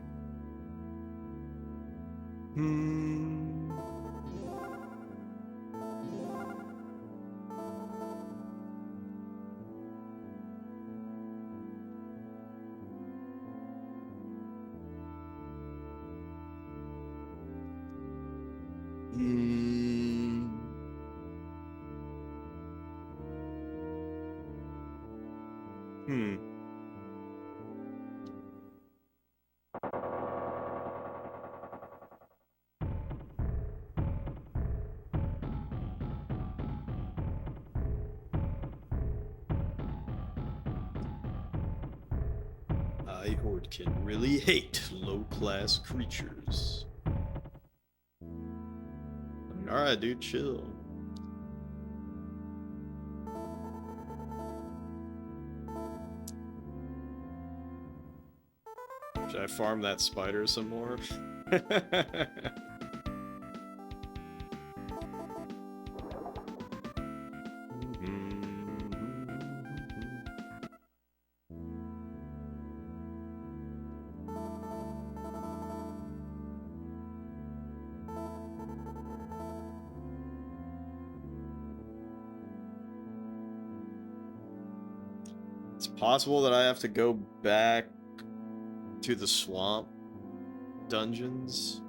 Horde can really hate low-class creatures. Alright, dude, chill. Should I farm that spider some more? It's possible that I have to go back to the swamp dungeons.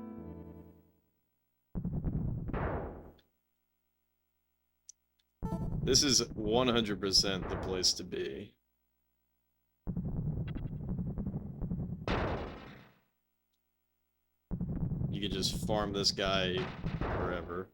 This is 100% the place to be. You can just farm this guy forever.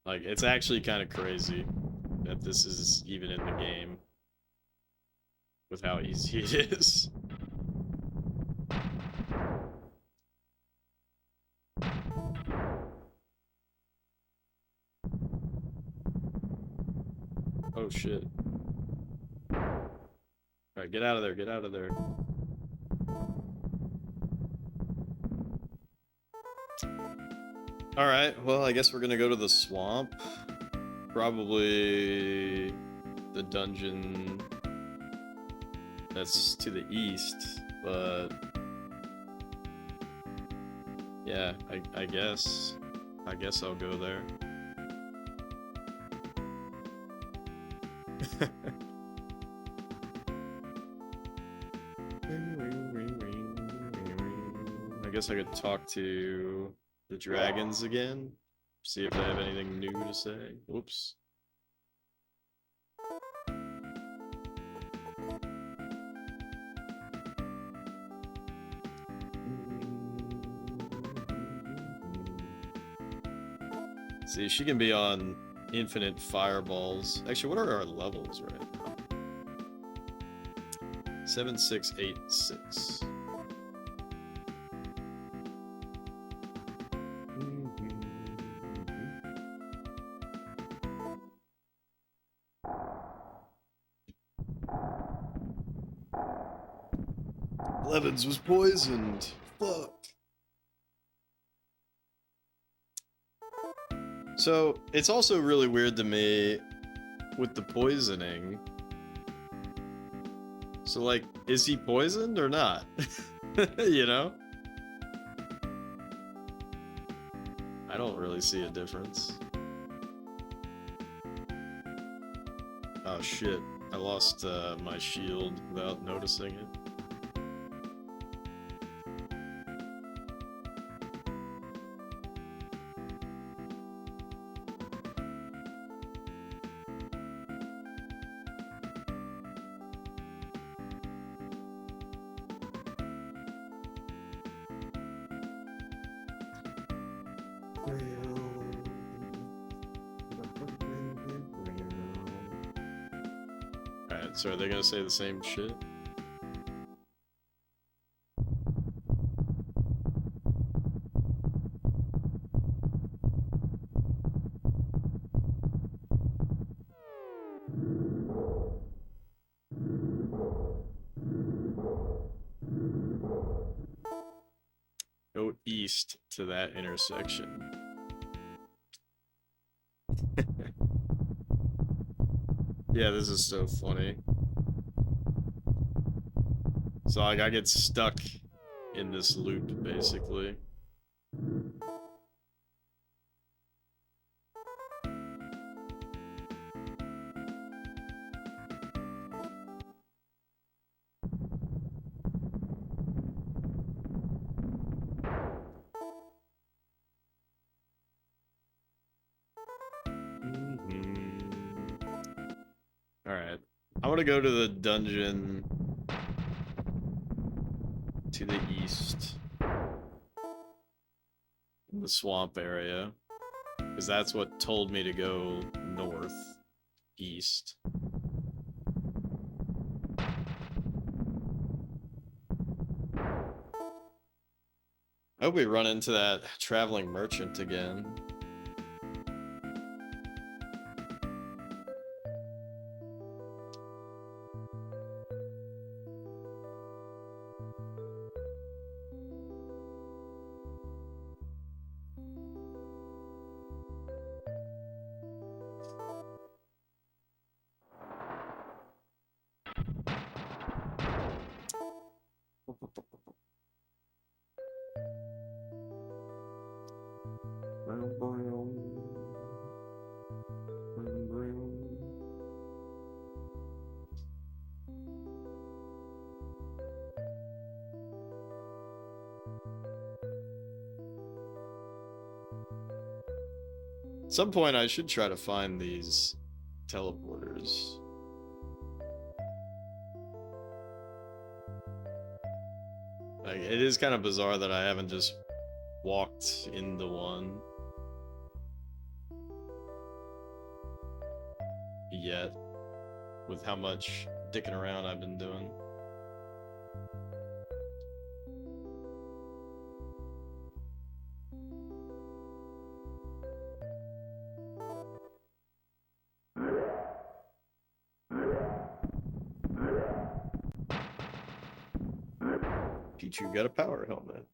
Like, it's actually kind of crazy that this is even in the game with how easy it is. Oh shit. Alright, get out of there, get out of there. Alright, well, I guess we're gonna go to the swamp. Probably the dungeon that's to the east, but yeah, I guess I'll go there. I guess I could talk to the dragons again, see if they have anything new to say. Whoops. See, she can be on infinite fireballs. Actually, what are our levels right now? 7, 6, 8, 6. Levins was poisoned. Fuck. So, it's also really weird to me with the poisoning. So, like, is he poisoned or not? You know? I don't really see a difference. Oh shit, I lost my shield without noticing it. Alright, so are they gonna say the same shit? Go east to that intersection. Yeah, this is so funny. So like I get stuck in this loop basically. Alright. I want to go to the dungeon to the east. In the swamp area. Because that's what told me to go north. East. hope we run into that traveling merchant again. At some point, I should try to find these teleporters. Like, it is kind of bizarre that I haven't just walked into one yet, with how much dicking around I've been doing. Pichu got a power helmet.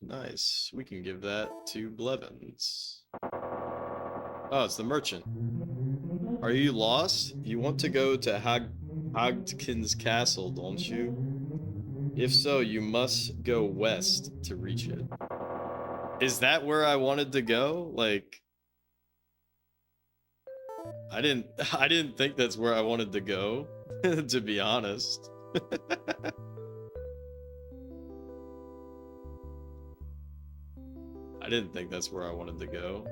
Nice. We can give that to Blevins. Oh, it's the merchant. Are you lost? You want to go to Hagtkin's castle, don't you? If so, you must go west to reach it. Is that where I wanted to go? Like, I didn't think that's where I wanted to go, to be honest. I didn't think that's where I wanted to go.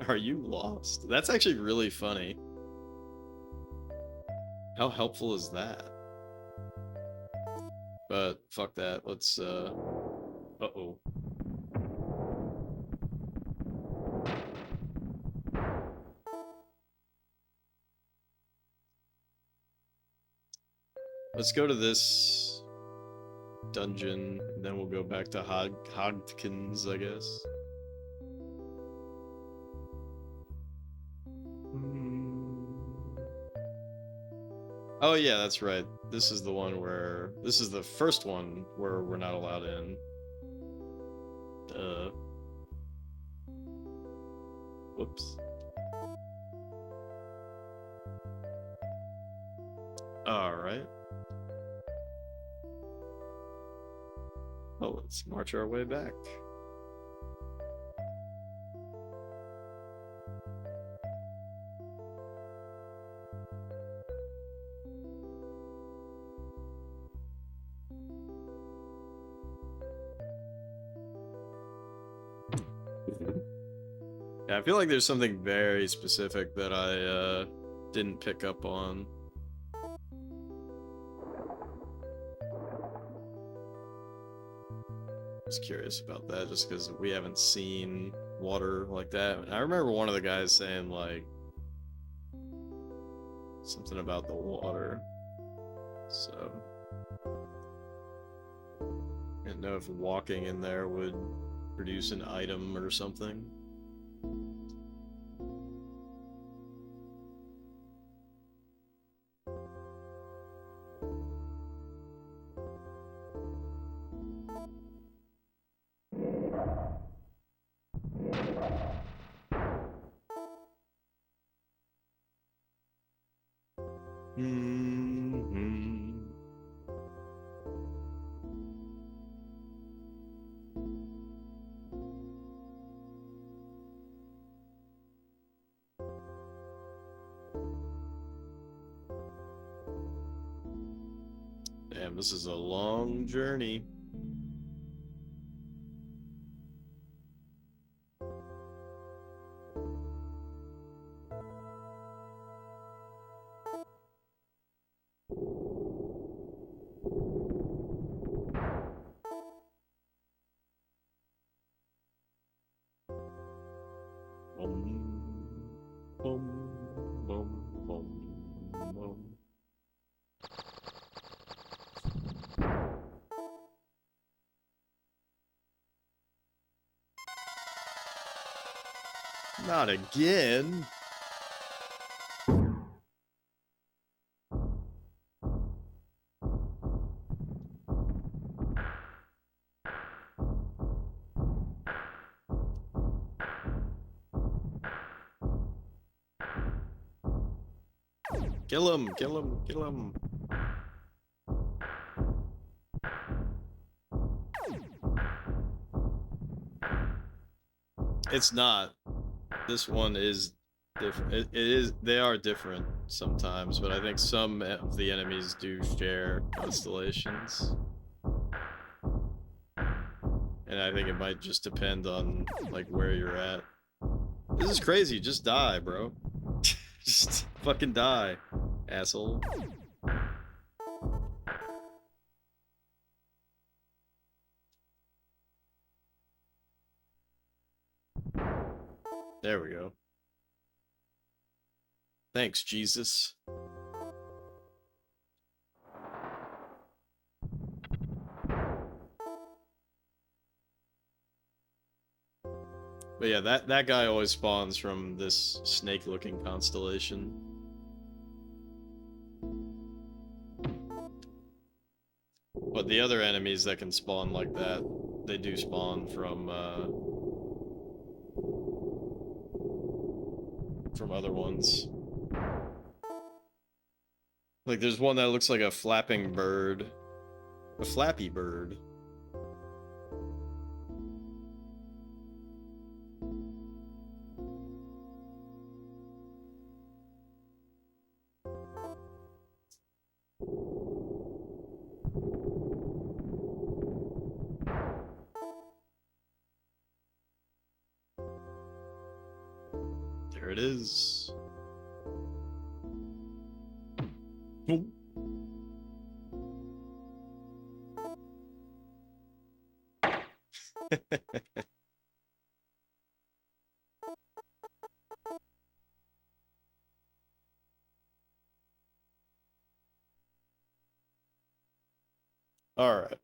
Are you lost? That's actually really funny. How helpful is that? But fuck that. Let's uh-oh. Let's go to this dungeon, and then we'll go back to Hagtkin's, I guess. Oh yeah, that's right. This is the one where... This is the first one where we're not allowed in. Whoops. Alright. Well, let's march our way back. Yeah, I feel like there's something very specific that I didn't pick up on. I was curious about that just because we haven't seen water like that. And I remember one of the guys saying like something about the water. So I didn't know if walking in there would produce an item or something. Damn, this is a long journey. Boom, boom, boom, boom, boom. Not again. Kill him, kill him, kill him. It's not. This one is different. It is. They are different sometimes, but I think some of the enemies do share constellations. And I think it might just depend on, like, where you're at. This is crazy. Just die, bro. Just fucking die, asshole. There we go. Thanks, Jesus. But yeah, that guy always spawns from this snake-looking constellation. But the other enemies that can spawn like that, they do spawn from other ones. Like, there's one that looks like a flapping bird. A flappy bird. There it is. Oh. All right.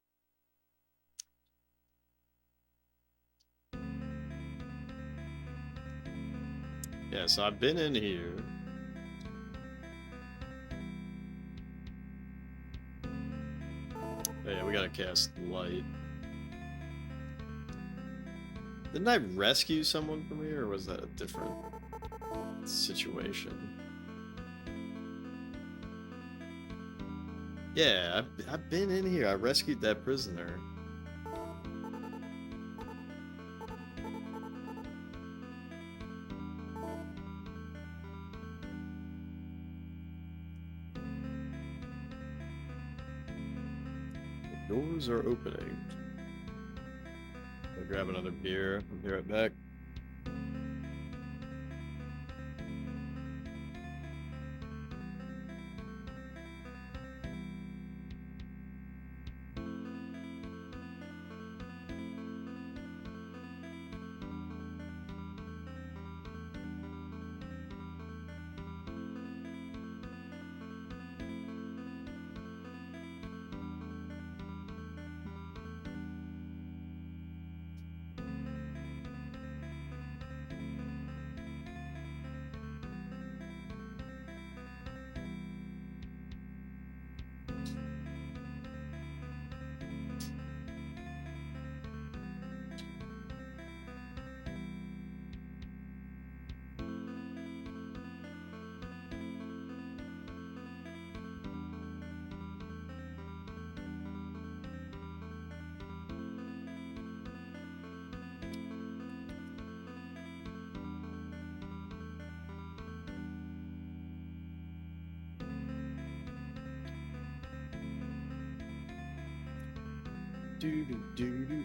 Yeah, so I've been in here. Oh, yeah, we gotta cast light. Didn't I rescue someone from here, or was that a different situation? Yeah, I've been in here. I rescued that prisoner. The doors are opening. I'll grab another beer. I'll be right back.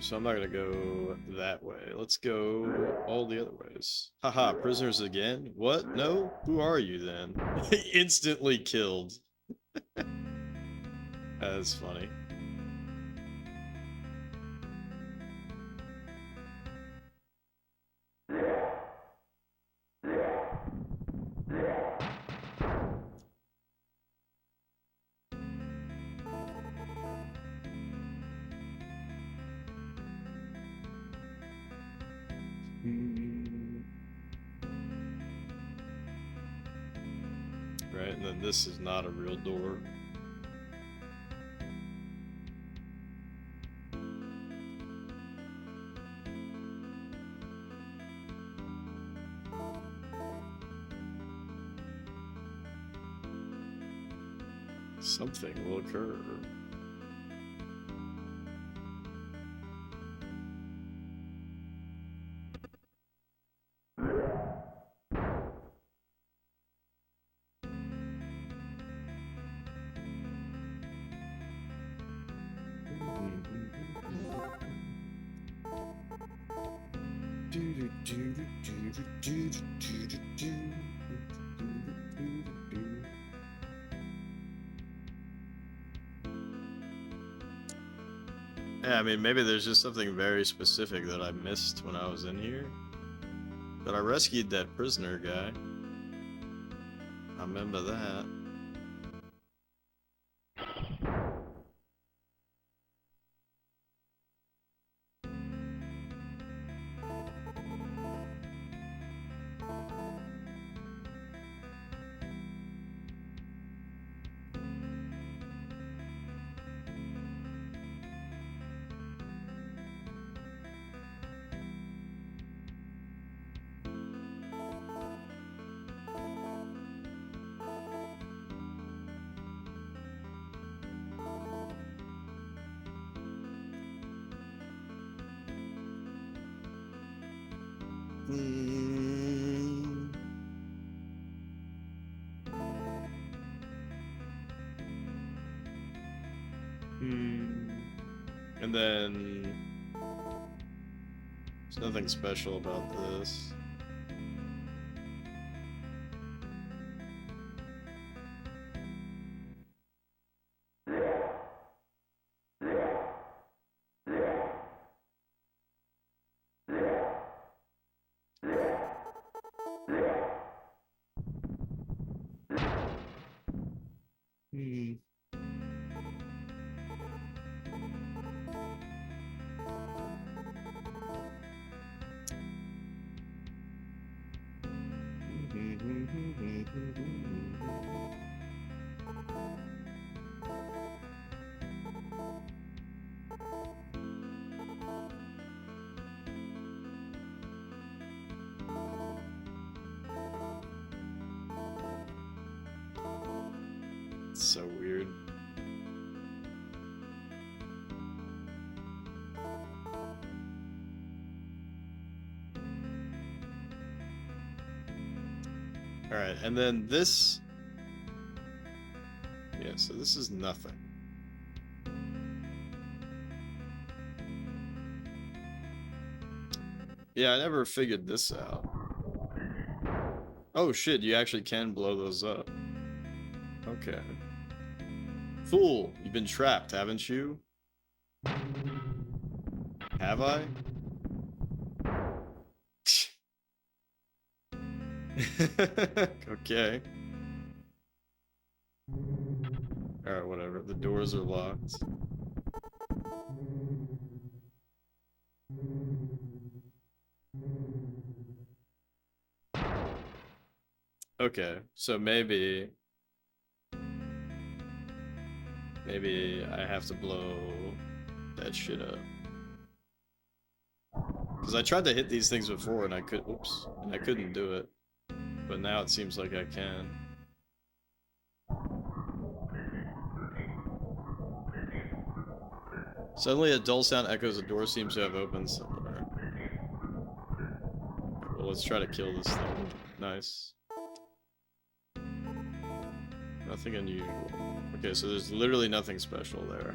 So I'm not gonna go that way. Let's go all the other ways. Haha, prisoners again? What? No? Who are you then? Instantly killed. That's funny. And then this is not a real door. Something will occur. Yeah, I mean, maybe there's just something very specific that I missed when I was in here. But I rescued that prisoner guy. I remember that. And then there's nothing special about this. It's so weird. Alright, and then this... Yeah, so this is nothing. Yeah, I never figured this out. Oh shit, you actually can blow those up. Okay. Fool, you've been trapped, haven't you? Have I? Okay. Alright, whatever. The doors are locked. Okay, so maybe I have to blow that shit up. Because I tried to hit these things before and I couldn't do it. But now it seems like I can. Suddenly a dull sound echoes, the door seems to have opened somewhere. Well, let's try to kill this thing. Nice. Nothing unusual. Okay, so there's literally nothing special there.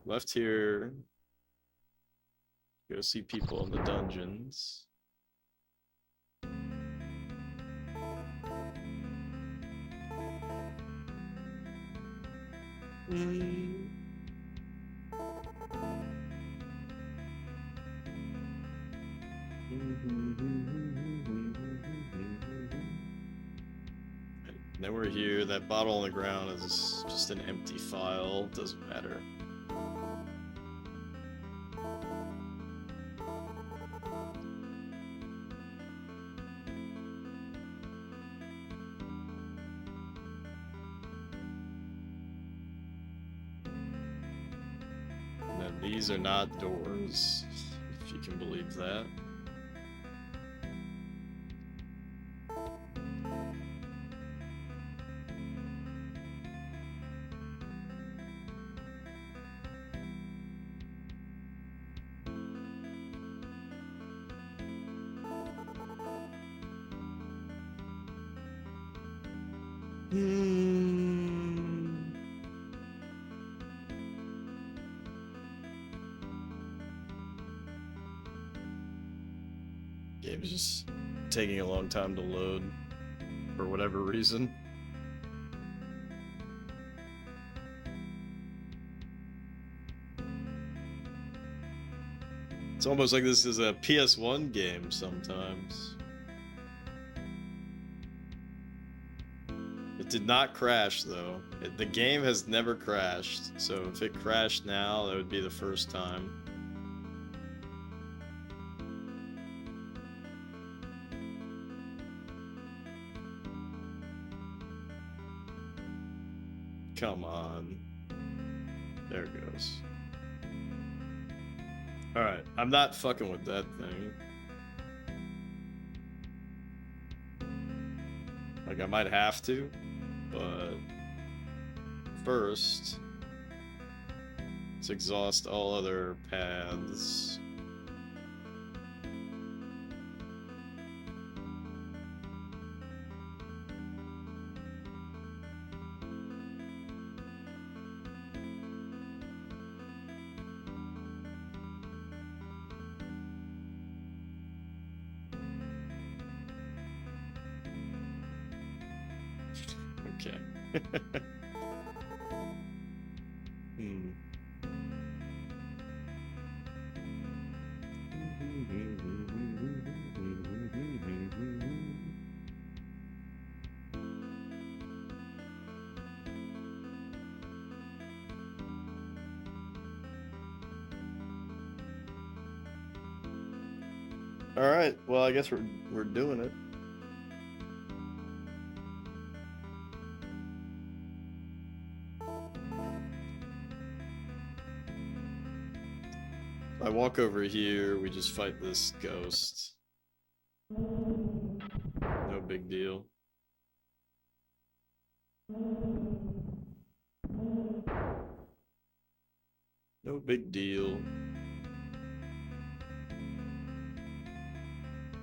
Left here. Go see people in the dungeons. Then we're here. That bottle on the ground is just an empty file. Doesn't matter. These are not doors, if you can believe that. Game's just taking a long time to load for whatever reason. It's almost like this is a PS1 game sometimes. It did not crash though. The game has never crashed, so if it crashed now, that would be the first time. Come on. There it goes. Alright, I'm not fucking with that thing. Like, I might have to, but first, let's exhaust all other paths. Okay. All right. Well, I guess we're doing it. I walk over here, we just fight this ghost. No big deal. No big deal.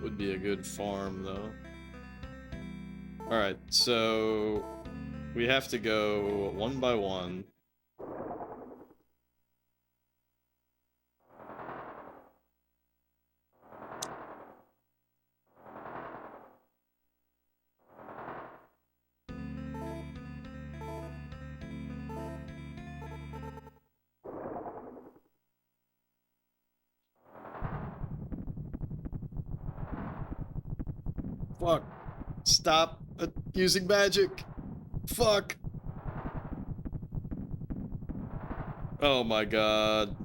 Would be a good farm, though. Alright, so we have to go one by one. Fuck. Stop using magic. Fuck. Oh my god.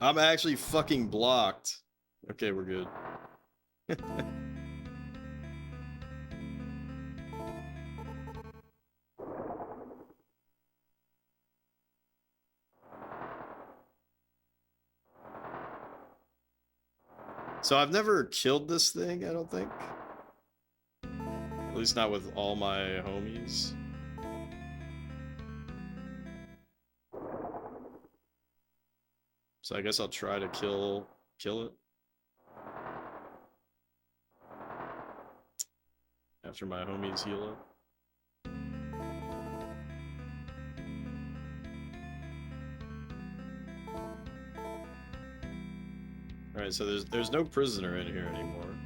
I'm actually fucking blocked. Okay, we're good. So I've never killed this thing, I don't think. At least not with all my homies. So I guess I'll try to kill it. After my homies heal up. Alright, so there's no prisoner in here anymore.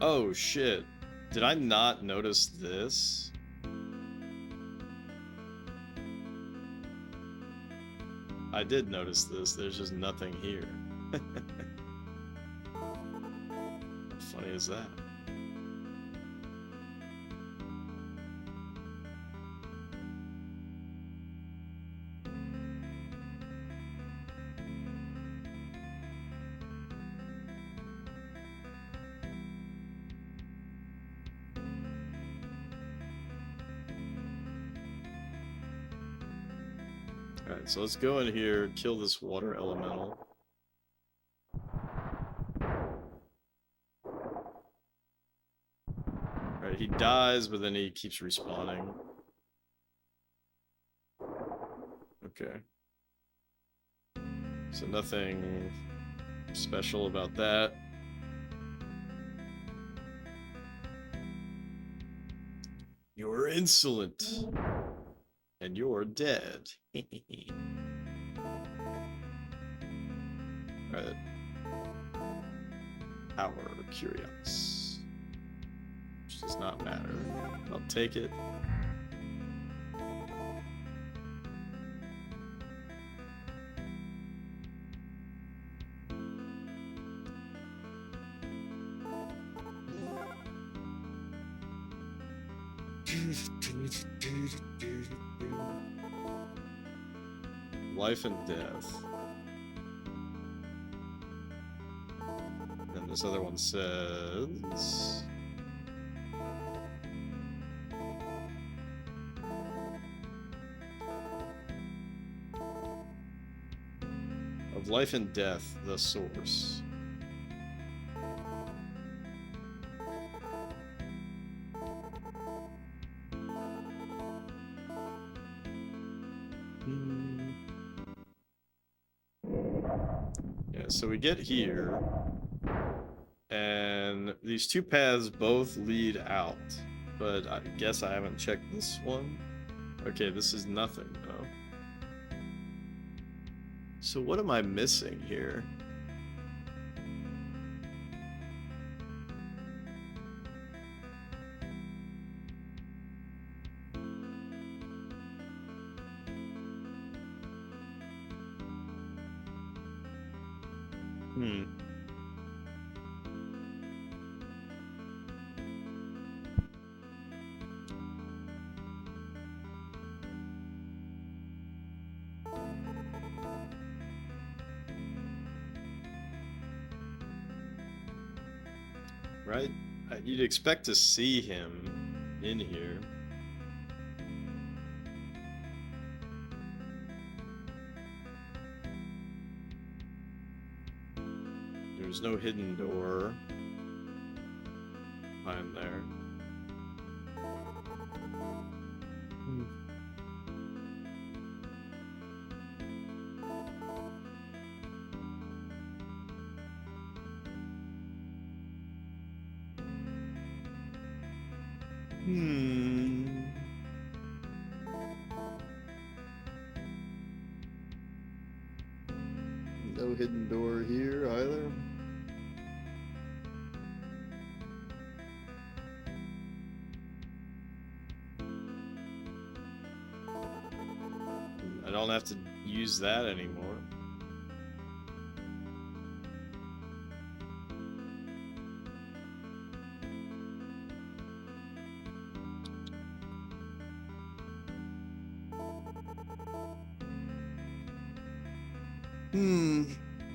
Oh shit. Did I not notice this? I did notice this, there's just nothing here. How funny is that? Alright, so let's go in here, kill this water elemental. Alright, he dies, but then he keeps respawning. Okay. So nothing special about that. You're insolent. And you're dead. Alright. Our Curios. Which does not matter. I'll take it. Life and death. And this other one says... Of life and death, the source. Yeah, so we get here, and these two paths both lead out, but I guess I haven't checked this one. Okay, this is nothing, though. So what am I missing here? Right? You'd expect to see him in here. There's no hidden door behind there. No hidden door here either. I don't have to use that anymore.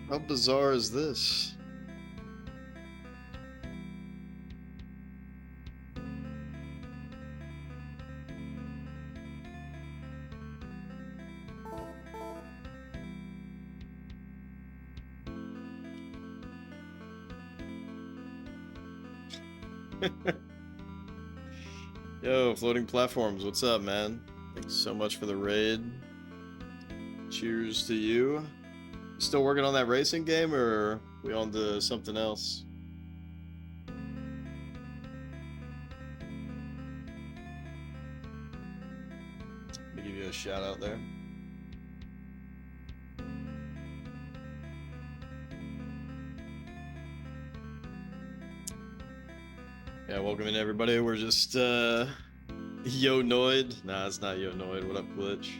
How bizarre is this? Yo, floating platforms, what's up, man? Thanks so much for the raid. Cheers to you. Still working on that racing game, or are we on to something else? Let me give you a shout out there. Yeah, welcome in everybody. We're just Yo Noid. Nah, it's not Yo Noid. What up, Glitch?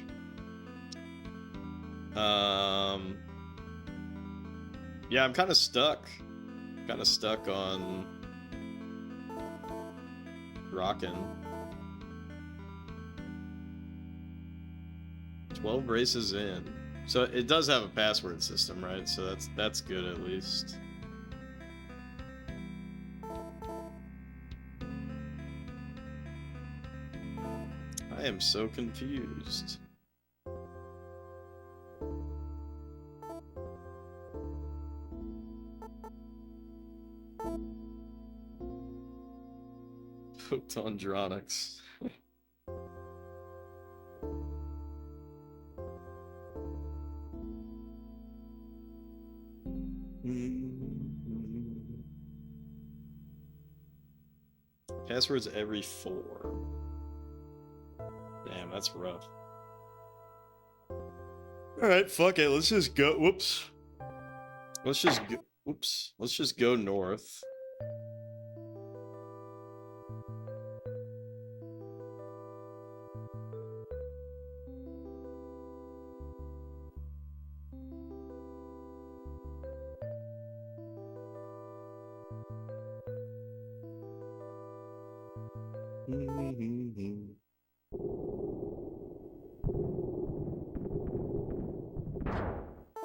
Yeah, I'm kind of stuck. On Drakkhen. 12 races in. So it does have a password system, right? So that's good at least. I am so confused. Photondronics. Passwords every 4. Damn, that's rough. Alright, fuck it, let's just go. Whoops. Let's just go. Whoops. Let's just go north.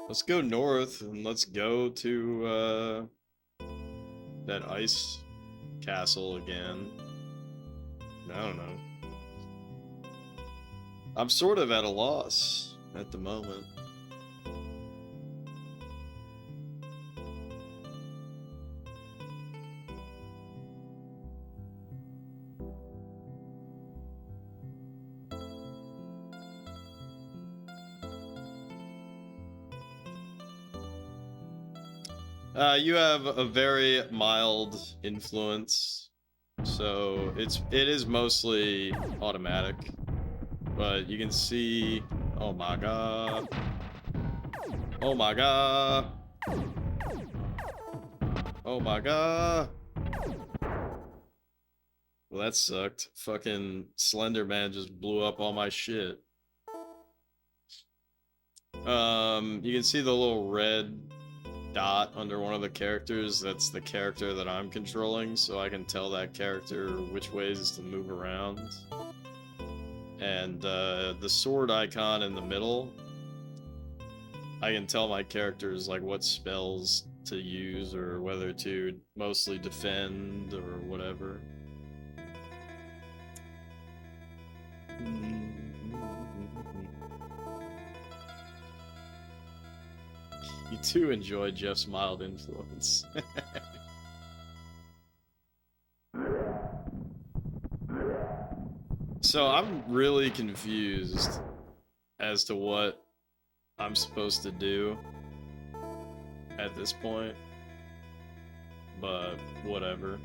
Let's go north and let's go to that ice castle again. I don't know. I'm sort of at a loss at the moment. You have a very mild influence, so it is mostly automatic, but you can see. Oh my god! Oh my god! Oh my god! Well, that sucked. Fucking Slender Man just blew up all my shit. You can see the little red dot under one of the characters. That's the character that I'm controlling, so I can tell that character which ways to move around. And the sword icon in the middle, I can tell my characters like what spells to use or whether to mostly defend or whatever. You too enjoy Jeff's mild influence. So I'm really confused as to what I'm supposed to do at this point, but whatever.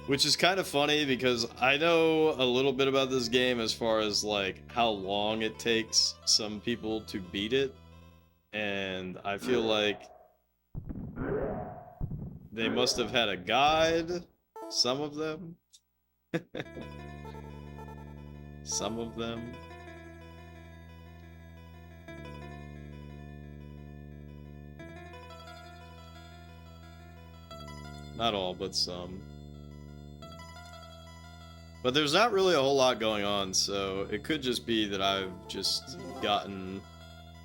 Which is kind of funny because I know a little bit about this game as far as like how long it takes some people to beat it, and I feel like they must have had a guide, some of them. Some of them. Not all, but some. But there's not really a whole lot going on, so it could just be that I've just gotten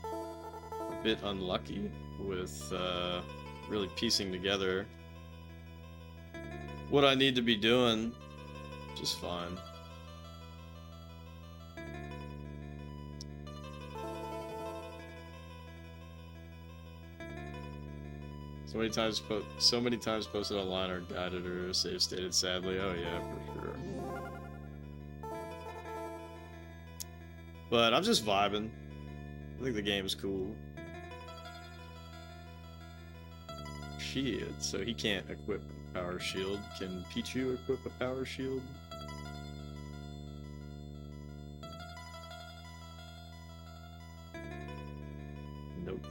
a bit unlucky with really piecing together what I need to be doing, which is fine. So many times posted online or guided or save stated sadly. Oh yeah, for sure. But I'm just vibing. I think the game's cool. Shit, so he can't equip a power shield. Can Pichu equip a power shield? Nope.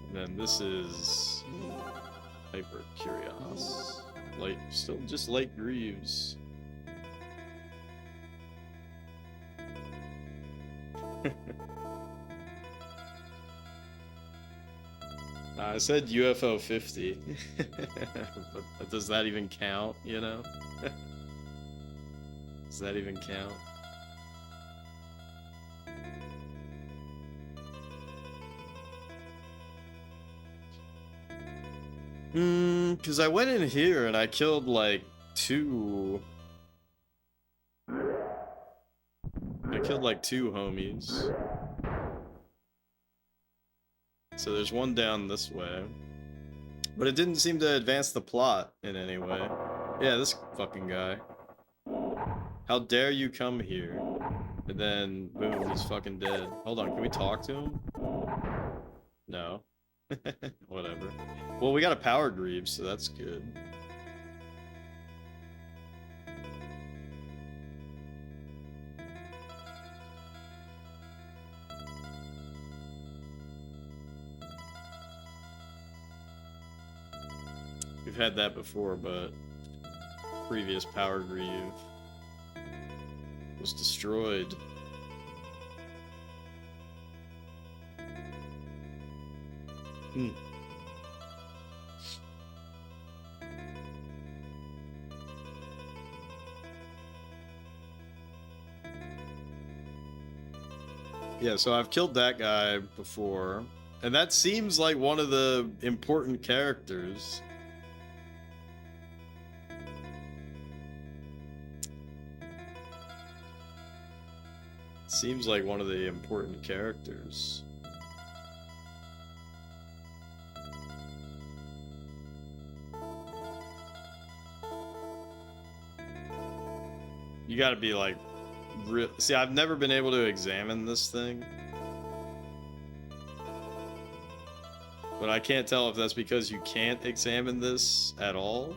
And then this is Hyper Curious. Still just Light Greaves. I said UFO 50. But does that even count, you know? Does that even count? Because I went in here and I killed like two. I killed like two homies. So there's one down this way. But it didn't seem to advance the plot in any way. Yeah, this fucking guy. How dare you come here? And then, boom, he's fucking dead. Hold on, can we talk to him? No. Whatever. Well, we got a power greave, so that's good. We've had that before, but previous power greave was destroyed. Yeah, so I've killed that guy before, and that seems like one of the important characters. Seems like one of the important characters. You gotta be like, see, I've never been able to examine this thing. But I can't tell if that's because you can't examine this at all.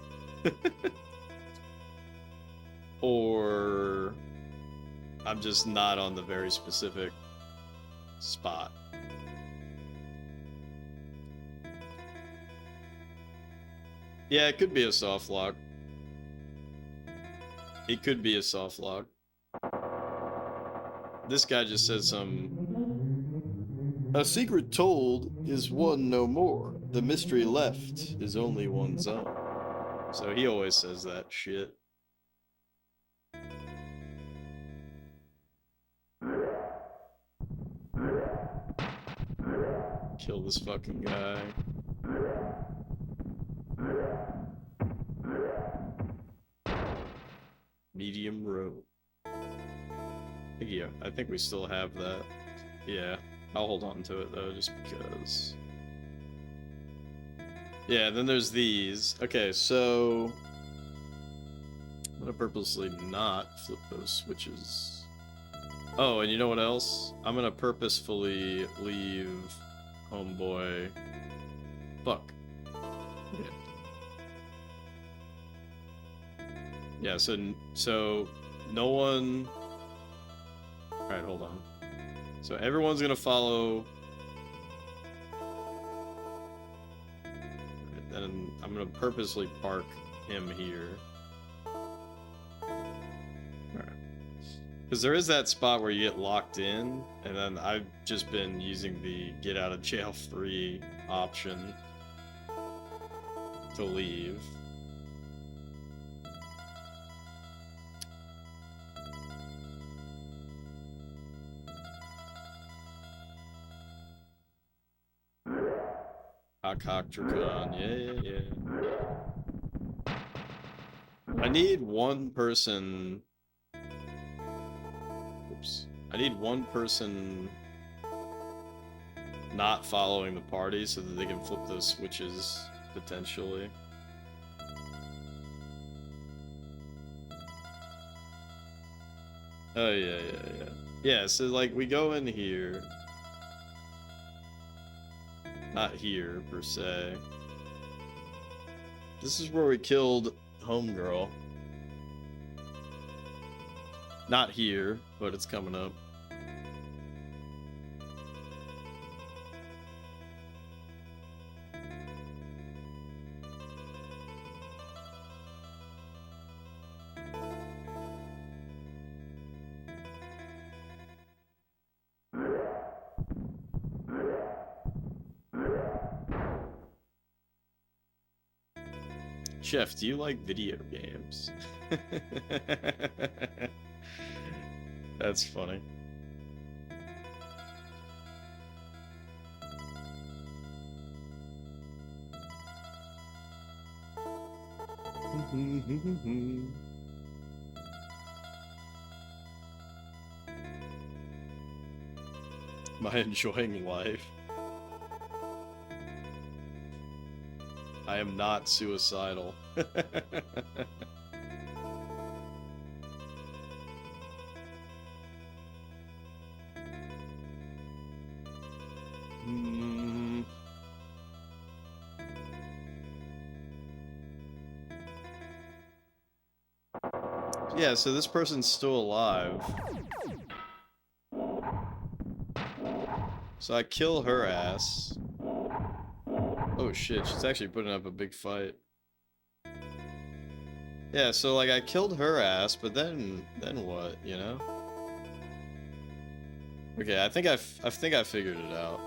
Or I'm just not on the very specific spot. Yeah, it could be a soft lock. It could be a soft lock. This guy just said a secret told is one no more. The mystery left is only one's own. So he always says that shit. Kill this fucking guy. Medium road. Yeah, I think we still have that. Yeah, I'll hold on to it though, just because. Yeah, then there's these. Okay, so I'm gonna purposely not flip those switches. Oh, and you know what else? I'm gonna purposefully leave homeboy. Fuck. Yeah. Yeah, so no one. Alright, hold on. So everyone's gonna follow. Then I'm gonna purposely park him here. Because there is that spot where you get locked in, and then I've just been using the get out of jail free option to leave. Hawk Drakkhen, yeah. I need one person. Oops. I need one person not following the party so that they can flip those switches, potentially. Oh, yeah. Yeah, so, like, we go in here. Not here, per se. This is where we killed Homegirl. Not here, but it's coming up. Chef, do you like video games? That's funny. Am I enjoying life? I am not suicidal. Yeah, so this person's still alive. So I kill her ass. Oh shit, she's actually putting up a big fight. Yeah, so like I killed her ass, but then what, you know? Okay, I think I figured it out.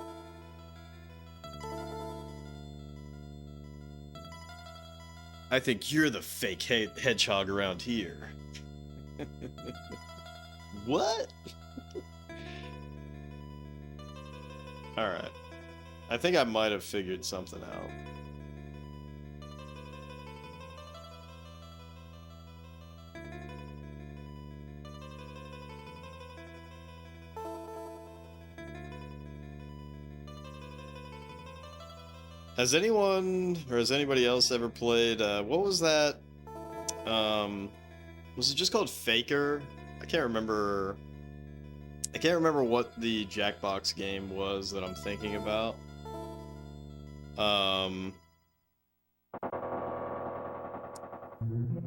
I think you're the fake hedgehog around here. What? Alright. I think I might have figured something out. Has anyone, or has anybody else ever played, what was that? Was it just called Faker? I can't remember what the Jackbox game was that I'm thinking about.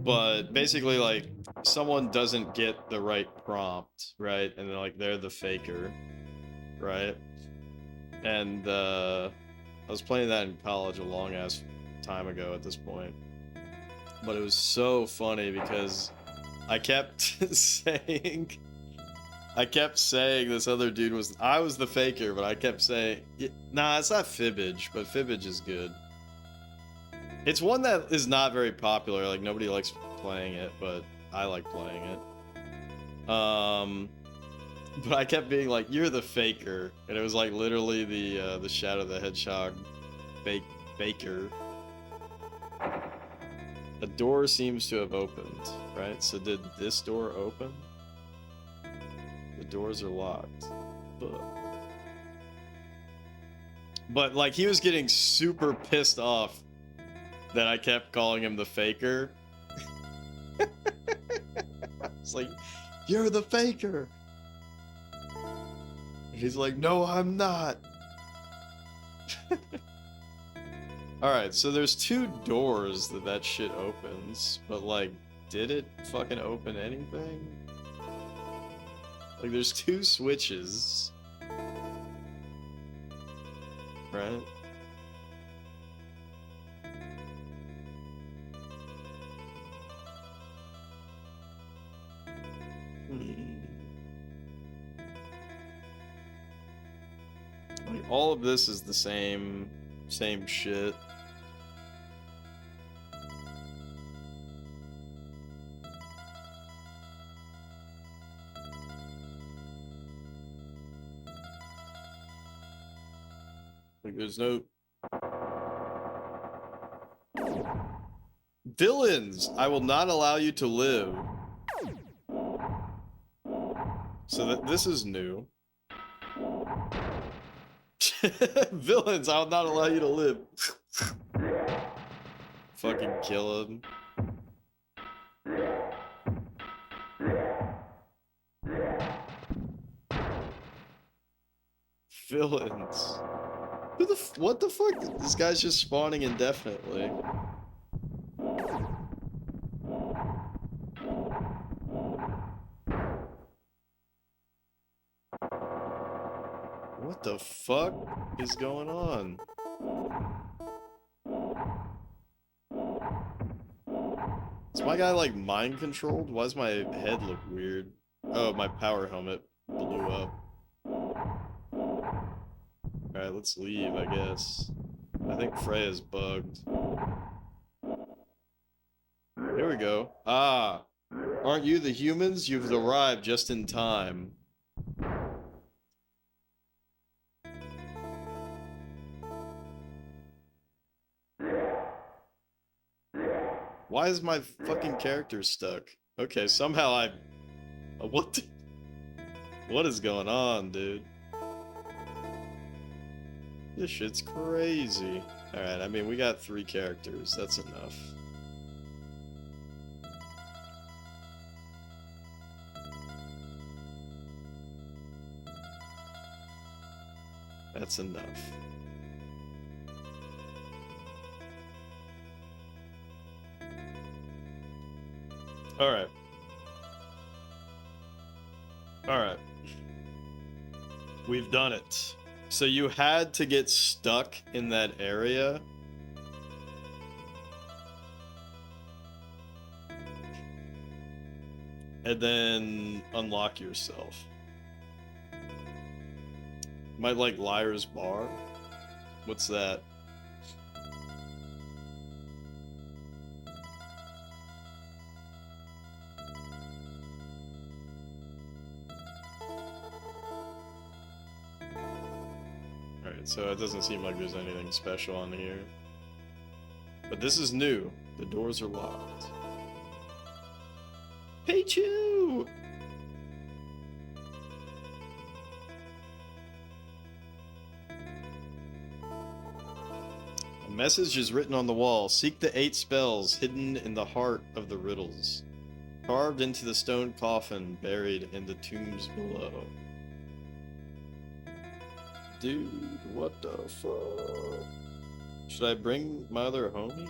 But basically, like, someone doesn't get the right prompt, right? And they're the faker, right? And, I was playing that in college a long-ass time ago at this point. But it was so funny because I kept saying this other dude I was the faker, but I kept saying, nah, it's not Fibbage, but Fibbage is good. It's one that is not very popular, like nobody likes playing it, but I like playing it. But I kept being like, you're the faker, and it was like literally the Shadow the Hedgehog baker. A door seems to have opened, right? So did this door open? The doors are locked. But like he was getting super pissed off that I kept calling him the faker. It's like, you're the faker. And he's like, no, I'm not. Alright, so there's 2 doors that shit opens, but like, did it fucking open anything? Like, there's 2 switches. Right? Like, all of this is the same shit. Like, there's no... Villains! I will not allow you to live. So this is new. Villains, I will not allow you to live. Fucking kill him. Villains. What the fuck? This guy's just spawning indefinitely. What the fuck is going on? Is my guy like mind controlled? Why does my head look weird? Oh, my power helmet blew up. Alright, let's leave, I guess. I think Freya's bugged. Here we go. Ah, aren't you the humans? You've arrived just in time. Why is my fucking character stuck? Okay, somehow I... What? What is going on, dude? This shit's crazy. Alright, I mean, we got 3 characters. That's enough. That's enough. Alright. Alright. We've done it. So you had to get stuck in that area. And then unlock yourself. Might like Liar's Bar? What's that? Alright, so it doesn't seem like there's anything special on here. But this is new. The doors are locked. Pichu! A message is written on the wall. Seek the 8 spells hidden in the heart of the riddles. Carved into the stone coffin buried in the tombs below. Dude, what the fuck? Should I bring my other homie?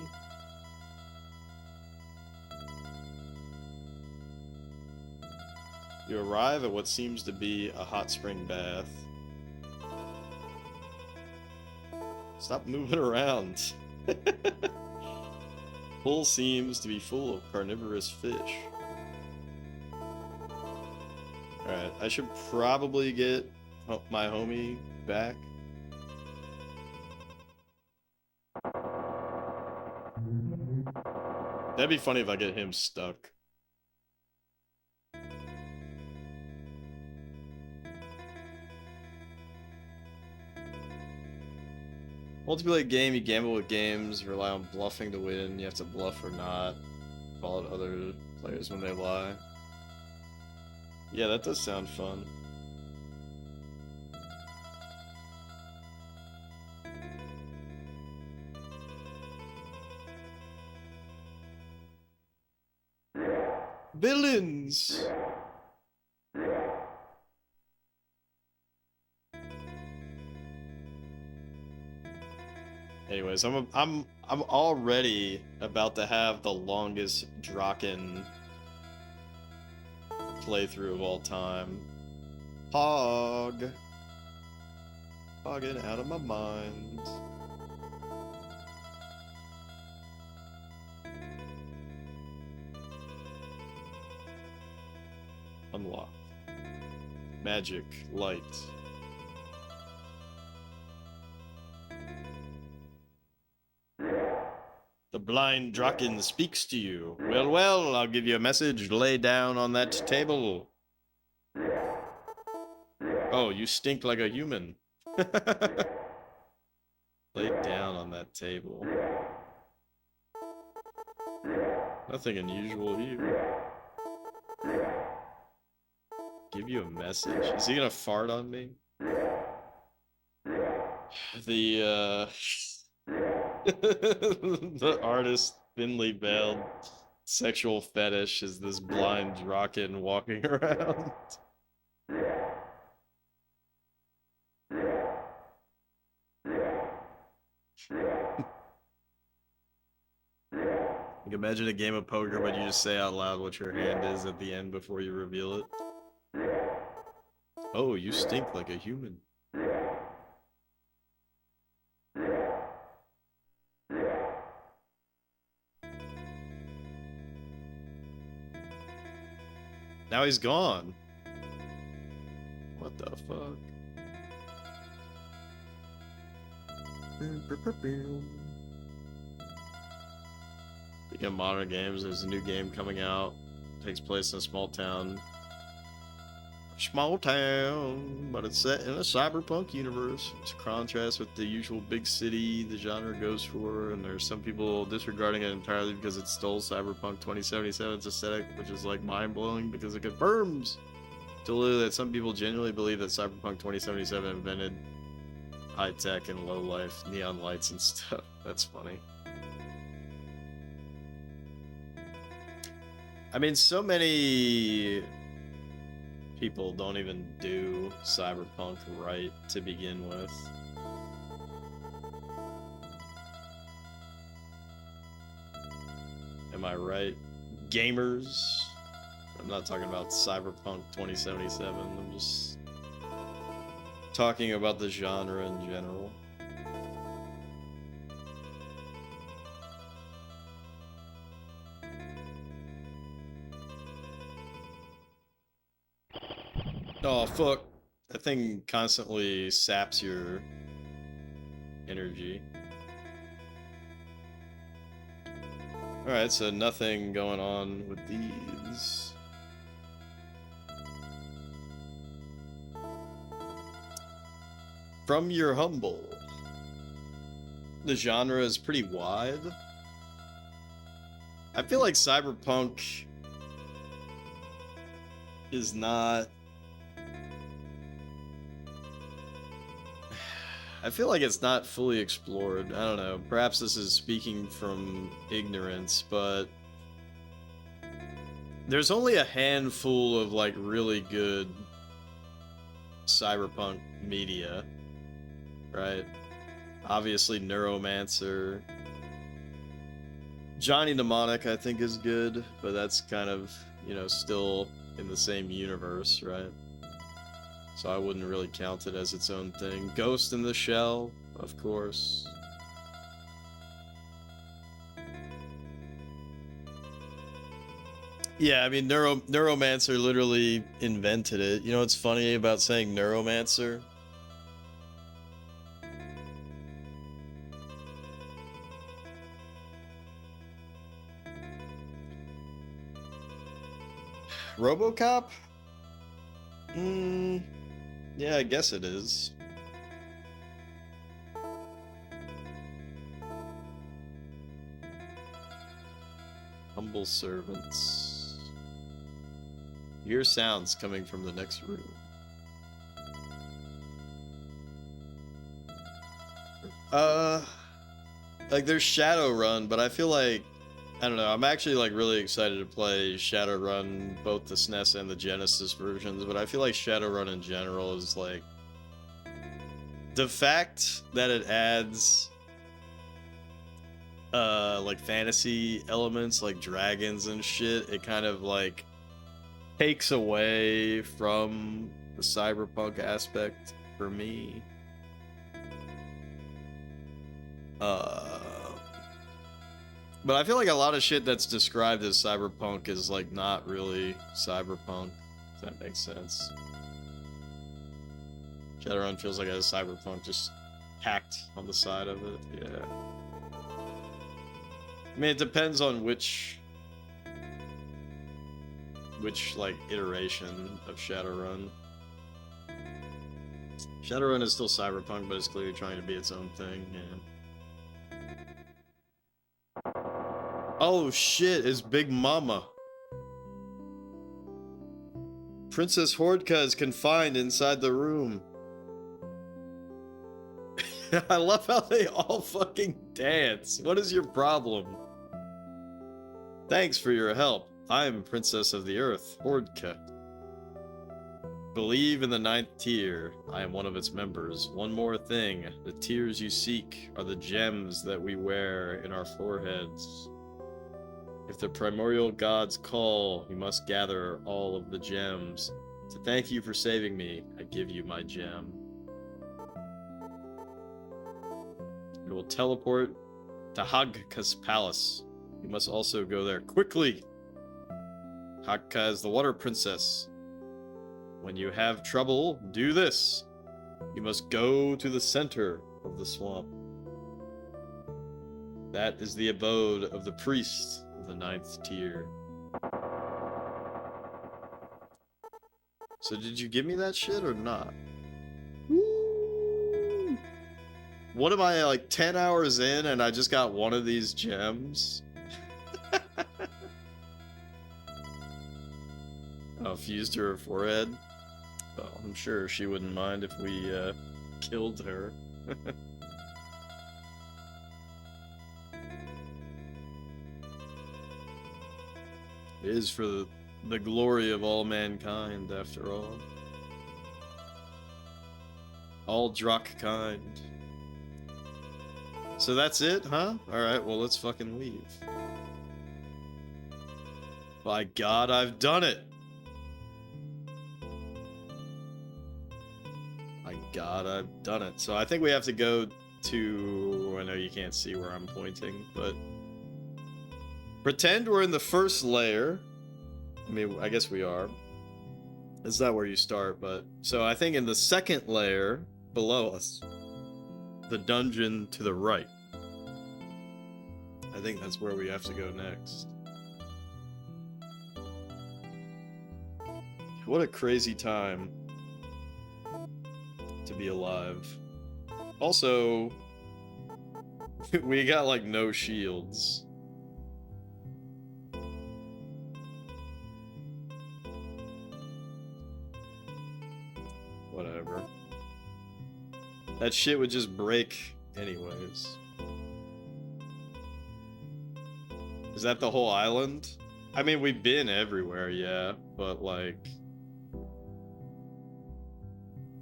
You arrive at what seems to be a hot spring bath. Stop moving around. Pool seems to be full of carnivorous fish. Alright, I should probably get my homie back. That'd be funny if I get him stuck. Multiplayer game, you gamble with games, you rely on bluffing to win, you have to bluff or not. Call out other players when they lie. Yeah, that does sound fun. Villains! Anyways, I'm already about to have the longest Drakkhen playthrough of all time. Hog. Hogging out of my mind. Unlock. Magic. Light. The blind Drakkhen speaks to you. Well, well, I'll give you a message. Lay down on that table. Oh, you stink like a human. Lay down on that table. Nothing unusual here. Give you a message. Is he gonna fart on me? The the artist thinly veiled sexual fetish is this blind Drakkhen walking around. Like, imagine a game of poker, but you just say out loud what your hand is at the end before you reveal it. Oh, you stink like a human. Now he's gone. What the fuck? speaking of modern games, there's a new game coming out. It takes place in a small town. Small town, but it's set in a cyberpunk universe. It's a contrast with the usual big city the genre goes for, and there's some people disregarding it entirely because it stole Cyberpunk 2077's aesthetic, which is like mind-blowing because it confirms that some people genuinely believe that Cyberpunk 2077 invented high-tech and low-life neon lights and stuff. That's funny. I mean, so many people don't even do Cyberpunk right to begin with. Am I right? Gamers? I'm not talking about Cyberpunk 2077. I'm just talking about the genre in general. Oh, fuck. That thing constantly saps your energy. Alright, so nothing going on with these. From your humble. The genre is pretty wide. I feel like Cyberpunk is not... I feel like it's not fully explored. I don't know. Perhaps this is speaking from ignorance, but there's only a handful of like really good cyberpunk media, right? Obviously Neuromancer. Johnny Mnemonic I think is good, but that's kind of, you know, still in the same universe, right? So I wouldn't really count it as its own thing. Ghost in the Shell, of course. Yeah, I mean, Neuromancer literally invented it. You know what's funny about saying Neuromancer? RoboCop? Yeah, I guess it is. Humble servants. Hear sounds coming from the next room. Like there's Shadowrun, but I feel like, I don't know, I'm actually like really excited to play Shadowrun, both the SNES and the Genesis versions, but I feel like Shadowrun in general is like, the fact that it adds like fantasy elements like dragons and shit, it kind of like takes away from the cyberpunk aspect for me. But I feel like a lot of shit that's described as cyberpunk is like not really cyberpunk, if that makes sense. Shadowrun feels like a cyberpunk just hacked on the side of it, yeah. I mean, it depends on which like iteration of Shadowrun. Shadowrun is still cyberpunk, but it's clearly trying to be its own thing, yeah. Oh shit, it's Big Mama. Princess Hordka is confined inside the room. I love how they all fucking dance. What is your problem? Thanks for your help. I am Princess of the Earth, Hordka. Believe in the 9th tier. I am one of its members. One more thing. The tiers you seek are the gems that we wear in our foreheads. If the primordial gods call, you must gather all of the gems. To thank you for saving me, I give you my gem. It will teleport to Hagka's palace. You must also go there quickly. Hagka is the water princess. When you have trouble, do this. You must go to the center of the swamp. That is the abode of the priest The 9th tier. So did you give me that shit or not? Woo! What am I, like 10 hours in and I just got one of these gems? Oh, fused to her forehead? Well, I'm sure she wouldn't mind if we killed her. It is for the glory of all mankind, after all. All Drakkhen. So that's it, huh? Alright, well, let's fucking leave. By God, I've done it! My God, I've done it. So I think we have to go to... I know you can't see where I'm pointing, but... Pretend we're in the first layer. I mean, I guess we are. It's not where you start, but... So I think in the second layer, below us, the dungeon to the right. I think that's where we have to go next. What a crazy time to be alive. Also, we got like no shields. Whatever. That shit would just break anyways. Is that the whole island? I mean, we've been everywhere, yeah, but like...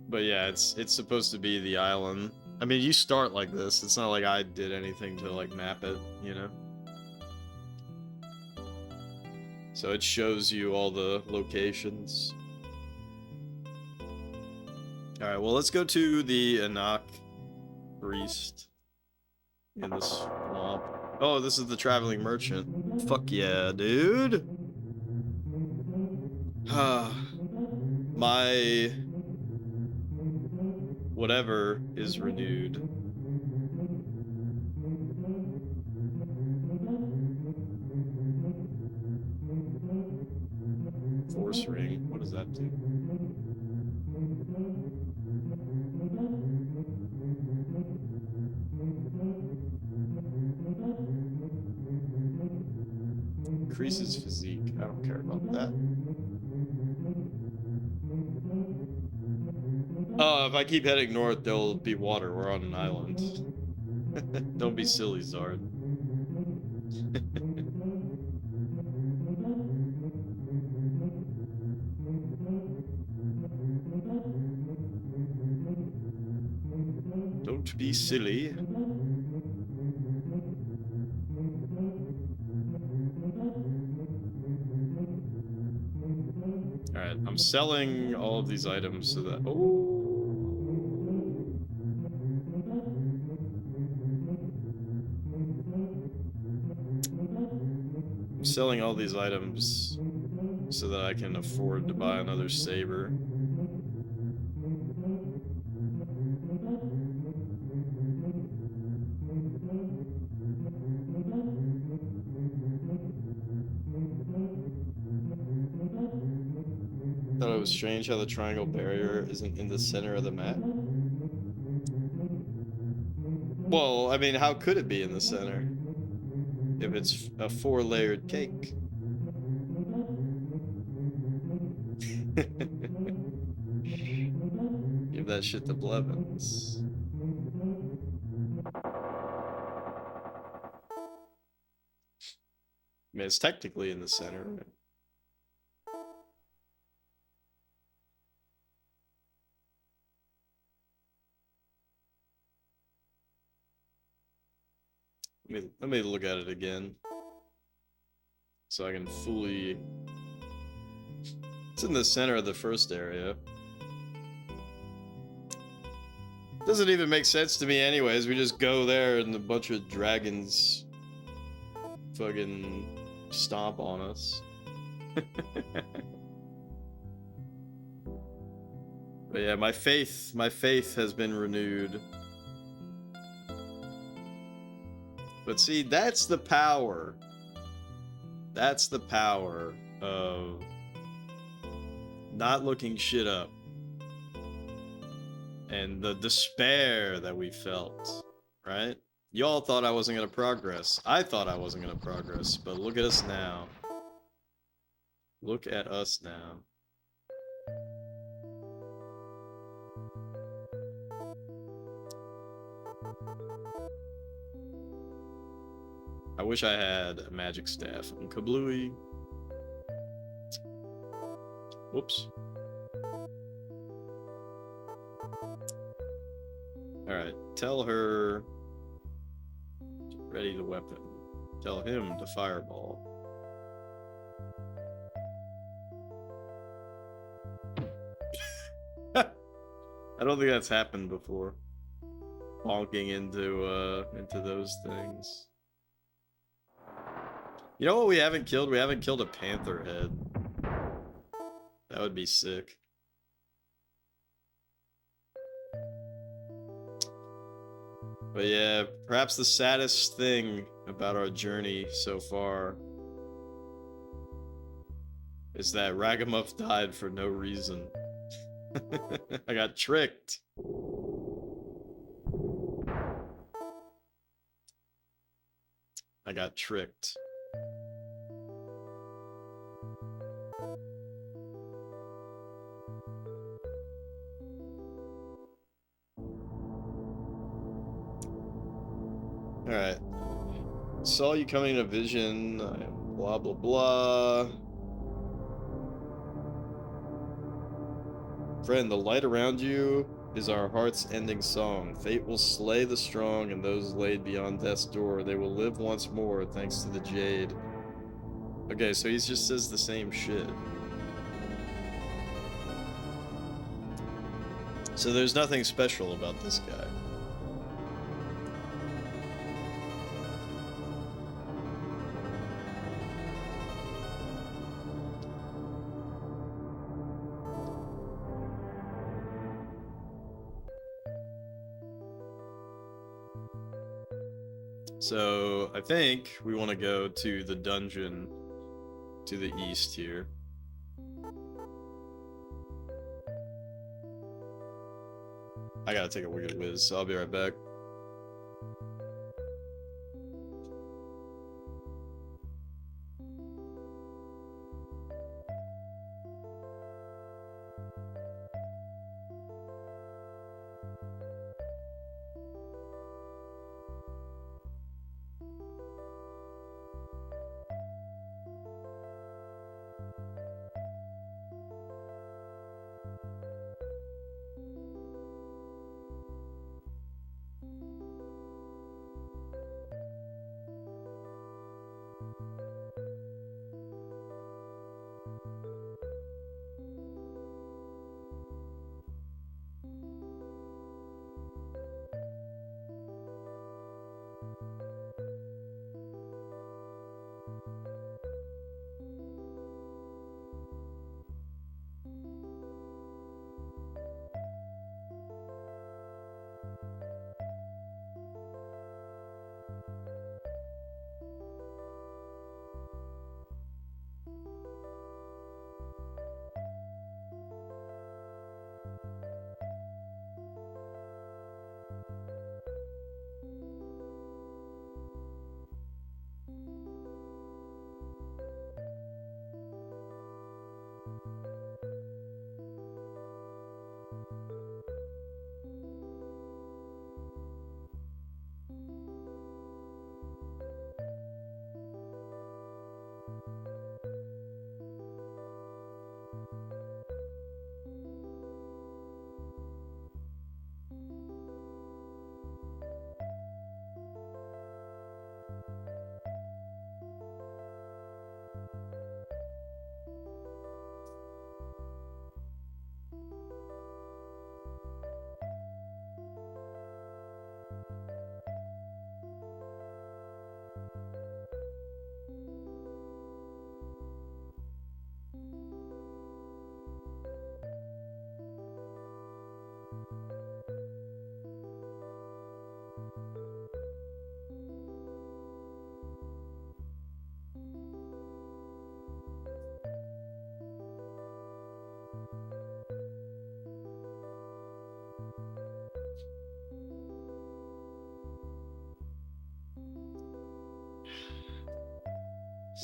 But yeah, it's supposed to be the island. I mean, you start like this. It's not like I did anything to like map it, you know? So it shows you all the locations. Alright, well, let's go to the Anak priest in the swamp. Oh, this is the traveling merchant. Fuck yeah, dude! My... whatever is renewed. Force ring. What does that do? Increases physique. I don't care about that. Oh, if I keep heading north, there'll be water. We're on an island. Don't be silly, Zard. Don't be silly. Alright, I'm selling all of these items so that... Oh! I'm selling all these items so that I can afford to buy another saber. Thought it was strange how the triangle barrier isn't in the center of the map. Well, I mean, how could it be in the center? If it's a 4-layered cake. Give that shit to Blevins. I mean, it's technically in the center. Let me look at it again. So I can fully... It's in the center of the first area. Doesn't even make sense to me anyways. We just go there and a bunch of dragons fucking stomp on us. But yeah, my faith has been renewed. But see, that's the power That's the power of not looking shit up. And the despair that we felt, right? Y'all thought I wasn't gonna progress. I thought I wasn't gonna progress, but look at us now. Look at us now. I wish I had a magic staff. And kablooey. Whoops. Alright, tell her to ready the weapon. Tell him to fireball. I don't think that's happened before. Bonking into those things. You know what we haven't killed? We haven't killed a panther head. That would be sick. But yeah, perhaps the saddest thing about our journey so far is that Ragamuff died for no reason. I got tricked. I got tricked. Alright. Saw you coming in a vision. Blah, blah, blah. Friend, the light around you is our heart's ending song. Fate will slay the strong and those laid beyond death's door. They will live once more thanks to the jade. Okay, so he just says the same shit. So there's nothing special about this guy. So I think we want to go to the dungeon to the east here. I gotta take a wicked whiz, so I'll be right back.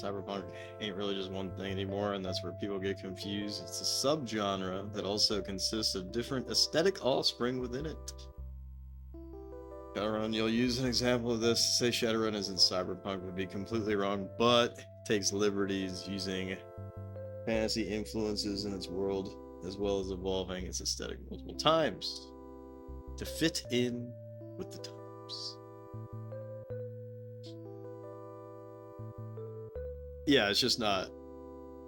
Cyberpunk ain't really just one thing anymore, and that's where people get confused. It's a subgenre that also consists of different aesthetic offspring within it. Shadowrun, you'll use an example of this. To say Shadowrun isn't cyberpunk would be completely wrong, but takes liberties using fantasy influences in its world, as well as evolving its aesthetic multiple times to fit in with the times. Yeah, it's just not.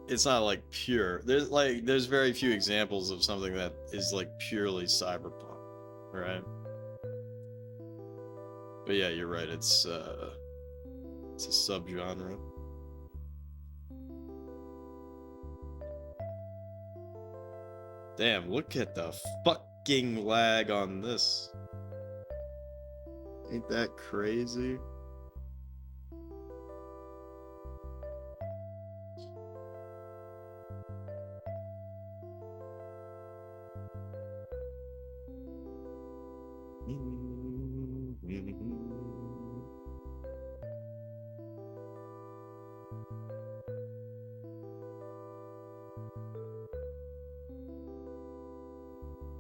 It's not like pure. There's very few examples of something that is like purely cyberpunk, right? But yeah, you're right. It's a subgenre. Damn, look at the fucking lag on this. Ain't that crazy?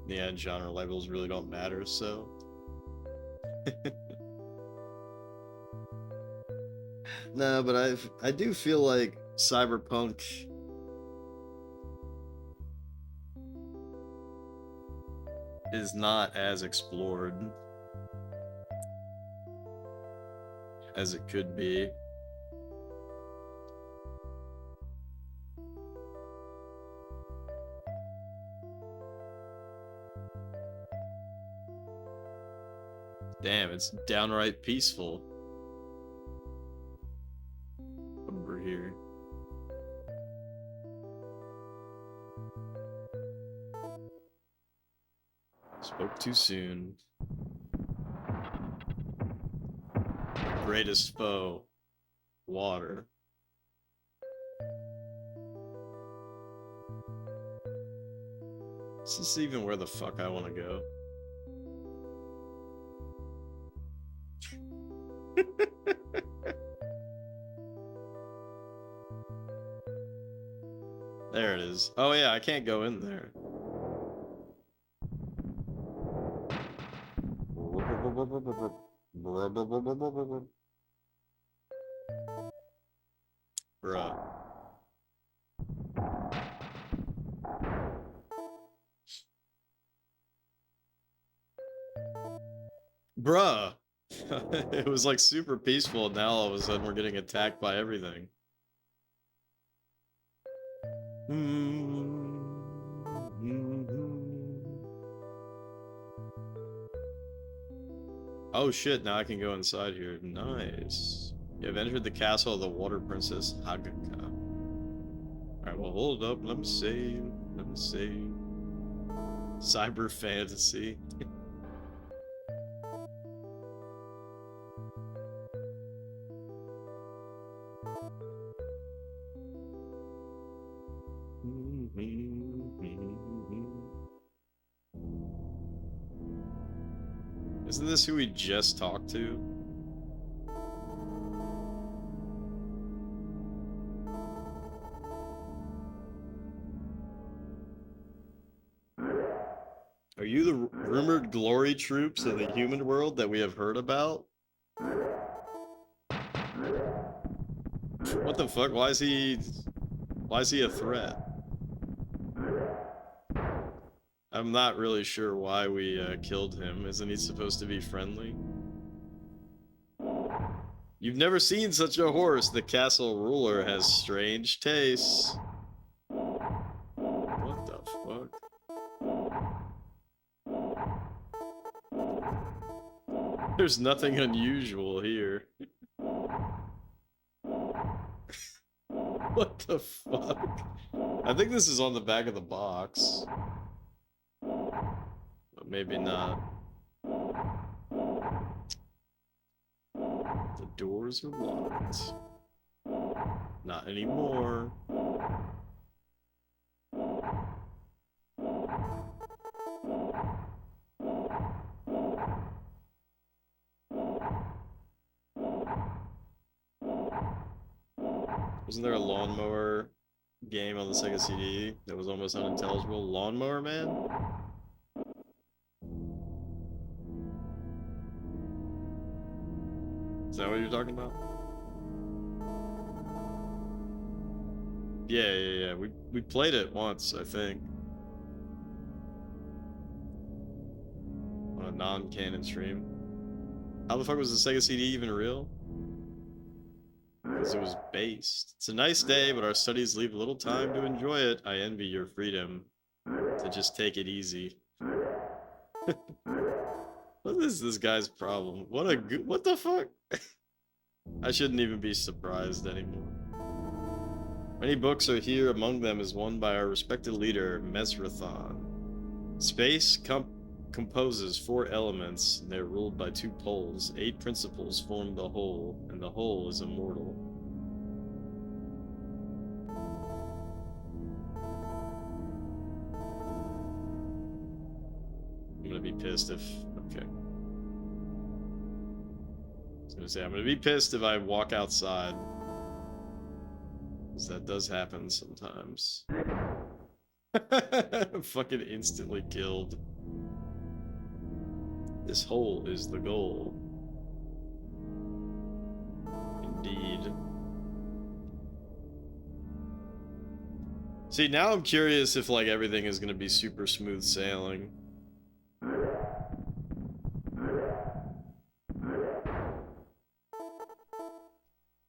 Yeah, genre labels really don't matter, so. No, but I do feel like cyberpunk is not as explored as it could be. Damn, it's downright peaceful over here. Spoke too soon. Greatest foe, water. Is this even where the fuck I want to go? There it is. Oh yeah, I can't go in there. Bruh. Bruh. It was like super peaceful, and now all of a sudden we're getting attacked by everything. Oh shit, now I can go inside here. Nice. You have entered the castle of the Water Princess Hagaka. Alright, well hold up, let me save. Let me save. Cyber fantasy. Isn't this who we just talked to? Are you the rumored glory troops of the human world that we have heard about? What the fuck? Why is he a threat? I'm not really sure why we killed him. Isn't he supposed to be friendly? You've never seen such a horse. The castle ruler has strange tastes. What the fuck? There's nothing unusual here. What the fuck? I think this is on the back of the box. But maybe not. The doors are locked. Not anymore. Wasn't there a lawnmower game on the Sega CD that was almost unintelligible? Lawnmower Man? Is that what you're talking about? Yeah. We played it once, I think. On a non-canon stream. How the fuck was the Sega CD even real? Because it was based. It's a nice day, but our studies leave little time to enjoy it. I envy your freedom to just take it easy. What is this guy's problem? What the fuck? I shouldn't even be surprised anymore. Many books are here. Among them is one by our respected leader, Mesrathon. Space composes 4 elements, and they're ruled by 2 poles. 8 principles form the whole, and the whole is immortal. I'm gonna be pissed if... Okay. I was gonna say, I'm gonna be pissed if I walk outside. Because that does happen sometimes. Fucking instantly killed. This hole is the goal. Indeed. See, now I'm curious if, like, everything is gonna be super smooth sailing.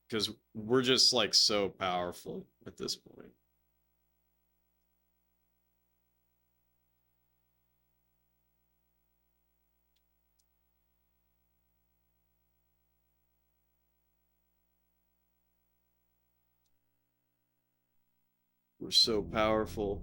Because we're just, like, so powerful at this point. We're so powerful.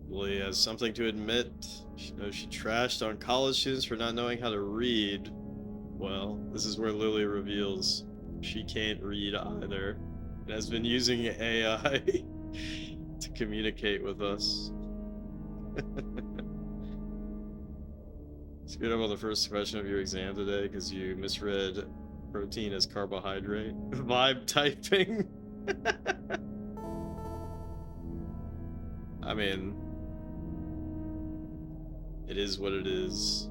Lily has something to admit. She knows she trashed on college students for not knowing how to read. Well, this is where Lily reveals she can't read either, and has been using AI to communicate with us. Screwed up on the first question of your exam today because you misread protein as carbohydrate. Vibe typing. I mean, it is what it is.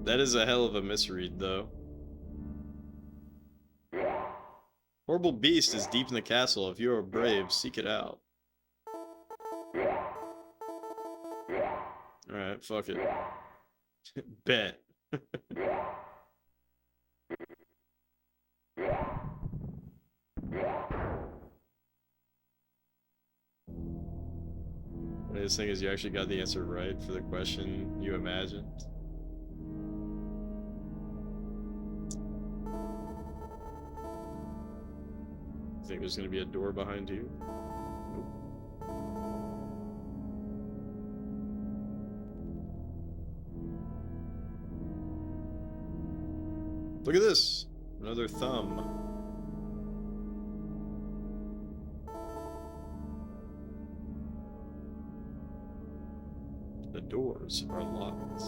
That is a hell of a misread, though. Horrible beast is deep in the castle. If you are brave, seek it out. Alright, fuck it. Bet. This thing is you actually got the answer right for the question you imagined. Think there's gonna be a door behind you? Nope. Look at this! Another thumb. The doors are locked.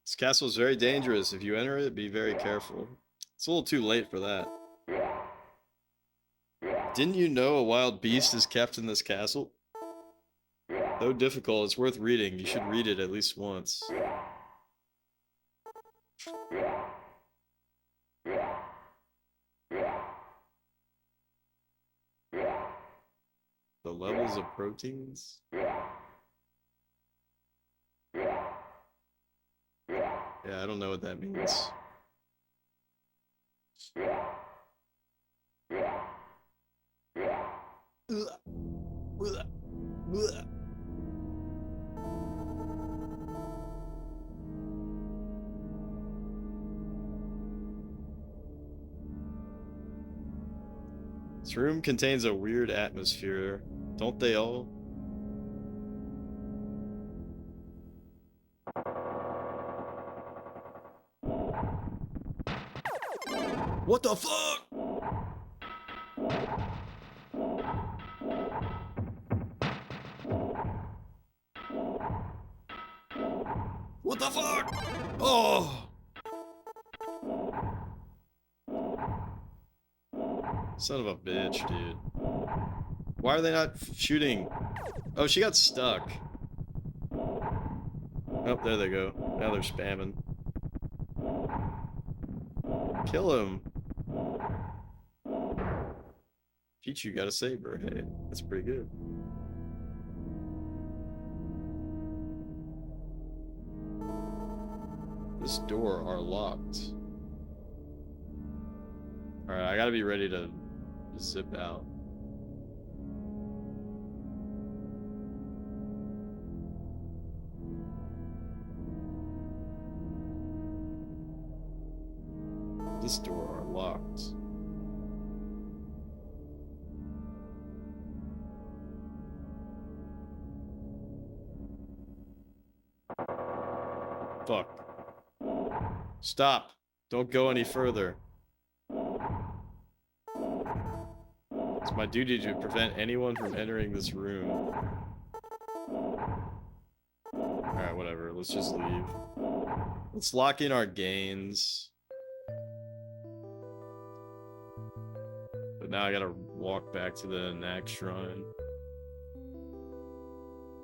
This castle is very dangerous. If you enter it, be very careful. It's a little too late for that. Didn't you know a wild beast is kept in this castle? Though difficult, it's worth reading. You should read it at least once. The levels of proteins? Yeah, I don't know what that means. This room contains a weird atmosphere. Don't they all? What the fuck? What the fuck? Oh! Son of a bitch, dude. Why are they not shooting? Oh, she got stuck. Oh, there they go. Now they're spamming. Kill him. Pichu got a saber. Hey, that's pretty good. This door are locked. Alright, I gotta be ready to zip out. This door are locked. Fuck. Stop. Don't go any further. It's my duty to prevent anyone from entering this room. Alright, whatever. Let's just leave. Let's lock in our gains. But now I gotta walk back to the Nack Shrine.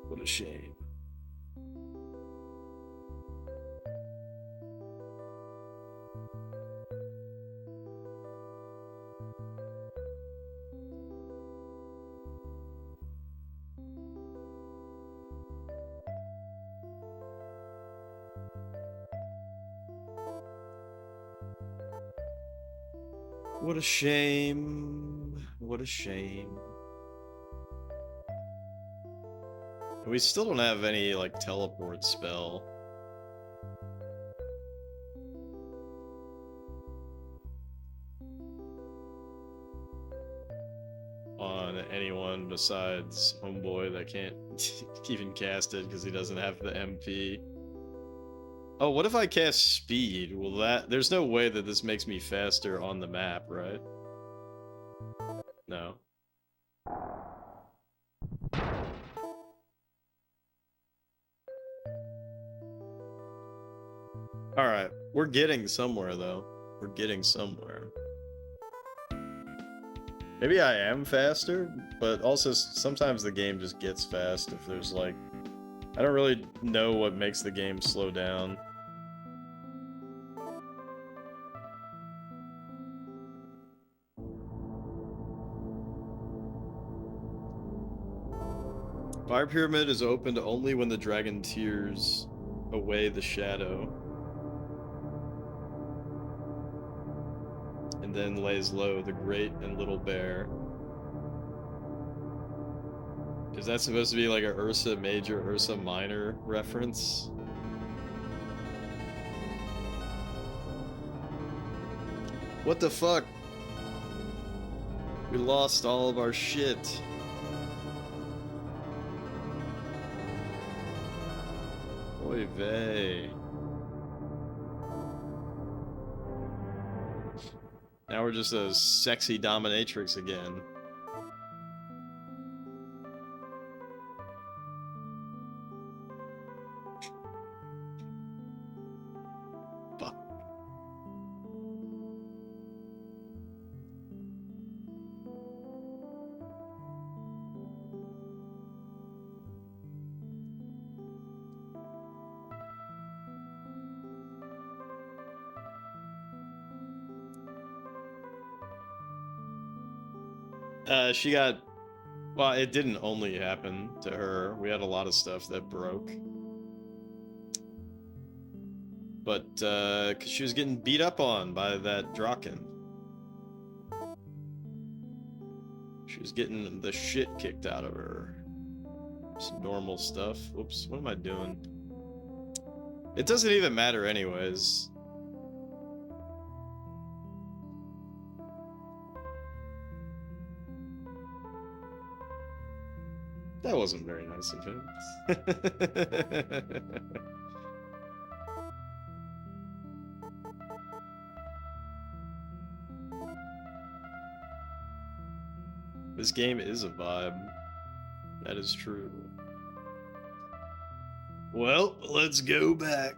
What a shame. What a shame. What a shame. We still don't have any, like, teleport spell. On anyone besides Homeboy that can't even cast it because he doesn't have the MP. Oh, what if I cast speed? Will that... There's no way that this makes me faster on the map, right? No. Alright, we're getting somewhere, though. We're getting somewhere. Maybe I am faster, but also sometimes the game just gets fast if there's, like... I don't really know what makes the game slow down. Fire Pyramid is opened only when the dragon tears away the shadow. And then lays low the great and little bear. Is that supposed to be like a Ursa Major, Ursa Minor reference? What the fuck? We lost all of our shit. Oy vey. Now we're just a sexy dominatrix again. Fuck. She got... Well, it didn't only happen to her. We had a lot of stuff that broke. But, 'cause she was getting beat up on by that Drakkhen. She was getting the shit kicked out of her. Some normal stuff. Whoops, what am I doing? It doesn't even matter anyways. That wasn't very nice of him. This game is a vibe. That is true. Well, let's go back.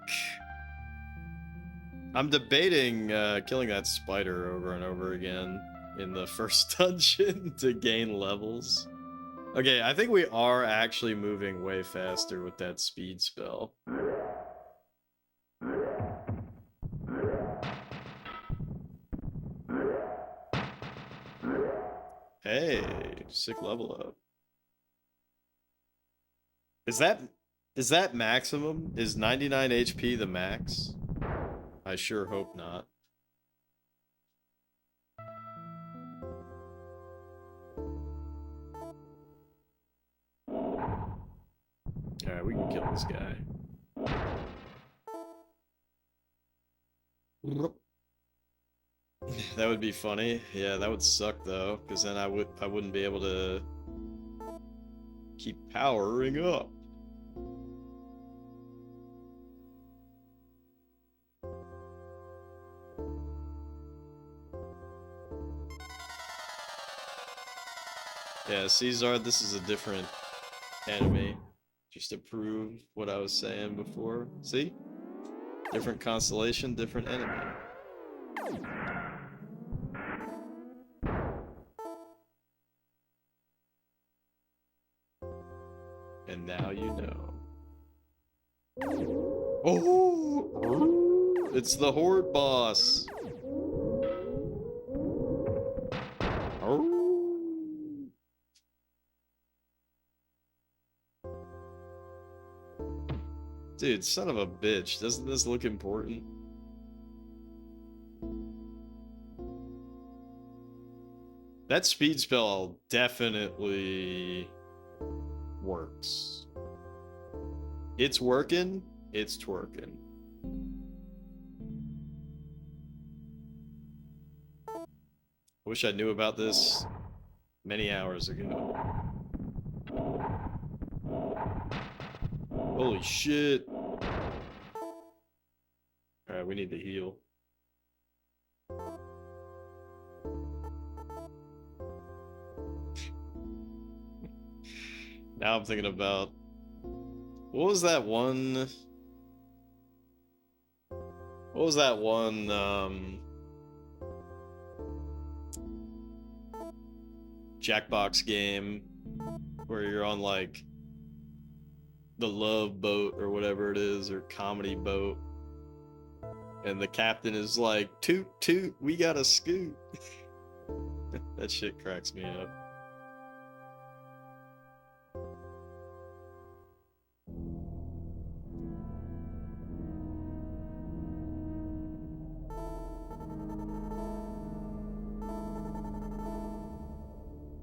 I'm debating killing that spider over and over again in the first dungeon to gain levels. Okay, I think we are actually moving way faster with that speed spell. Hey, sick level up. Is that maximum? Is 99 HP the max? I sure hope not. Alright, we can kill this guy. That would be funny. Yeah, that would suck though, because then I wouldn't be able to keep powering up. Yeah, Caesar, this is a different enemy. Just to prove what I was saying before. See? Different constellation, different enemy. And now you know. Oh! It's the Horde boss! Dude, son of a bitch. Doesn't this look important? That speed spell definitely works. It's working. It's twerking. I wish I knew about this many hours ago. Holy shit. Alright, we need to heal. Now I'm thinking about... What was that one... What was that one, Jackbox game where you're on, like, the love boat or whatever it is, or comedy boat, and the captain is like, toot toot, we gotta scoot. That shit cracks me up.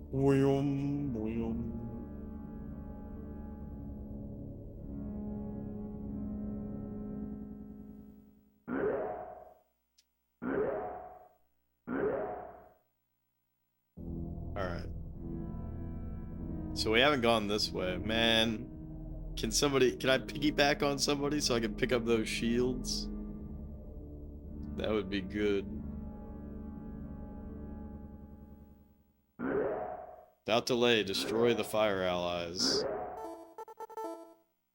Boom, boom. Alright. So we haven't gone this way. Man, can I piggyback on somebody so I can pick up those shields? That would be good. Without delay, destroy the fire allies.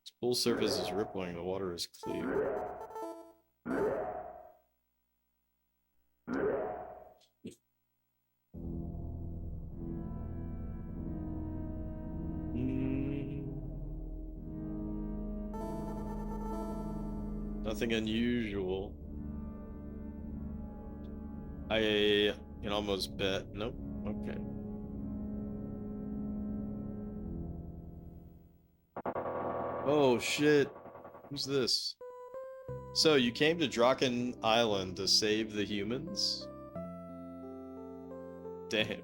Its pool surface is rippling, the water is clear. Nothing unusual. I can almost bet. Nope. Okay. Oh shit. Who's this? So you came to Drakkhen Island to save the humans? Damn.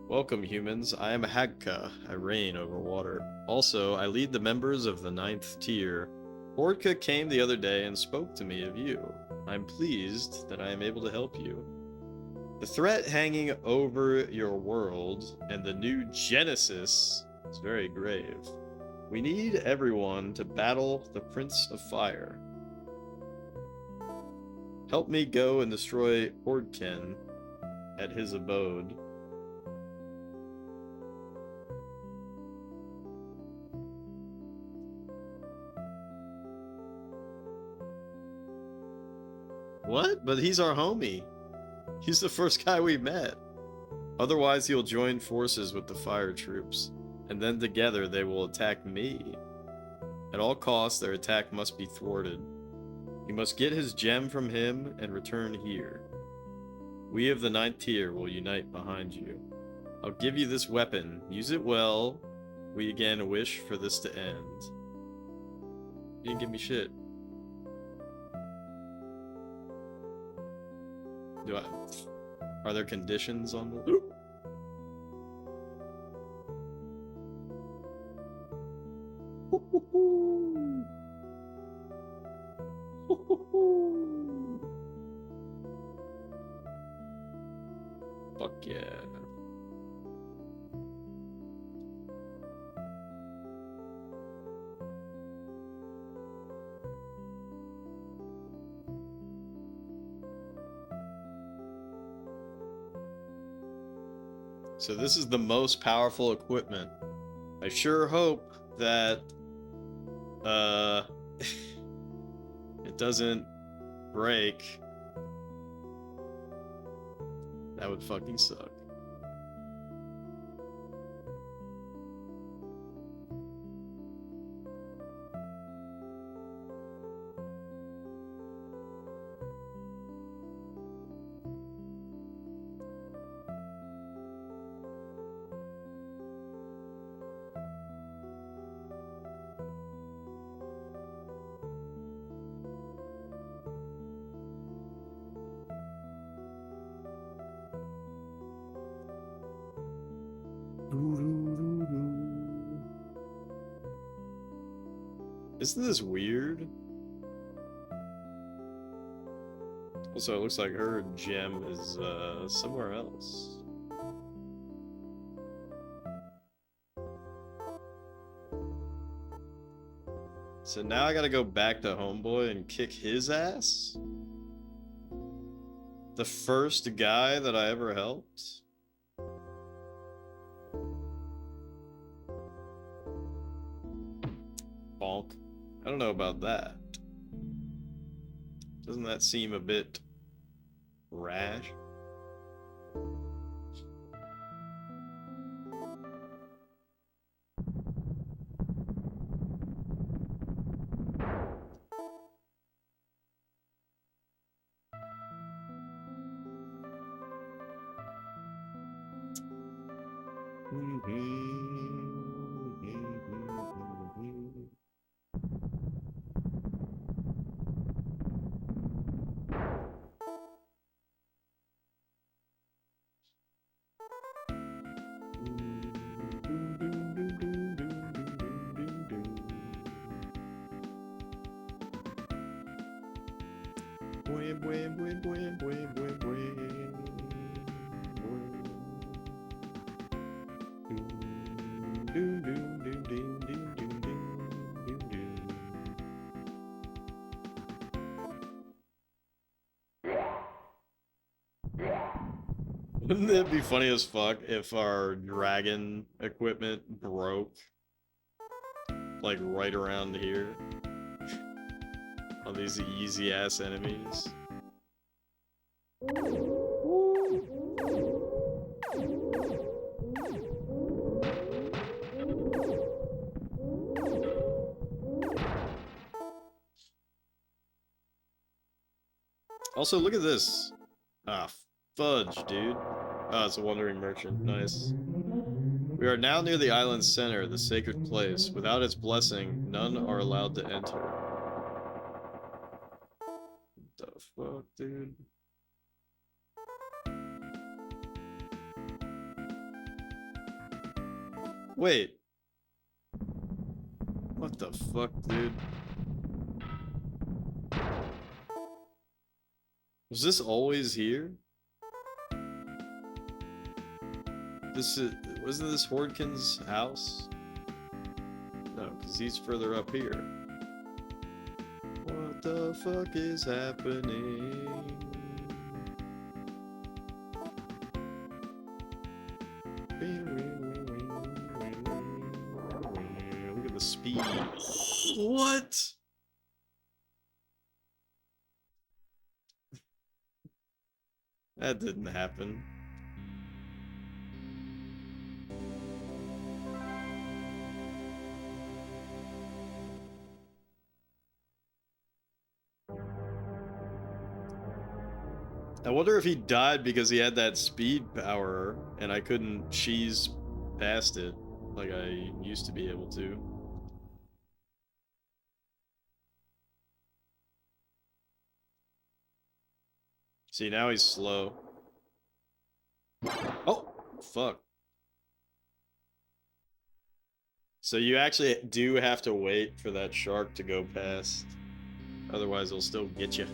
Welcome, humans. I am Hagka. I reign over water. Also, I lead the members of the 9th tier. Hordka came the other day and spoke to me of you. I'm pleased that I am able to help you. The threat hanging over your world and the new Genesis is very grave. We need everyone to battle the Prince of Fire. Help me go and destroy Drakkhen at his abode. What? But he's our homie. He's the first guy we met. Otherwise, he'll join forces with the fire troops, and then together they will attack me. At all costs, their attack must be thwarted. You must get his gem from him and return here. We of the 9th tier will unite behind you. I'll give you this weapon. Use it well. We again wish for this to end. You didn't give me shit. Are there conditions on the... Fuck yeah. So this is the most powerful equipment. I sure hope that it doesn't break. That would fucking suck. Isn't this weird? Also, it looks like her gem is somewhere else. So now I gotta go back to Homeboy and kick his ass? The first guy that I ever helped? Bonk. I don't know about that. Doesn't that seem a bit rash? Wouldn't it be funny as fuck if our dragon equipment broke? Like right around here? On these easy ass enemies? Also, look at this. Ah, fudge, dude. Ah, it's a wandering merchant. Nice. We are now near the island's center, the sacred place. Without its blessing, none are allowed to enter. What the fuck, dude? Wait. What the fuck, dude? Was this always here? Wasn't this Hordkin's house? No, because he's further up here. What the fuck is happening? What? That didn't happen. I wonder if he died because he had that speed power and I couldn't cheese past it like I used to be able to. See, now he's slow. Oh, fuck. So you actually do have to wait for that shark to go past. Otherwise, it'll still get you.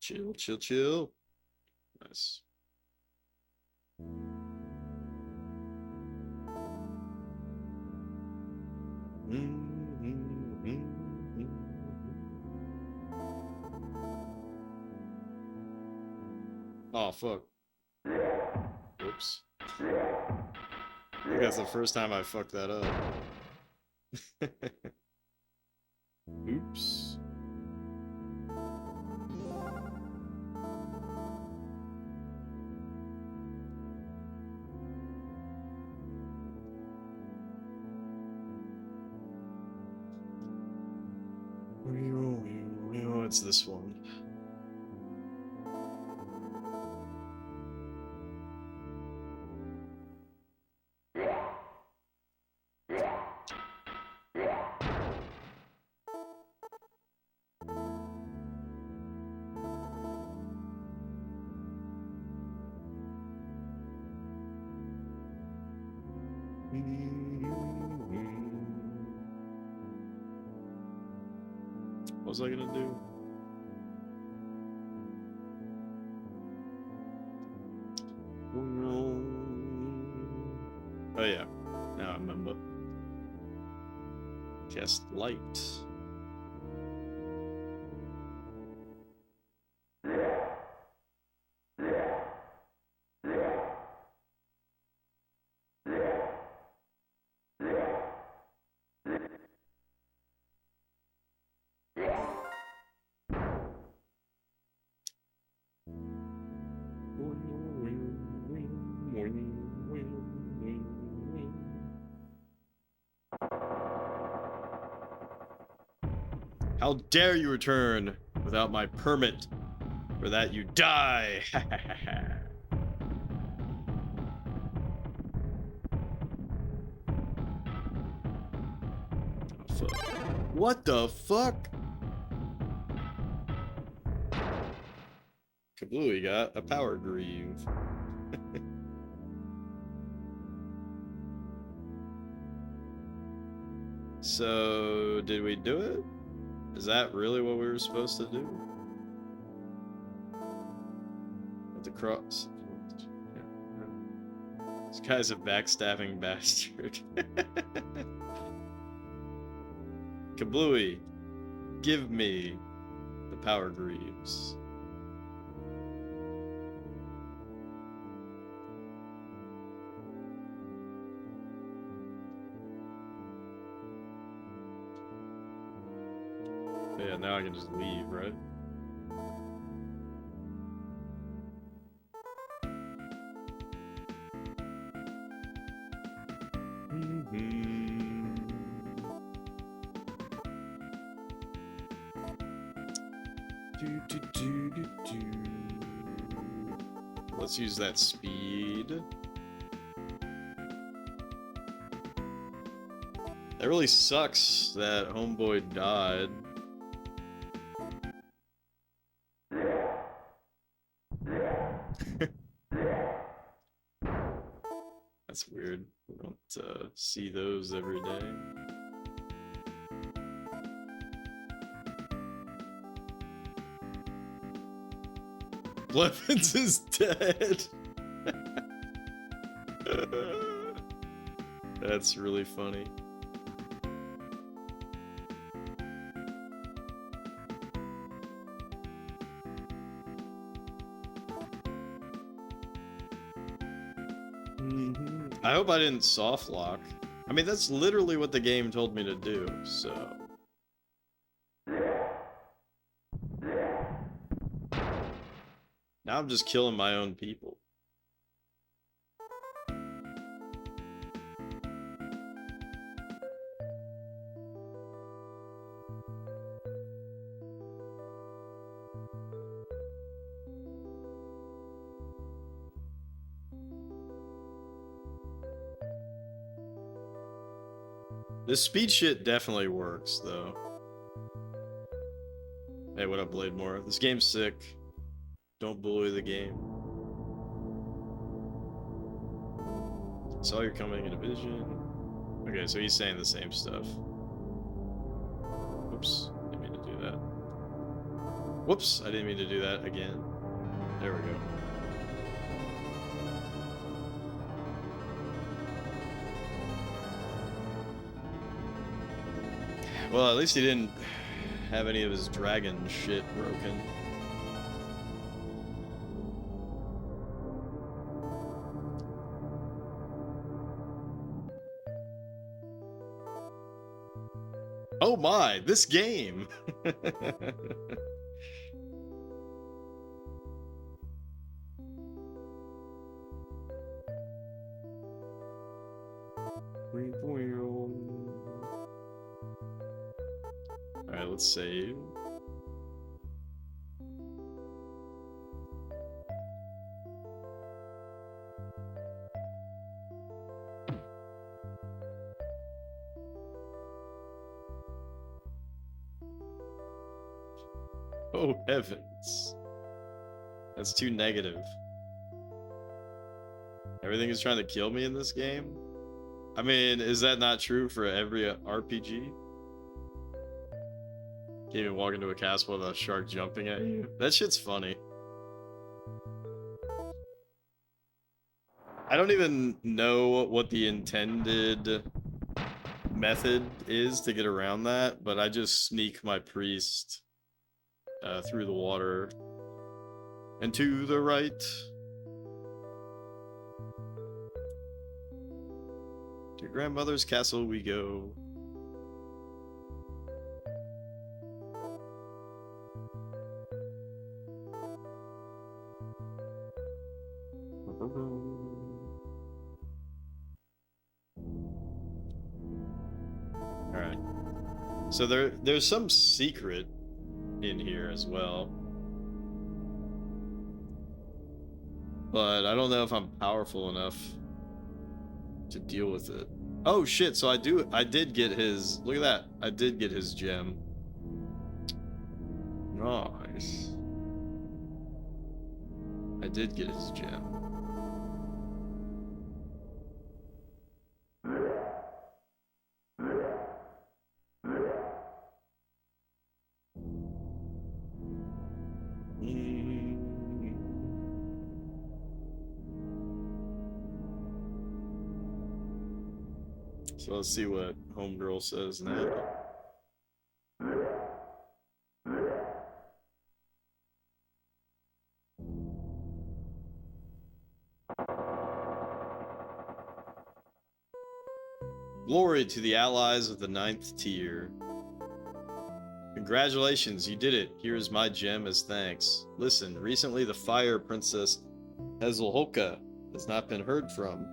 Chill, chill, chill. Nice. Oh, fuck. Whoops. I think that's the first time I fucked that up. Oops. It's this one. What was I gonna do? Oh yeah, now I remember. Cast light. How dare you return without my permit? For that you die! Oh, fuck. What the fuck? Kablooey got a power grieve. So, did we do it? Is that really what we were supposed to do? At the cross. This guy's a backstabbing bastard. Kablooey, give me the power greaves. Yeah, now I can just leave, right? Let's use that speed. That really sucks that homeboy died. That's weird. We don't see those every day. Blevins is dead. That's really funny. I hope I didn't soft lock. I mean, that's literally what the game told me to do, so... Now I'm just killing my own people. This speed shit definitely works, though. Hey, what up, Blademore? This game's sick. Don't bully the game. Saw you're coming in a vision. Okay, so he's saying the same stuff. Oops, didn't mean to do that. Whoops, I didn't mean to do that again. There we go. Well, at least he didn't have any of his dragon shit broken. Oh my, this game! Alright, let's save. Oh heavens. That's too negative. Everything is trying to kill me in this game? I mean, is that not true for every RPG? Can't even walk into a castle without a shark jumping at you. That shit's funny. I don't even know what the intended method is to get around that, but I just sneak my priest through the water and to the right. To your grandmother's castle we go. Alright. So there's some secret in here as well. But I don't know if I'm powerful enough to deal with it. Oh shit, so I did get his, look at that. I did get his gem. Nice. I did get his gem. So let's see what Homegirl says now. Glory to the allies of the 9th tier. Congratulations, you did it. Here is my gem as thanks. Listen, recently the Fire Princess Hazelholka has not been heard from.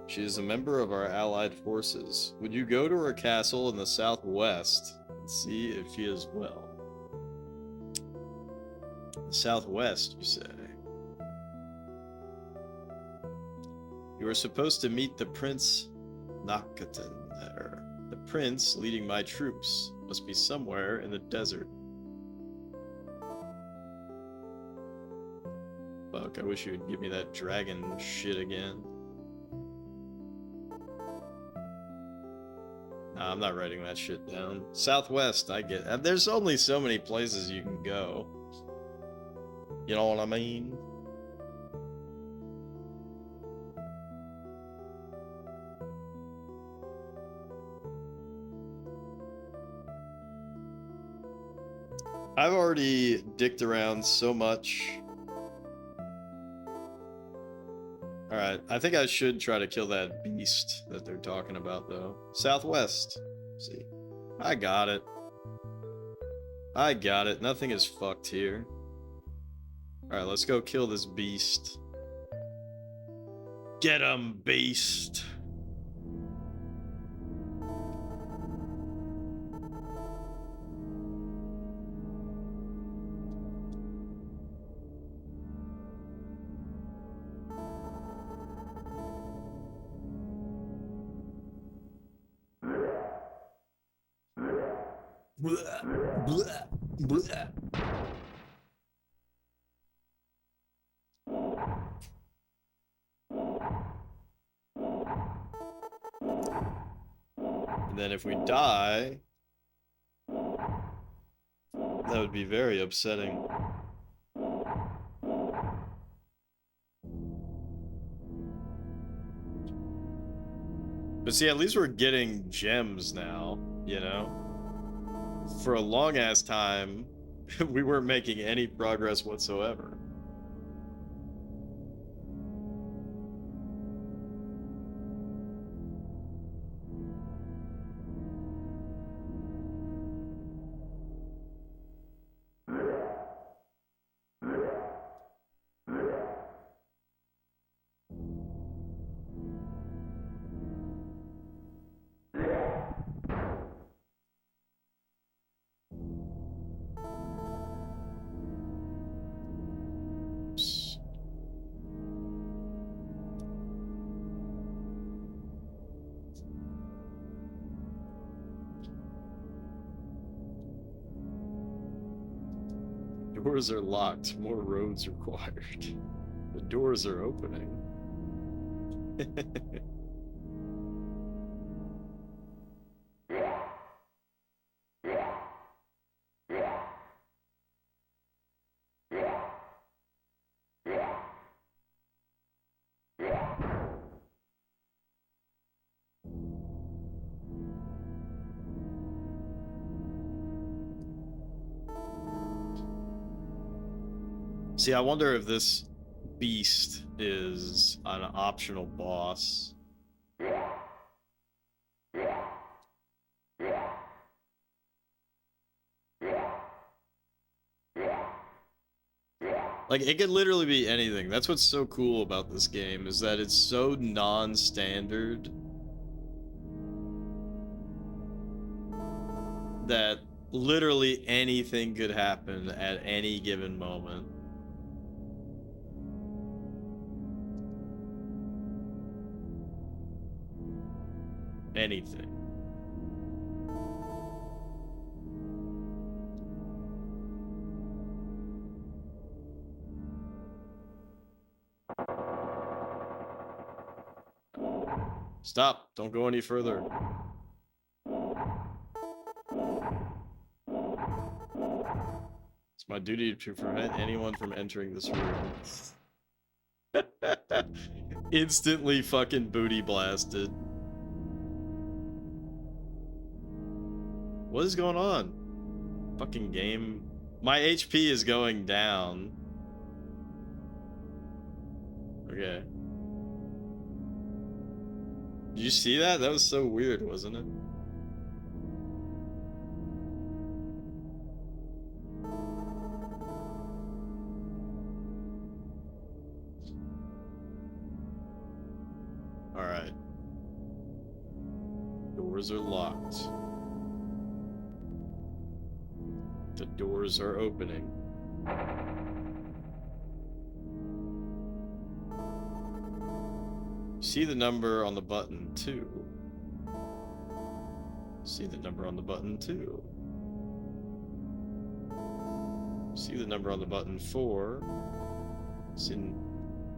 She is a member of our allied forces. Would you go to her castle in the southwest and see if she is well? The southwest, you say? You are supposed to meet the Prince Nakatan there. The prince leading my troops must be somewhere in the desert. Fuck, I wish you would give me that dragon shit again. Nah, I'm not writing that shit down. Southwest, I get it. There's only so many places you can go. You know what I mean? I've already dicked around so much. Alright, I think I should try to kill that beast that they're talking about, though. Southwest. Let's see. I got it. I got it. Nothing is fucked here. Alright, let's go kill this beast. Get him, beast! Blah, blah, blah. And then if we die, that would be very upsetting. But see, at least we're getting gems now, you know? For a long ass time, we weren't making any progress whatsoever. Doors are locked. More roads required. The doors are opening. See, I wonder if this beast is an optional boss. Like, it could literally be anything. That's what's so cool about this game, is that it's so non-standard that literally anything could happen at any given moment. Anything. Stop. Don't go any further. It's my duty to prevent anyone from entering this room. Instantly fucking booty blasted. What is going on? Fucking game. My HP is going down. Okay. Did you see that? That was so weird, wasn't it? Alright. Doors are locked. The doors are opening. See the number on the button 2. See the number on the button 2. See the number on the button 4. See...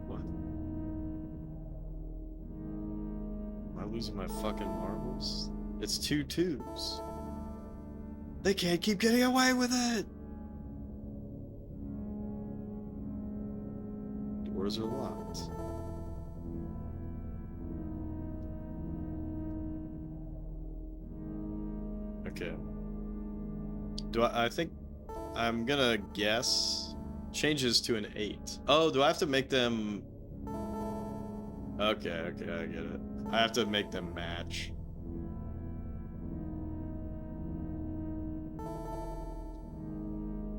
What? Am I losing my fucking marbles? It's 2 2s. They can't keep getting away with it! Doors are locked. Okay. I think I'm gonna guess changes to an 8. Oh, do I have to make them... Okay, I get it. I have to make them match.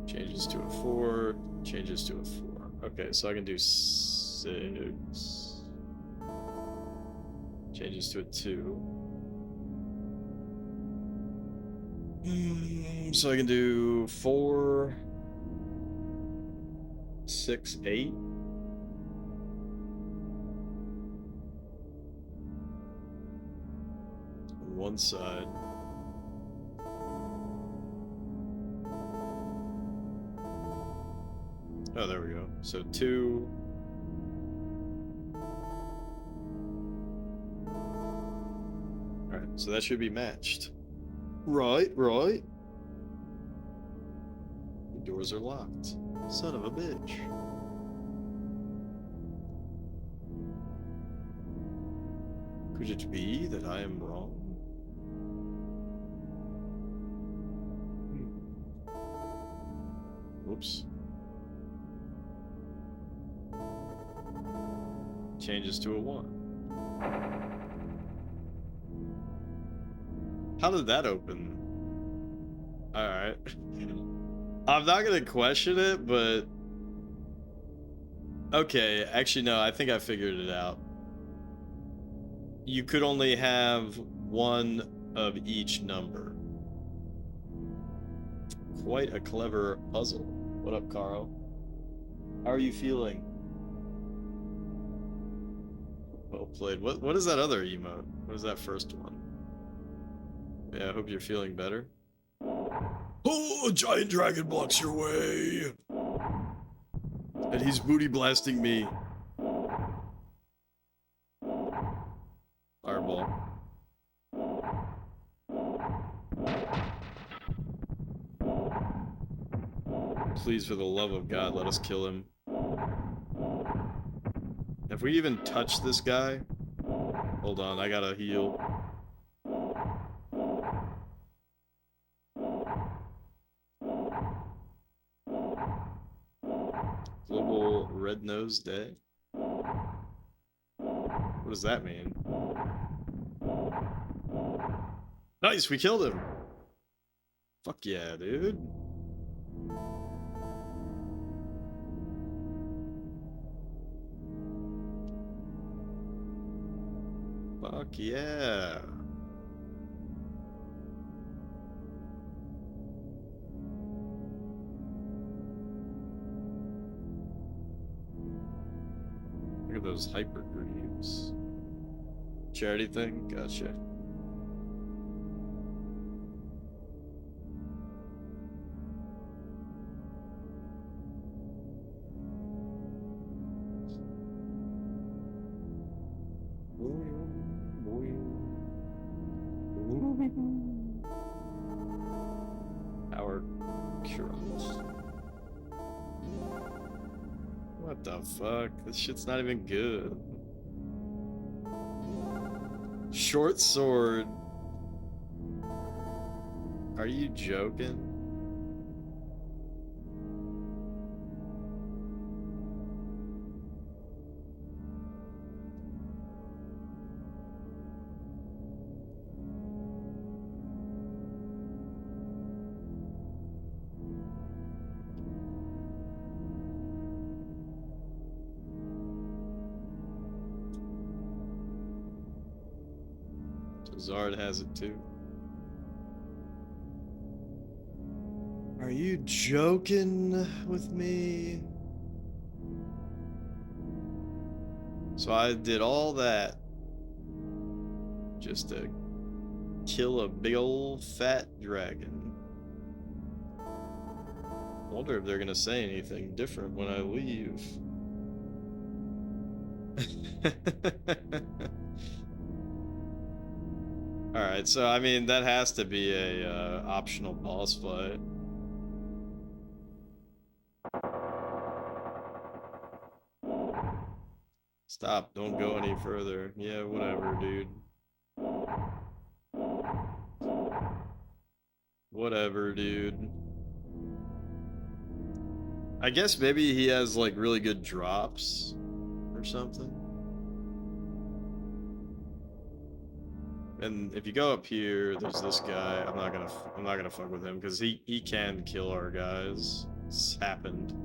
Changes to a 4, changes to a 4. Okay, so I can do 6. Changes to a 2. So I can do 4, 6, 8. On one side. Oh, there we go. So 2. Alright, so that should be matched. Right. The doors are locked. Son of a bitch. Could it be that I am wrong? Whoops. Changes to a 1. How did that open? Alright. I'm not gonna question it, but... Okay, actually no, I think I figured it out. You could only have one of each number. Quite a clever puzzle. What up, Carl? How are you feeling? Well played. What is that other emote? What is that first one? Yeah, I hope you're feeling better. Oh, giant dragon blocks your way! And he's booty blasting me. Fireball. Please, for the love of God, let us kill him. Have we even touched this guy? Hold on, I gotta heal. Global Red Nose Day? What does that mean? Nice, we killed him! Fuck yeah, dude. Fuck yeah. Look at those hyper greaves. Charity thing? Gotcha. Power Current. What the fuck? This shit's not even good. Short sword. Are you joking? Zard has it too. Are you joking with me? So I did all that just to kill a big old fat dragon. I wonder if they're gonna say anything different when I leave. Alright, so I mean, that has to be a optional boss fight. Stop, don't go any further. Yeah, whatever, dude. Whatever, dude. I guess maybe he has like really good drops or something. And if you go up here, there's this guy. I'm not gonna fuck with him because he can kill our guys. It's happened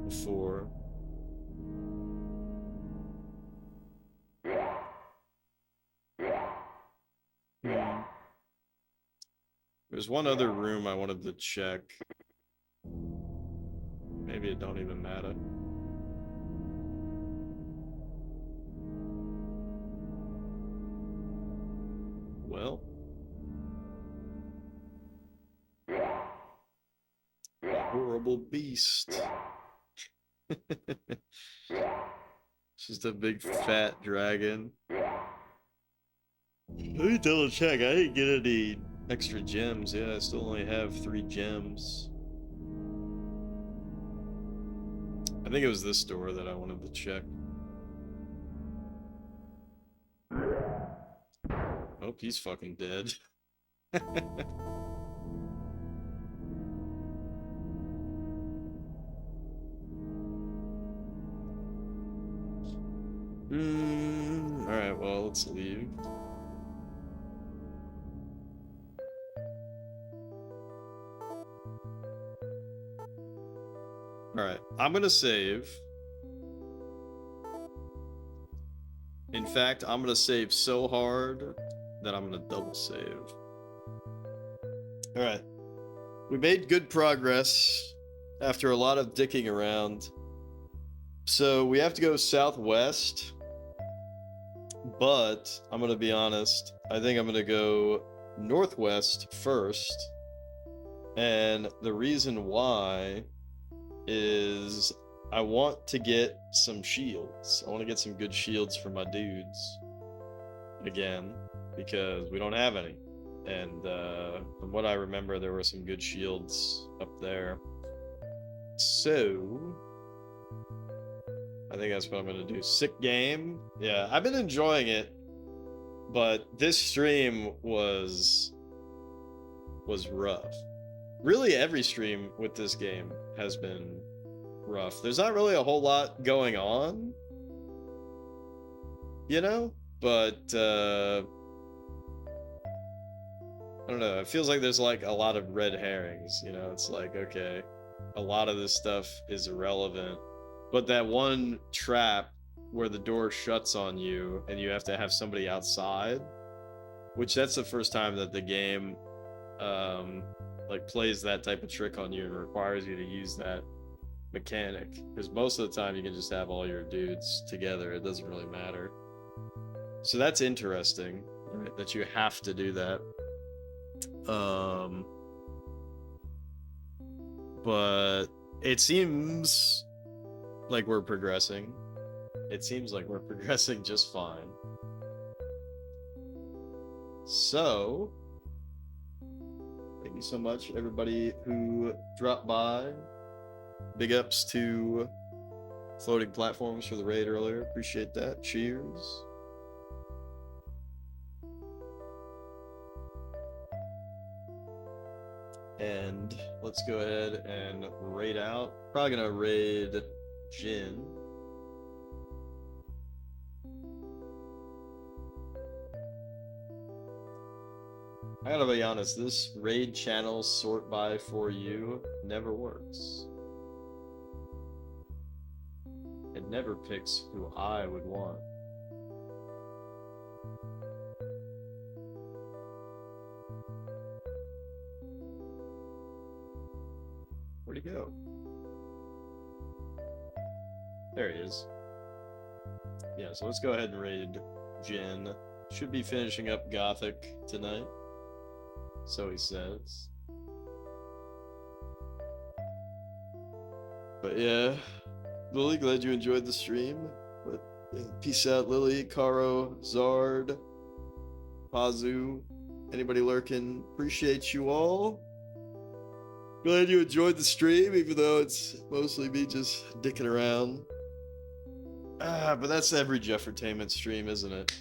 before. There's one other room I wanted to check. Maybe it don't even matter. Well. Horrible beast. Just a big fat dragon. Let me double check. I didn't get any extra gems. Yeah, I still only have 3 gems. I think it was this door that I wanted to check. Oh, he's fucking dead. Alright, well, let's leave. Alright, I'm gonna save. In fact, I'm gonna save so hard that I'm gonna double save. Alright. We made good progress after a lot of dicking around. So we have to go southwest. But I'm gonna be honest, I think I'm gonna go northwest first. And the reason why is I want to get some shields. I want to get some good shields for my dudes again, because we don't have any. And from what I remember, there were some good shields up there. So I think that's what I'm going to do. Sick game. Yeah, I've been enjoying it, but this stream was rough. Really, every stream with this game has been rough. There's not really a whole lot going on, you know? But, I don't know. It feels like there's like a lot of red herrings, you know? It's like, okay, a lot of this stuff is irrelevant. But that one trap where the door shuts on you and you have to have somebody outside, which that's the first time that the game, like plays that type of trick on you and requires you to use that mechanic, because most of the time you can just have all your dudes together. It doesn't really matter. So that's interesting, right? That you have to do that. But it seems like we're progressing. It seems like we're progressing just fine. So thank you so much, everybody who dropped by. Big ups to Floating Platforms for the raid earlier. Appreciate that. Cheers. And let's go ahead and raid out. Probably gonna raid Jin. I gotta be honest, this raid channel sort by for you never works. It never picks who I would want. Where'd he go? There he is. Yeah, so let's go ahead and raid Jin. Should be finishing up Gothic tonight. So he says. But yeah, Lily, glad you enjoyed the stream. But yeah, peace out, Lily, Karo, Zard, Pazu, anybody lurking. Appreciate you all. Glad you enjoyed the stream, even though it's mostly me just dicking around. But that's every Jeffertainment stream, isn't it?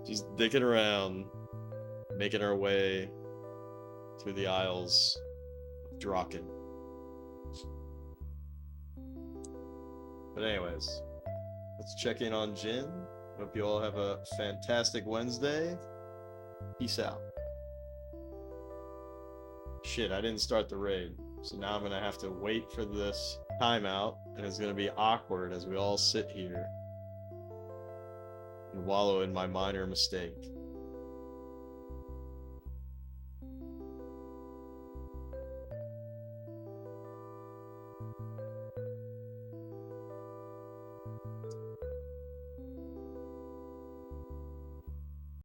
Just dicking around, making our way through the Isles of Drakkhen. But anyways, let's check in on Jin. Hope you all have a fantastic Wednesday. Peace out. Shit, I didn't start the raid. So now I'm gonna have to wait for this timeout, and it's gonna be awkward as we all sit here and wallow in my minor mistake.